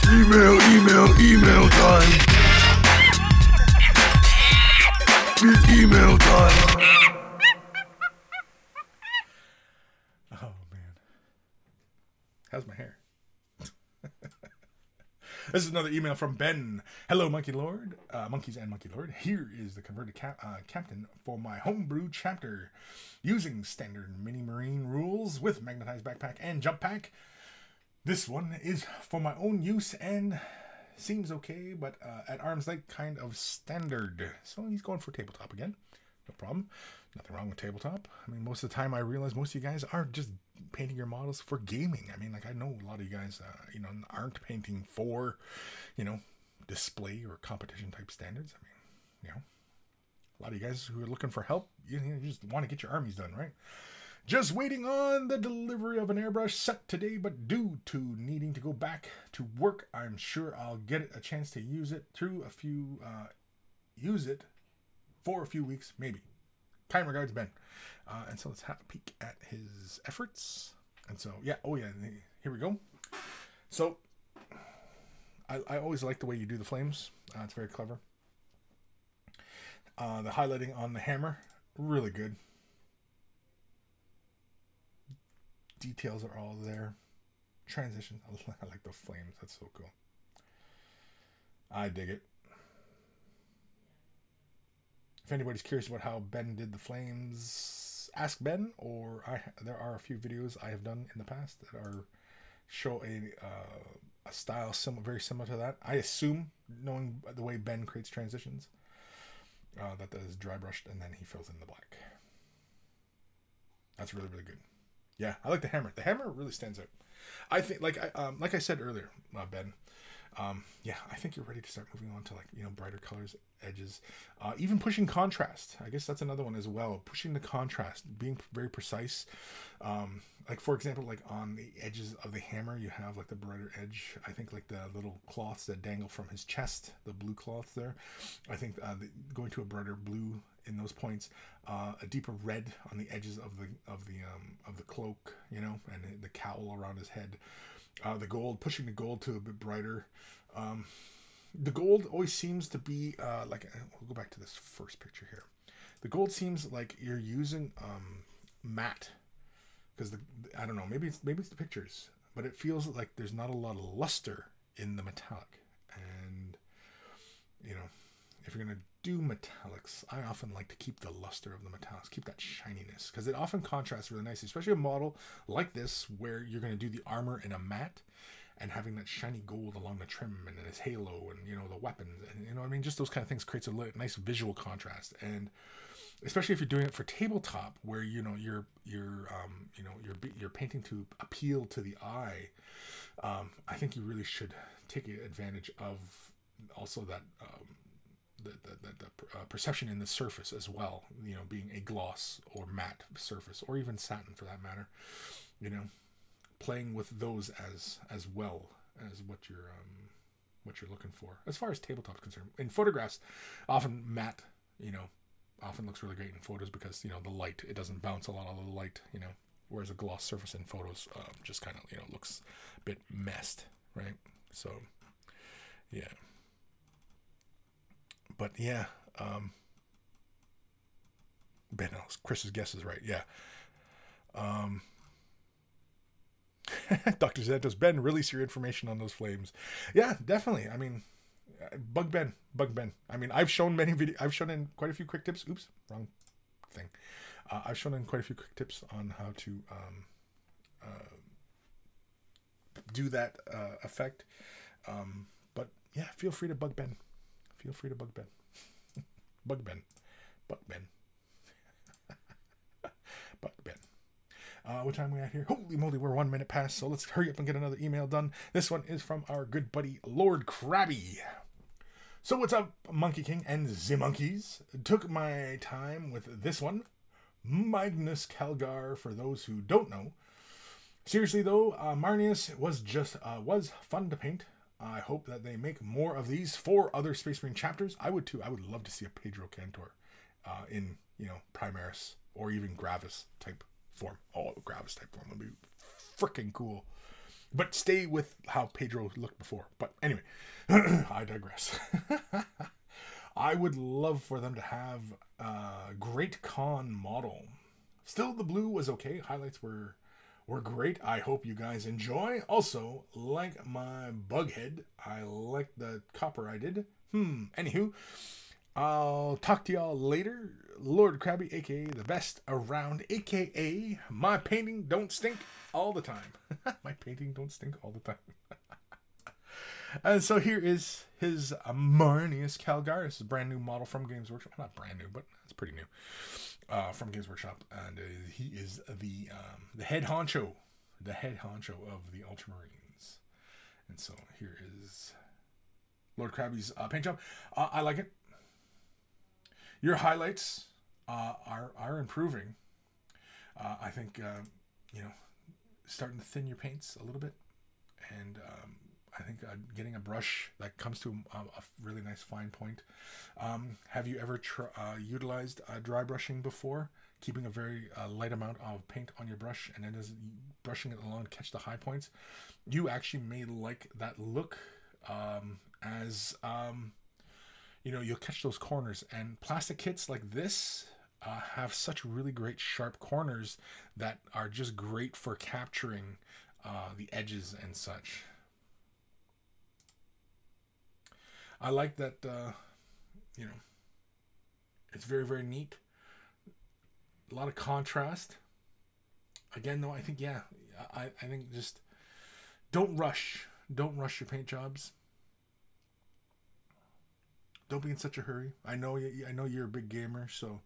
[SPEAKER 1] Email time. It's email time. How's my hair? This is another email from Ben. Hello, Monkey Lord. Monkeys and Monkey Lord. Here is the converted captain for my homebrew chapter. Using standard mini marine rules with magnetized backpack and jump pack. This one is for my own use and seems okay, but at arm's length kind of standard. So he's going for tabletop again. No problem. Nothing wrong with tabletop. I mean, most of the time I realize most of you guys are just painting your models for gaming. I mean, like, I know a lot of you guys, you know, aren't painting for, you know, display or competition type standards. I mean, you know, a lot of you guys who are looking for help, you just want to get your armies done, right? Just waiting on the delivery of an airbrush set today, but due to needing to go back to work, I'm sure I'll get a chance to use it for a few weeks, maybe. Kind regards, Ben. And so let's have a peek at his efforts. And so, yeah, oh yeah, here we go. So, I always like the way you do the flames. It's very clever. The highlighting on the hammer, really good. Details are all there. Transitions, I like the flames. That's so cool. I dig it. If anybody's curious about how Ben did the flames, ask Ben, or there are a few videos I have done in the past that show a style very similar to that. I assume, knowing the way Ben creates transitions, that is dry brushed and then he fills in the black. That's really good. Yeah, I like the hammer. The hammer really stands out. I think, like I said earlier, Ben. Yeah, I think you're ready to start moving on to, like, you know, brighter colors, edges, even pushing contrast. I guess that's another one as well. Pushing the contrast, being very precise. Like, for example, like on the edges of the hammer, you have like the brighter edge. I think like the little cloths that dangle from his chest, the blue cloths there. I think going to a brighter blue in those points, a deeper red on the edges of the cloak, you know, and the cowl around his head. The gold, pushing the gold to a bit brighter. The gold always seems to be like, we'll go back to this first picture here. The gold seems like you're using matte, because I don't know, maybe it's the pictures, but it feels like there's not a lot of luster in the metallic. And you know, if you're gonna do metallics, I often like to keep the luster of the metallics, keep that shininess, because it often contrasts really nicely, especially a model like this where you're going to do the armor in a matte and having that shiny gold along the trim and his halo and, you know, the weapons and, you know, I mean, just those kind of things creates a nice visual contrast. And especially if you're doing it for tabletop, where, you know, you're painting to appeal to the eye, I think you really should take advantage of also that the perception in the surface as well, you know, being a gloss or matte surface, or even satin for that matter, you know, playing with those as well as what you're looking for as far as tabletop is concerned. In photographs, often matte, you know, often looks really great in photos because, you know, the light, it doesn't bounce a lot of the light, you know, whereas a gloss surface in photos just kind of, you know, looks a bit messed, right? So yeah. But yeah, Ben, Chris's guess is right. Yeah. Dr. Z, does Ben release your information on those flames? Yeah, definitely. I mean, bug Ben. I mean, I've shown in quite a few quick tips. Oops, wrong thing. I've shown in quite a few quick tips on how to do that effect. But yeah, feel free to bug Ben. Feel free to bug Ben. Bug Ben. Bug Ben. Bug Ben. What time are we at here? Holy moly, we're 1 minute past, so let's hurry up and get another email done. This one is from our good buddy, Lord Krabby. So what's up, Monkey King and the monkeys? Took my time with this one. Magnus Calgar, for those who don't know. Seriously though, Marnius was fun to paint. I hope that they make more of these for other Space Marine chapters. I would too. I would love to see a Pedro Cantor in, Primaris or even Gravis type form. Oh, Gravis type form would be freaking cool. But stay with how Pedro looked before. But anyway, I digress. I would love for them to have a Great Khan model. Still, the blue was okay. Highlights were great. I hope you guys enjoy. Also, like my Bughead, I like the copper I did. Anywho, I'll talk to y'all later. Lord Krabby, aka the best around, aka my painting don't stink all the time. My painting don't stink all the time. And so here is his Marnius Calgar. This is a brand new model from Games Workshop. Not brand new, but it's pretty new. From Games Workshop, and he is the head honcho, of the Ultramarines. And so here is Lord Krabby's paint job. I like it. Your highlights are improving. I think starting to thin your paints a little bit, and I think getting a brush that comes to a really nice fine point. Have you ever utilized dry brushing before? Keeping a very light amount of paint on your brush and then just brushing it along to catch the high points. You actually may like that look you'll catch those corners. And plastic kits like this have such really great sharp corners that are just great for capturing the edges and such. I like that, it's very, very neat. A lot of contrast. Again, though, I think, I think just don't rush. Don't rush your paint jobs. Don't be in such a hurry. I know you're a big gamer, so,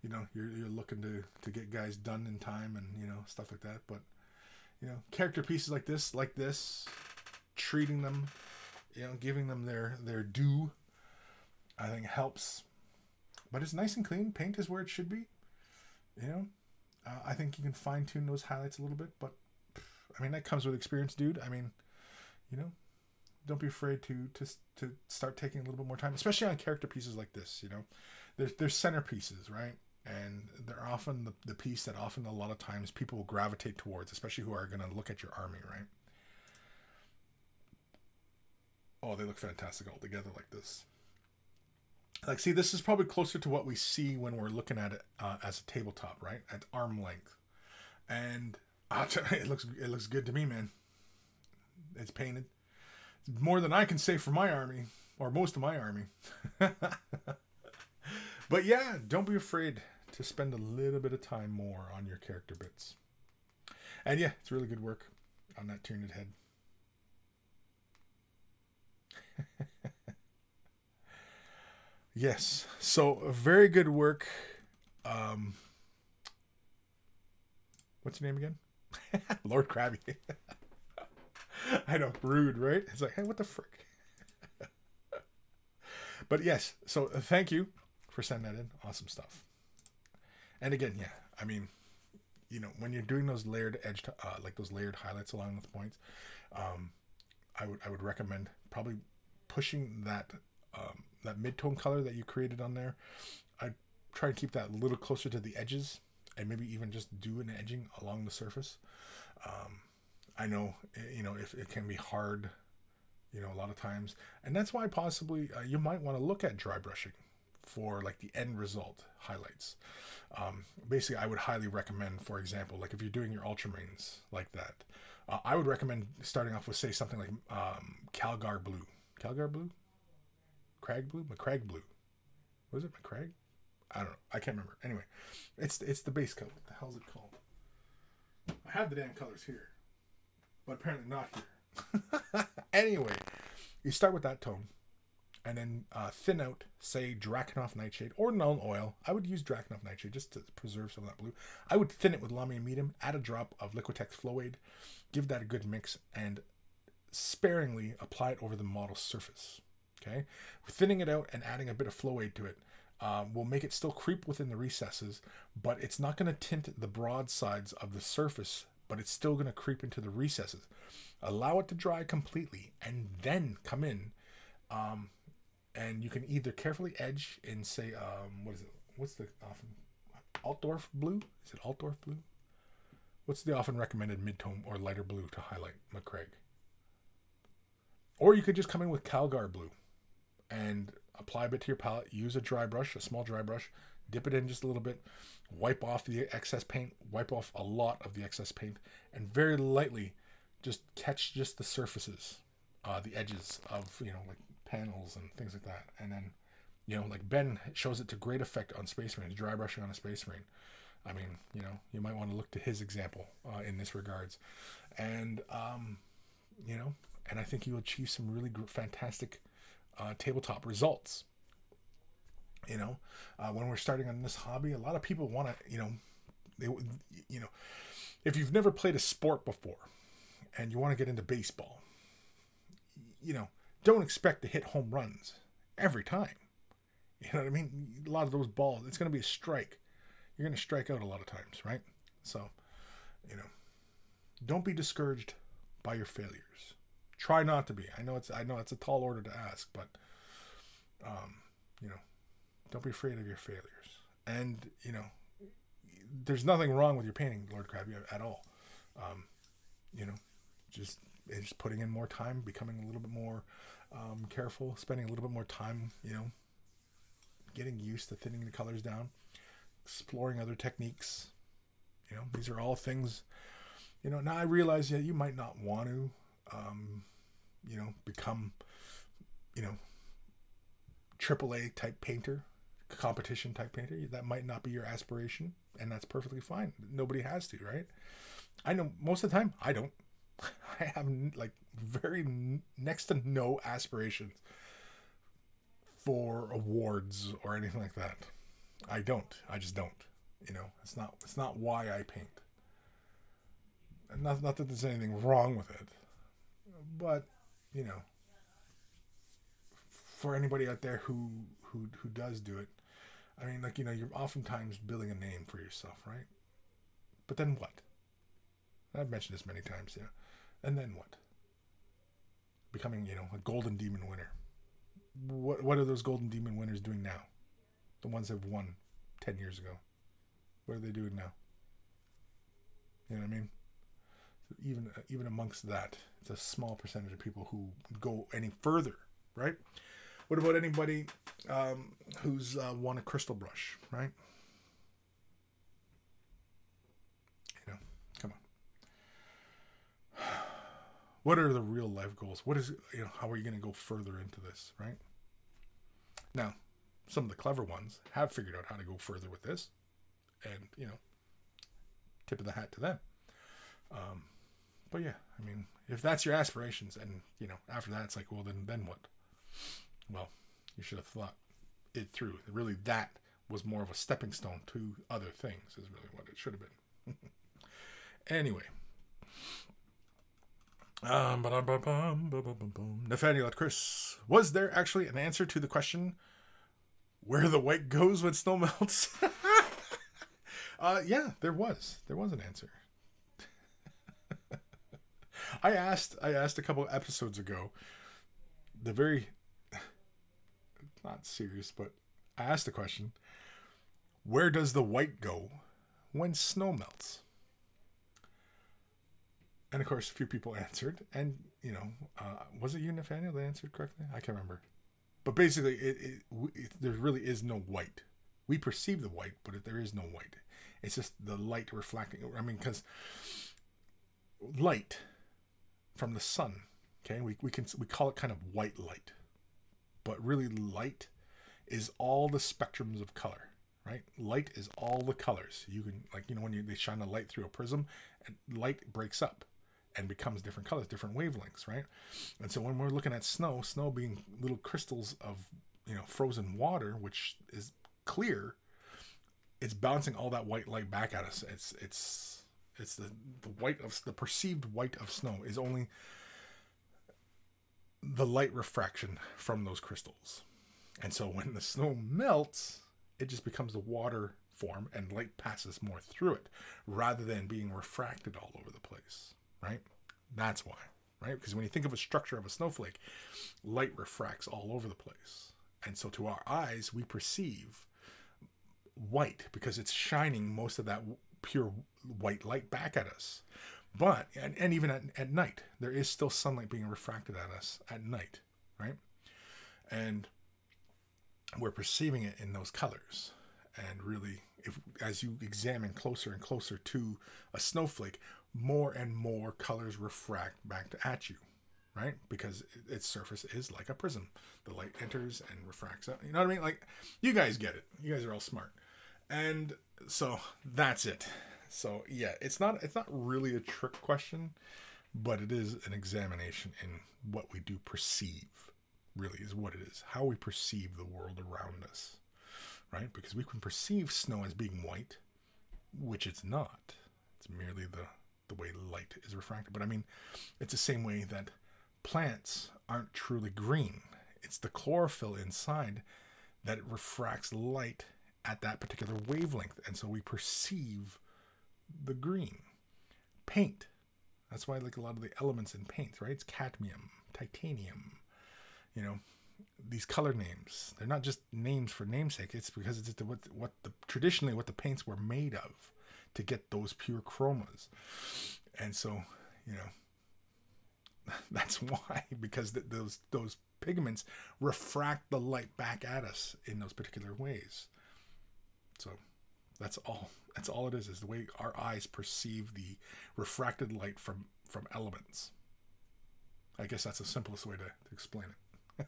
[SPEAKER 1] you're looking to get guys done in time and, stuff like that. But, character pieces like this, treating them, giving them their due, I think helps. But it's nice and clean. Paint is where it should be. I think you can fine tune those highlights a little bit, but I mean, that comes with experience, dude. I mean, don't be afraid to start taking a little bit more time, especially on character pieces like this. There's centerpieces, right? And they're often the piece that often a lot of times people will gravitate towards, especially who are going to look at your army, right? Oh, they look fantastic all together like this. Like, see, this is probably closer to what we see when we're looking at it as a tabletop, right? At arm length. And it looks good to me, man. It's painted. It's more than I can say for my army, or most of my army. But yeah, don't be afraid to spend a little bit of time more on your character bits. And yeah, it's really good work on that Tyranid head. Yes, so very good work. What's your name again? Lord Krabby. I know, rude, right? It's like, hey, what the frick? But yes, so thank you for sending that in. Awesome stuff. And again, yeah, I mean, when you're doing those layered like those layered highlights along with points, I would recommend probably pushing that mid-tone color that you created on there. I try to keep that a little closer to the edges, and maybe even just do an edging along the surface. I know, if it can be hard, You know, a lot of times, and that's why possibly you might want to look at dry brushing for like the end result highlights. Basically, I would highly recommend, for example, like if you're doing your ultramarines like that, I would recommend starting off with, say, something like Calgar Blue. Calgar Blue? Crag Blue? McCrag Blue. What is it? McCrag? I don't know. I can't remember. Anyway, it's the base color. What the hell is it called? I have the damn colors here, but apparently not here. Anyway, you start with that tone, and then thin out, say, Drakenhof Nightshade or Null Oil. I would use Drakenhof Nightshade just to preserve some of that blue. I would thin it with Lamia Medium, add a drop of Liquitex Flow-Aid, give that a good mix, and sparingly apply it over the model's surface. Okay, thinning it out and adding a bit of Flow-Aid to it will make it still creep within the recesses, but it's not going to tint the broad sides of the surface, but it's still going to creep into the recesses. Allow it to dry completely, and then come in, and you can either carefully edge in, say, what is it? What's the often Altdorf blue? Is it Altdorf blue? What's the often recommended mid-tone or lighter blue to highlight McCrag? Or you could just come in with Calgar blue and apply a bit to your palette. Use a dry brush, a small dry brush, dip it in just a little bit, wipe off the excess paint, wipe off a lot of the excess paint, and very lightly just catch just the surfaces, the edges of, you know, like panels and things like that. And then, you know, like Ben shows it to great effect on Space Marines, dry brushing on a Space Marine. I mean, you know, you might want to look to his example in this regards. And, you know, and I think you'll achieve some really fantastic tabletop results. You know, when we're starting on this hobby, a lot of people want to, you know, if you've never played a sport before and you want to get into baseball, you know, don't expect to hit home runs every time. You know what I mean? A lot of those balls, it's going to be a strike. You're going to strike out a lot of times, right? So, you know, don't be discouraged by your failures. Try not to be. I know it's a tall order to ask, but you know, don't be afraid of your failures. And you know, there's nothing wrong with your painting, Lord Krabby, at all. You know, just putting in more time, becoming a little bit more careful, spending a little bit more time, you know, getting used to thinning the colors down, exploring other techniques. You know, these are all things, you know, now I realize that you might not want to, you know, become, you know, AAA type painter, competition type painter. That might not be your aspiration, and that's perfectly fine. Nobody has to, right? I know most of the time I don't. I have like very next to no aspirations for awards or anything like that. I just don't. You know, it's not why I paint. And not that there's anything wrong with it, but you know, for anybody out there who does do it, I mean, like, you know, you're oftentimes building a name for yourself, right? But then what? I've mentioned this many times, you know. And then what? Becoming, you know, a Golden Demon winner. What are those Golden Demon winners doing now? The ones that won 10 years ago. What are they doing now? You know what I mean? So even amongst that, it's a small percentage of people who go any further, right? What about anybody who's won a crystal brush, right? You know, come on. What are the real life goals? What is, you know, how are you going to go further into this, right? Now, some of the clever ones have figured out how to go further with this, and, you know, tip of the hat to them. But yeah, I mean, if that's your aspirations, and, you know, after that, it's like, well, then what? Well, you should have thought it through. Really, that was more of a stepping stone to other things, is really what it should have been. Anyway. Nathaniel at Kris. Was there actually an answer to the question where the white goes when snow melts? Yeah, there was. There was an answer. I asked a couple of episodes ago, not serious, but I asked the question, where does the white go when snow melts? And of course, a few people answered, and you know, was it you, Nathaniel, that answered correctly? I can't remember. But basically, there really is no white. We perceive the white, but there is no white. It's just the light reflecting. I mean, because light from the sun, okay, we call it kind of white light, but really light is all the spectrums of color, right? Light is all the colors. You can, like, you know, when they shine a light through a prism, and light breaks up and becomes different colors, different wavelengths, right? And so when we're looking at snow being little crystals of, you know, frozen water, which is clear, it's bouncing all that white light back at us. It's the white of the perceived white of snow is only the light refraction from those crystals. And so when the snow melts, it just becomes the water form and light passes more through it rather than being refracted all over the place, right? That's why, right? Because when you think of a structure of a snowflake, light refracts all over the place. And so to our eyes, we perceive white because it's shining most of that pure white light back at us. But, and even at night, there is still sunlight being refracted at us at night, right? And we're perceiving it in those colors. And really, as you examine closer and closer to a snowflake, more and more colors refract back at you, right? Because its surface is like a prism. The light enters and refracts out. You know what I mean? Like, you guys get it. You guys are all smart. And so that's it. So yeah, it's not really a trick question, but it is an examination in what we do perceive, really is what it is. How we perceive the world around us, right? Because we can perceive snow as being white, which it's not. It's merely the way light is refracted. But I mean, it's the same way that plants aren't truly green. It's the chlorophyll inside that it refracts light at that particular wavelength. And so we perceive the green. Paint. That's why, like, a lot of the elements in paint, right? It's cadmium, titanium, you know, these color names. They're not just names for namesake. It's because it's traditionally what the paints were made of to get those pure chromas. And so, you know, that's why, because those pigments refract the light back at us in those particular ways. So that's all it is the way our eyes perceive the refracted light from elements. I guess that's the simplest way to explain it.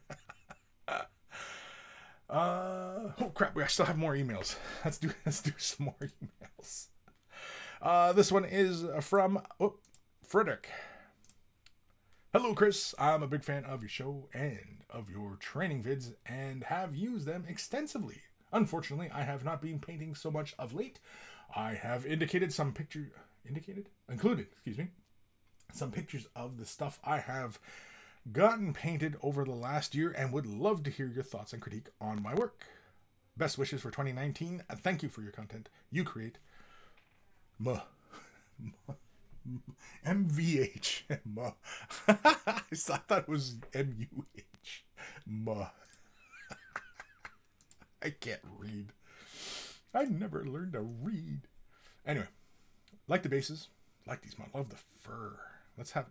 [SPEAKER 1] Oh crap, we still have more emails. Let's do some more emails. This one is from Frederick. Hello, Kris. I'm a big fan of your show and of your training vids and have used them extensively. Unfortunately, I have not been painting so much of late. I have included some pictures of the stuff I have gotten painted over the last year and would love to hear your thoughts and critique on my work. Best wishes for 2019. Thank you for your content you create. MVH. I thought it was MUH. I can't read. I never learned to read. Anyway, like the bases, like these models. Love the fur.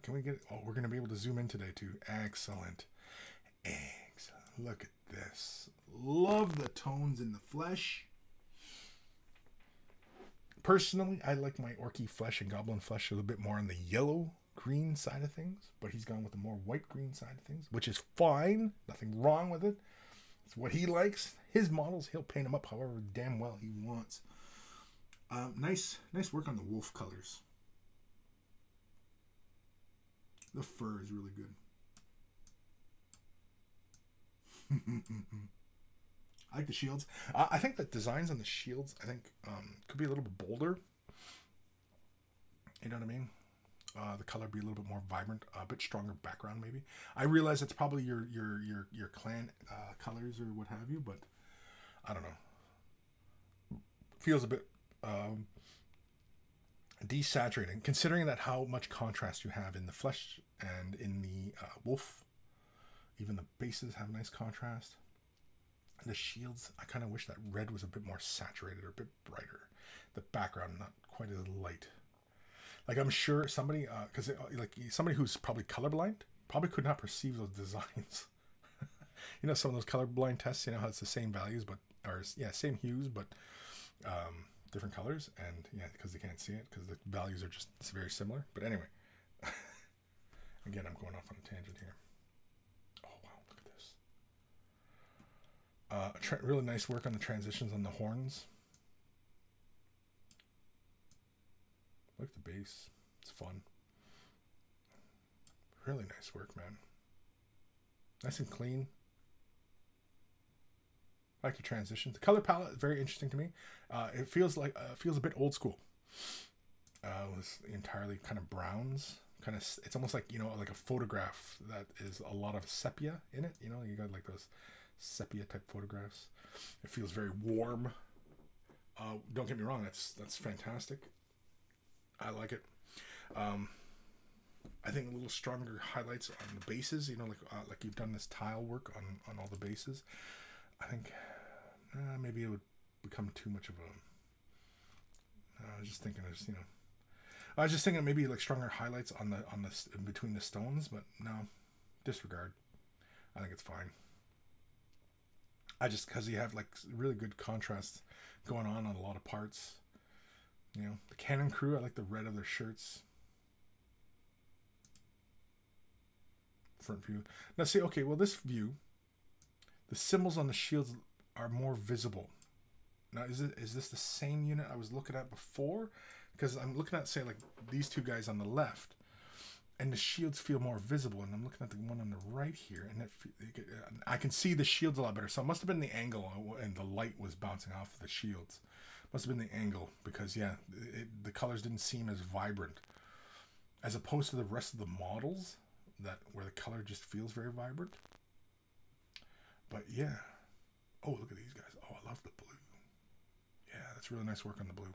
[SPEAKER 1] Can we get, we're going to be able to zoom in today too. Excellent. Look at this. Love the tones in the flesh. Personally, I like my orky flesh and goblin flesh a little bit more on the yellow-green side of things, but he's gone with the more white-green side of things, which is fine. Nothing wrong with it. It's what he likes. His models, he'll paint them up however damn well he wants. Nice work on the wolf colors. The fur is really good. I like the shields. I think the designs on the shields, could be a little bit bolder. You know what I mean? The color be a little bit more vibrant, a bit stronger background maybe. I realize it's probably your clan colors or what have you, but I don't know. Feels a bit desaturating, considering that how much contrast you have in the flesh and in the wolf. Even the bases have nice contrast. And the shields, I kind of wish that red was a bit more saturated or a bit brighter. The background not quite as light. Like I'm sure somebody, because like somebody who's probably colorblind probably could not perceive those designs. You know, some of those colorblind tests, you know how it's the same values, but, or yeah, same hues, but different colors. And yeah, because they can't see it, because the values are just very similar. But anyway, again, I'm going off on a tangent here. Oh, wow, look at this. Really nice work on the transitions on the horns. Look at the bass. It's fun. Really nice work, man. Nice and clean. I like the transitions. The color palette is very interesting to me. It feels like feels a bit old school. It was entirely kind of browns. Kind of, it's almost like, you know, like a photograph that is a lot of sepia in it. You know, you got like those sepia type photographs. It feels very warm. Don't get me wrong, that's fantastic. I like it. I think a little stronger highlights on the bases. You know, like you've done this tile work on all the bases. I think maybe it would become too much of a. I was just thinking, I was just thinking maybe like stronger highlights on the in between the stones, but no, disregard. I think it's fine. Because you have like really good contrast going on a lot of parts. You know, the Cannon crew, I like the red of their shirts. Front view. Now see, okay, well this view, the symbols on the shields are more visible. Now is this the same unit I was looking at before? Because I'm looking at, say, like these two guys on the left, and the shields feel more visible, and I'm looking at the one on the right here, and I can see the shields a lot better. So it must have been the angle, and the light was bouncing off of the shields. Must have been the angle, because yeah, the colors didn't seem as vibrant as opposed to the rest of the models where the color just feels very vibrant. But yeah, oh, look at these guys. Oh, I love the blue. Yeah, that's really nice work on the blue.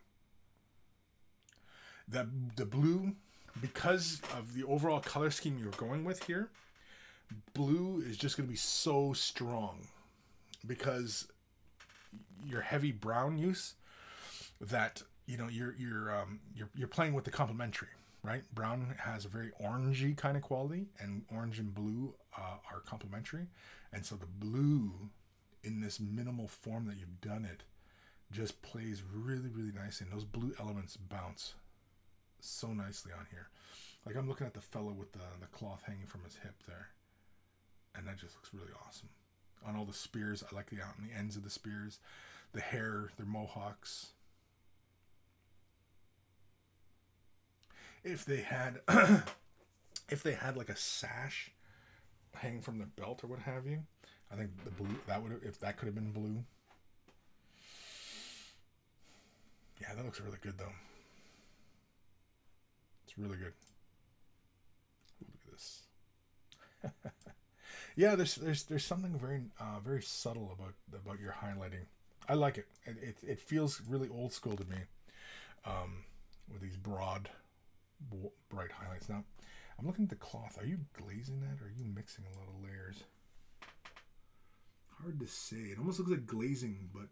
[SPEAKER 1] The blue, because of the overall color scheme you're going with here, blue is just going to be so strong because your heavy brown use, that, you know, you're playing with the complementary, right? Brown has a very orangey kind of quality, and orange and blue are complementary, and so the blue in this minimal form that you've done it just plays really, really nicely, and those blue elements bounce so nicely on here. Like I'm looking at the fellow with the cloth hanging from his hip there, and that just looks really awesome. On all the spears, I like the out on the ends of the spears, the hair, their mohawks. If they had if they had like a sash hanging from the belt or what have you, I think the blue, if that could have been blue. Yeah, that looks really good though. It's really good. Ooh, look at this. Yeah, there's something very very subtle about your highlighting. I like it. It feels really old school to me, with these broad, bright highlights. Now, I'm looking at the cloth. Are you glazing that, or are you mixing a lot of layers? Hard to say. It almost looks like glazing, but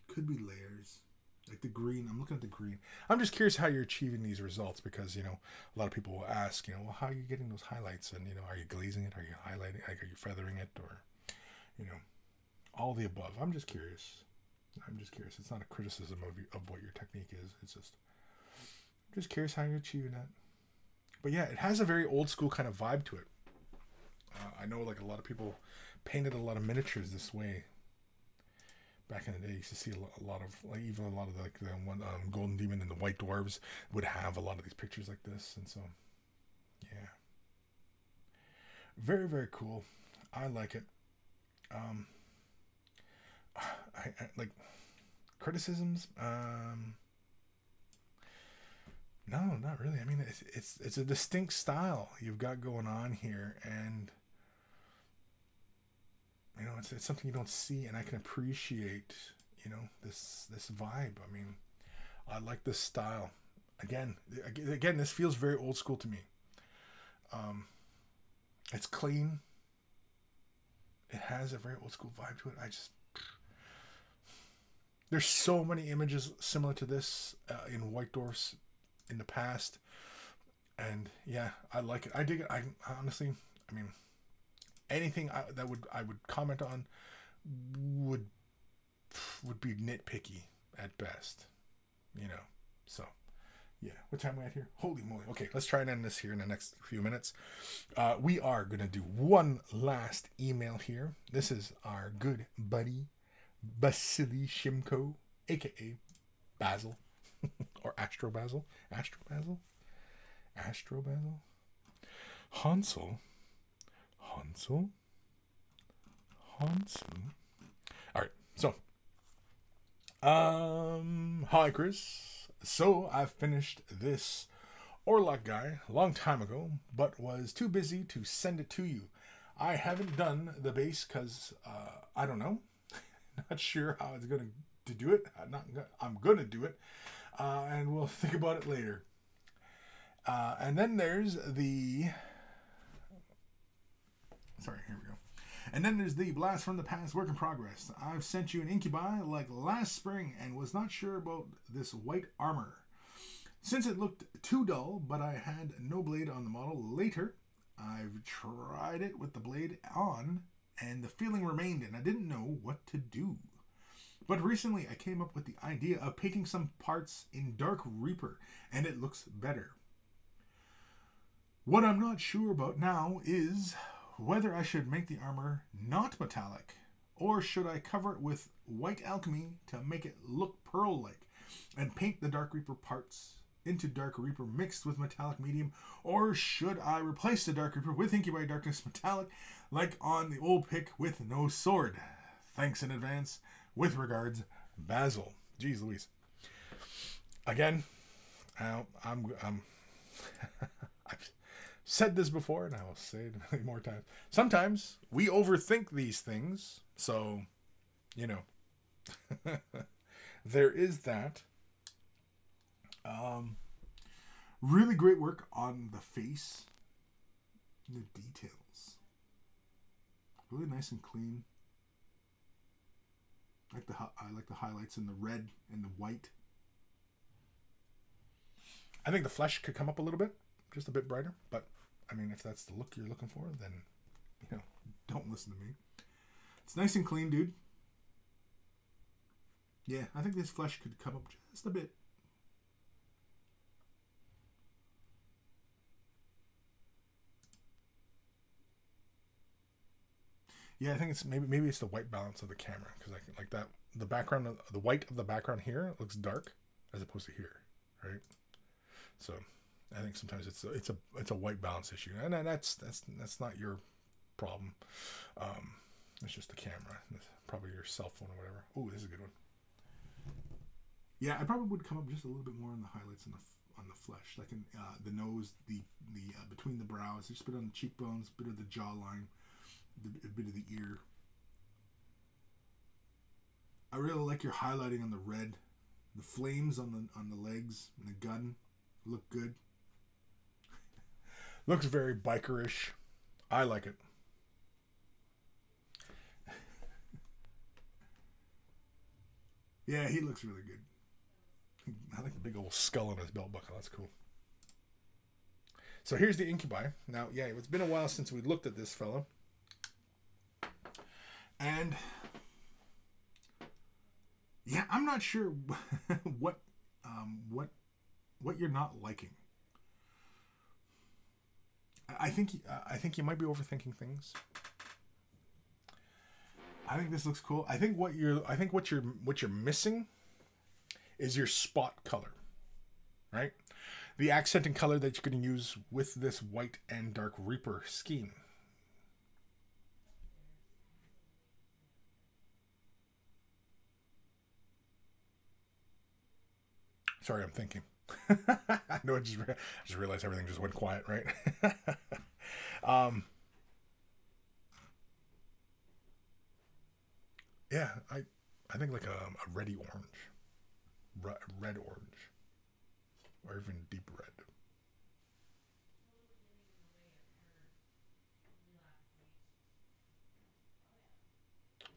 [SPEAKER 1] could be layers. Like the green, I'm looking at the green. I'm just curious how you're achieving these results, because, you know, a lot of people will ask, you know, well, how are you getting those highlights? And, you know, are you glazing it? Are you highlighting? Like, are you feathering it? Or, you know, all the above. I'm just curious. It's not a criticism of what your technique is. It's just, I'm just curious how you're achieving that. But yeah, it has a very old school kind of vibe to it. I know like a lot of people painted a lot of miniatures this way. Back in the day, you used to see a lot of, like, even a lot of like the one Golden Demon and the White Dwarves would have a lot of these pictures like this, and so yeah, very, very cool. I like it. I like criticisms. No, not really. I mean, it's a distinct style you've got going on here, and you know, it's something you don't see, and I can appreciate, you know, this vibe. I mean, I like this style. Again, this feels very old school to me. It's clean. It has a very old school vibe to it. There's so many images similar to this in White Dwarfs in the past. And yeah, I like it. I dig it. I honestly, I mean, anything that I would comment on would be nitpicky at best, you know. So yeah, what time are we at here? Holy moly. Okay, let's try and end this here in the next few minutes. We are going to do one last email here. This is our good buddy, Vasily Shimko, a.k.a. Basil. Or Astro Basil. Astro Basil? Astro Basil? Hansel. Hansel. Hansel. Alright, so. Hi, Kris. So, I've finished this Orlok guy a long time ago, but was too busy to send it to you. I haven't done the base because, I don't know. Not sure how it's going to do it. I'm going to do it. And we'll think about it later. And then there's the... Sorry, here we go. And then there's the Blast from the Past work in progress. I've sent you an incubi like last spring and was not sure about this white armor. Since it looked too dull, but I had no blade on the model later, I've tried it with the blade on and the feeling remained and I didn't know what to do. But recently I came up with the idea of painting some parts in Dark Reaper and it looks better. What I'm not sure about now is whether I should make the armor not metallic or should I cover it with white alchemy to make it look pearl-like and paint the Dark Reaper parts into Dark Reaper mixed with metallic medium, or should I replace the Dark Reaper with Incubi Darkness metallic like on the old pick with no sword? Thanks in advance. With regards, Basil. Jeez Louise. Again, I've said this before, and I will say it many more times. Sometimes we overthink these things, so, you know, there is that. Really great work on the face, the details. Really nice and clean. I like the highlights in the red and the white. I think the flesh could come up a little bit, just a bit brighter. But I mean, if that's the look you're looking for, then you know, don't listen to me. It's nice and clean, dude. Yeah, I think this flesh could come up just a bit. Yeah, I think it's maybe it's the white balance of the camera because I like that the background the white of the background here looks dark as opposed to here, right? So I think sometimes it's a white balance issue, and that's not your problem. It's just the camera, it's probably your cell phone or whatever. Oh, this is a good one. Yeah, I probably would come up just a little bit more on the highlights on the flesh, like in the nose, the between the brows, just a bit on the cheekbones, a bit of the jawline. A bit of the ear. I really like your highlighting on the red, the flames on the legs and the gun look good. Looks very bikerish. I like it. Yeah, he looks really good. I like the big old skull on his belt buckle. That's cool. So here's the incubi. Now, yeah, it's been a while since we looked at this fella. And yeah, I'm not sure what you're not liking. I think you might be overthinking things. I think this looks cool. I think what you're missing is your spot color, right? The accenting color that you're going to use with this white and Dark Reaper scheme. Sorry, I'm thinking. I know I just realized everything just went quiet, right? Yeah, I think like a reddy orange, red orange, or even deep red.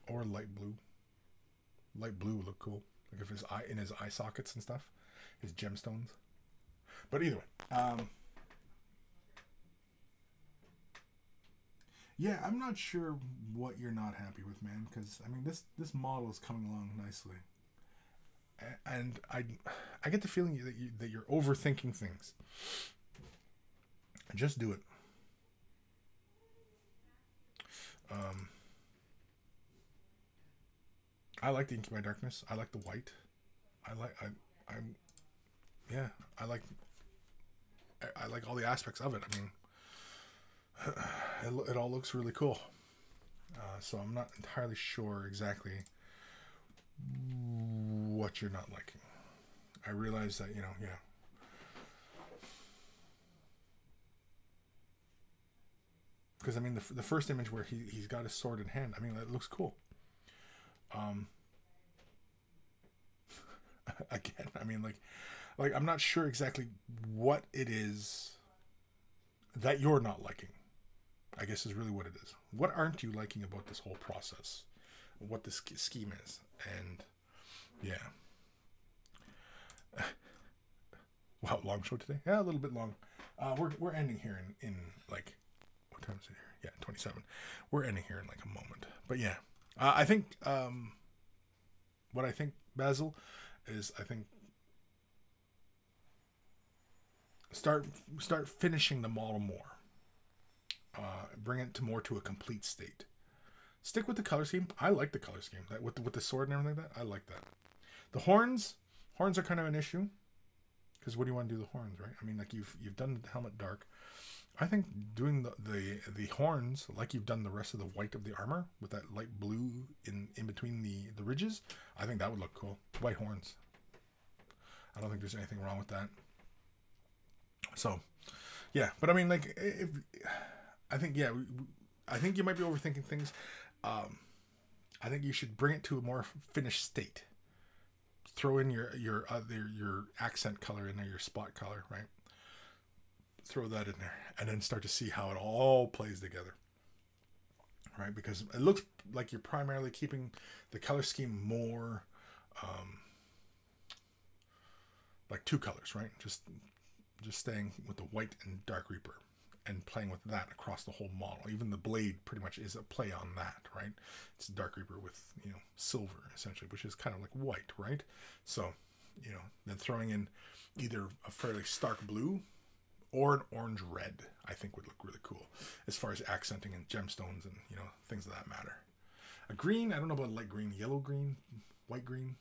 [SPEAKER 1] Or light blue. Light blue would look cool. Like if his eye in his eye sockets and stuff. His gemstones. But either way, Yeah, I'm not sure what you're not happy with, man. Because I mean, this model is coming along nicely, and I get the feeling that you're overthinking things. Just do it. Um, I like the Ink by Darkness. I like the white. I'm yeah. I like all the aspects of it. I mean, it all looks really cool. So I'm not entirely sure exactly what you're not liking. I realize that, yeah. Because I mean, the first image where he's got his sword in hand, I mean, it looks cool. Um, Again, I mean, like I'm not sure exactly what it is that you're not liking. I guess is really what it is. What aren't you liking about this whole process? What this scheme is, and yeah. Wow, long show today. Yeah, a little bit long. We're ending here in like, what time is it here? Yeah, 27. We're ending here in like a moment. But yeah, I think what I think, Basil, is I think start finishing the model more. Bring it to a complete state. Stick with the color scheme. I like the color scheme. That with the sword and everything like that. I like that. The horns are kind of an issue, because what do you want to do the horns, right? I mean, like you've done the helmet dark. I think doing the horns like you've done the rest of the white of the armor with that light blue in between the ridges, I think that would look cool. White horns. I don't think there's anything wrong with that. So, yeah, but I mean, like, I think you might be overthinking things. I think you should bring it to a more finished state. Throw in your accent color in there, your spot color, right? Throw that in there, and then start to see how it all plays together, right? Because it looks like you're primarily keeping the color scheme more like two colors, right? Just staying with the white and dark reaper and playing with that across the whole model. Even the blade pretty much is a play on that, right? It's dark reaper with, silver essentially, which is kind of like white, right? So, then throwing in either a fairly stark blue or an orange red, I think would look really cool as far as accenting and gemstones and, things of that matter. A green, I don't know about light green, yellow green, white green.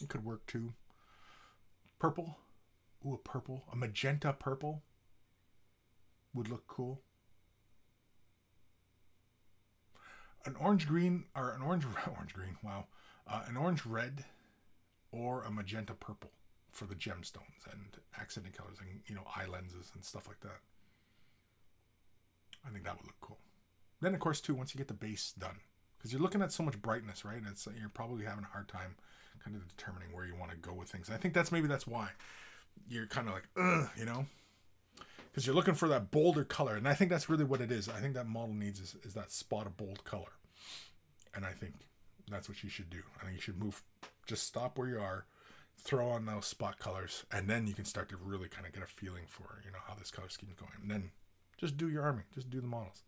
[SPEAKER 1] It could work too. Purple. Ooh, a purple. A magenta purple would look cool. An orange green, or an orange green, wow. An orange red or a magenta purple for the gemstones and accenting colors and, eye lenses and stuff like that. I think that would look cool. Then, of course, too, once you get the base done, because you're looking at so much brightness, right? You're probably having a hard time kind of determining where you want to go with things. And I think that's why you're kind of like, because you're looking for that bolder color. And I think that's really what it is. I think that model needs is that spot of bold color. And I think that's what you should do. I think you should just stop where you are, throw on those spot colors, and then you can start to really kind of get a feeling for, how this color scheme is going. And then just do your army. Just do the models,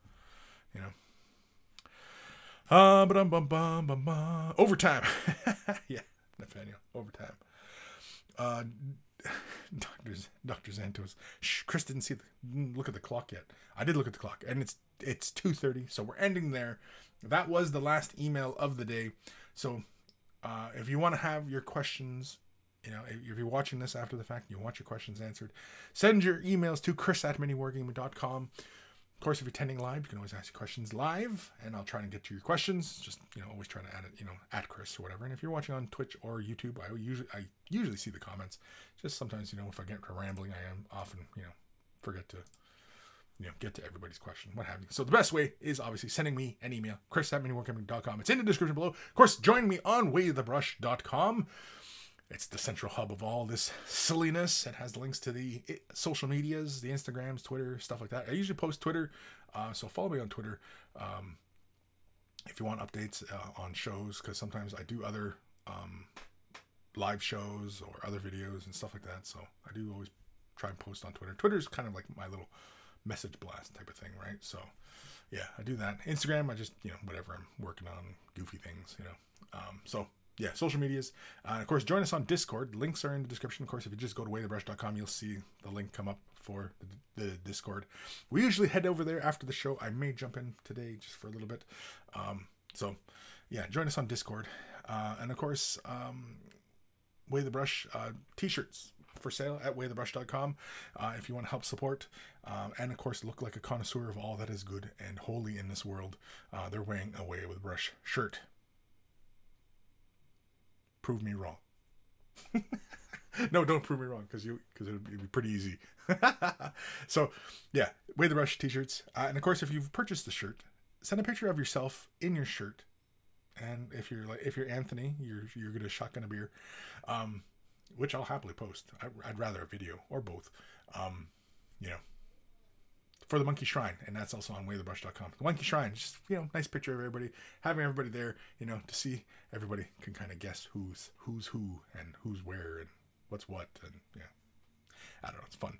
[SPEAKER 1] Overtime. Yeah, Nathaniel. Overtime. Dr. Zantos. Shh, Kris didn't look at the clock yet. I did look at the clock, and it's 2:30, so we're ending there. That was the last email of the day. So if you want to have your questions, if you're watching this after the fact and you want your questions answered, send your emails to kris@miniwargaming.com. Of course, if you're attending live, you can always ask your questions live, and I'll try to get to your questions. Just, always try to add it, at Kris or whatever. And if you're watching on Twitch or YouTube, I usually see the comments. Just sometimes, if I get to rambling, I am often, forget to, get to everybody's question, what have you. So the best way is obviously sending me an email, kris@miniwargaming.com. It's in the description below. Of course, join me on waythebrush.com. It's the central hub of all this silliness. It has links to the social medias, the Instagrams, Twitter, stuff like that. I usually post Twitter, so follow me on Twitter if you want updates on shows, because sometimes I do other live shows or other videos and stuff like that. So I do always try and post on Twitter. Twitter is kind of like my little message blast type of thing, right? So yeah, I do that. Instagram, I just, whatever, I'm working on goofy things, so yeah, social medias. Of course, join us on Discord. Links are in the description. Of course, if you just go to waythebrush.com, you'll see the link come up for the Discord. We usually head over there after the show. I may jump in today just for a little bit. So yeah, join us on Discord. And of course, Way the Brush t-shirts for sale at waythebrush.com if you want to help support. And of course, look like a connoisseur of all that is good and holy in this world. They're wearing a Way with the Brush shirt. Prove me wrong. No, don't prove me wrong, because it'd be pretty easy. So yeah, Way the Brush t-shirts. And of course, if you've purchased the shirt, send a picture of yourself in your shirt. And if you're Anthony, you're gonna shotgun a beer, which I'll happily post. I'd rather a video or both. For the Monkey Shrine, and that's also on waythebrush.com. The Monkey Shrine, just nice picture of everybody, having everybody there, to see everybody can kind of guess who's who and who's where and what's what, and yeah, I don't know, it's fun.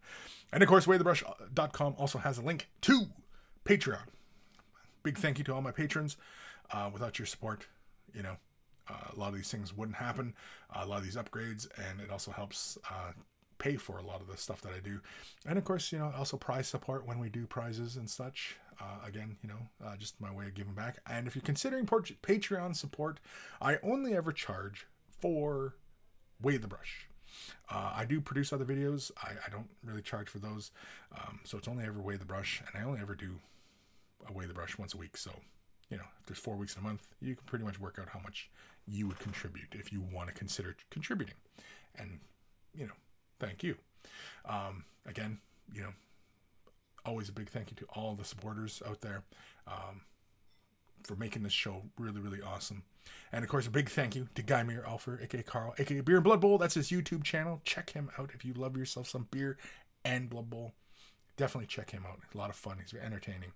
[SPEAKER 1] And of course, waythebrush.com also has a link to Patreon. Big thank you to all my patrons. Without your support, a lot of these things wouldn't happen. A lot of these upgrades, and it also helps pay for a lot of the stuff that I do. And of course, also prize support when we do prizes and such. Again, just my way of giving back. And if you're considering Patreon support, I only ever charge for Way the Brush. I do produce other videos. I don't really charge for those. So it's only ever Way the Brush, and I only ever do a Way the Brush once a week. So, if there's 4 weeks in a month, you can pretty much work out how much you would contribute if you want to consider contributing. And, thank you. Again, always a big thank you to all the supporters out there for making this show really, really awesome. And of course, a big thank you to Guy Meir Alfer, aka Carl, aka Beer and Blood Bowl. That's his YouTube channel. Check him out if you love yourself some beer and Blood Bowl. Definitely check him out. It's a lot of fun. He's very entertaining.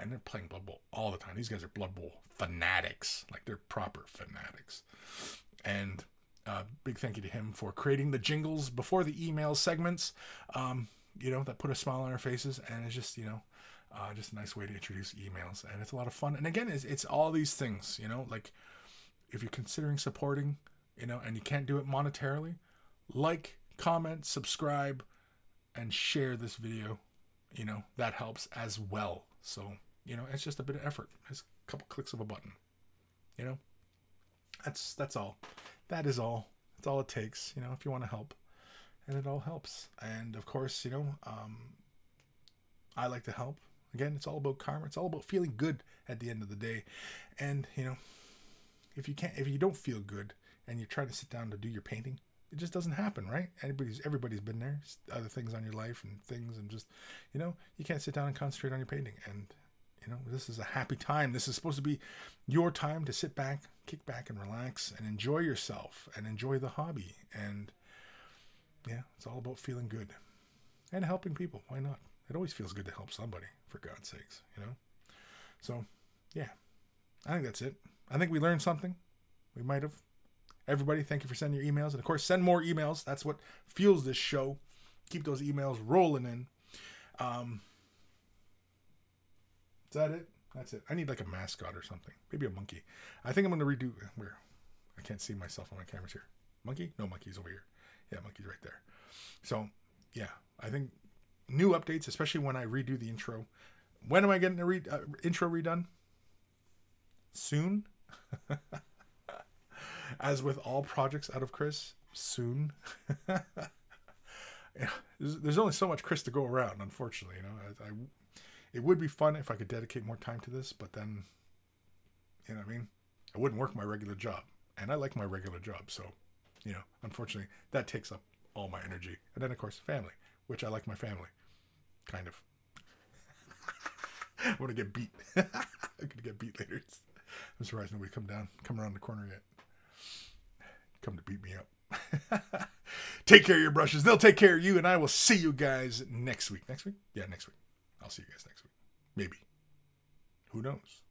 [SPEAKER 1] And they're playing Blood Bowl all the time. These guys are Blood Bowl fanatics. Like, they're proper fanatics. And big thank you to him for creating the jingles before the email segments, that put a smile on our faces. And it's just, just a nice way to introduce emails. And it's a lot of fun. And again, it's all these things, like if you're considering supporting, and you can't do it monetarily, like, comment, subscribe, and share this video. That helps as well. So, it's just a bit of effort. It's a couple clicks of a button. That's all. That is all. That's all it takes, if you want to help. And it all helps. And of course, I like to help. Again, it's all about karma. It's all about feeling good at the end of the day. And, if you don't feel good and you're trying to sit down to do your painting, it just doesn't happen, right? Everybody's been there. Other things on your life and things, and just, you can't sit down and concentrate on your painting. And, this is a happy time. This is supposed to be your time to sit back, kick back and relax and enjoy yourself and enjoy the hobby. And yeah, it's all about feeling good and helping people. Why not? It always feels good to help somebody, for God's sakes, So yeah, I think that's it. I think we learned something. We might have. Everybody, thank you for sending your emails. And of course, send more emails. That's what fuels this show. Keep those emails rolling in. Is that it? That's it. I need like a mascot or something. Maybe a monkey. I think I'm going to redo... Where? I can't see myself on my cameras here. Monkey? No, monkey's over here. Yeah, monkey's right there. So, yeah. I think new updates, especially when I redo the intro. When am I getting the intro redone? Soon? As with all projects out of Kris, soon. Yeah, there's only so much Kris to go around, unfortunately. It would be fun if I could dedicate more time to this, but then, I wouldn't work my regular job. And I like my regular job, so, unfortunately, that takes up all my energy. And then, of course, family, which I like my family. Kind of. I'm going to get beat. I'm going to get beat later. I'm surprised nobody come around the corner yet. Come to beat me up. Take care of your brushes. They'll take care of you, and I will see you guys next week. Next week? Yeah, next week. I'll see you guys next week. Maybe. Who knows?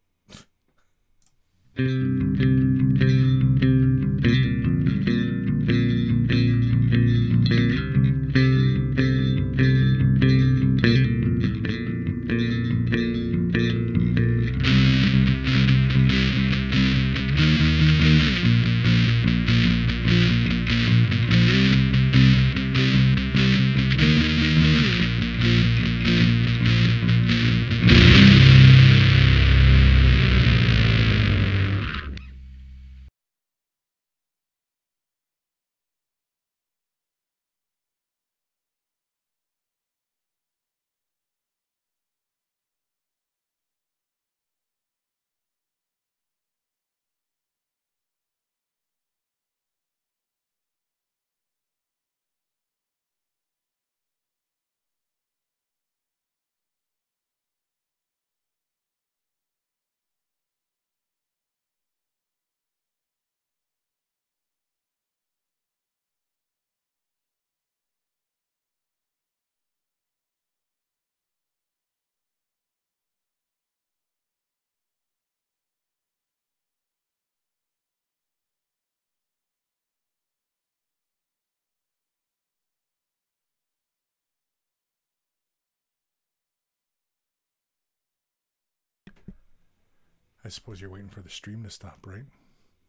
[SPEAKER 1] I suppose you're waiting for the stream to stop, right?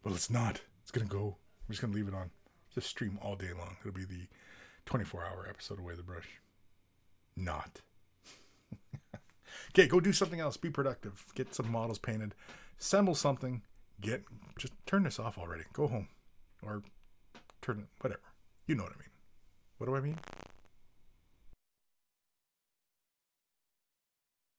[SPEAKER 1] Well, it's not. It's going to go. I'm just going to leave it on. Just stream all day long. It'll be the 24-hour episode of Way the Brush. Not. Okay, go do something else. Be productive. Get some models painted. Assemble something. Just turn this off already. Go home. Or turn it, whatever. You know what I mean. What do I mean?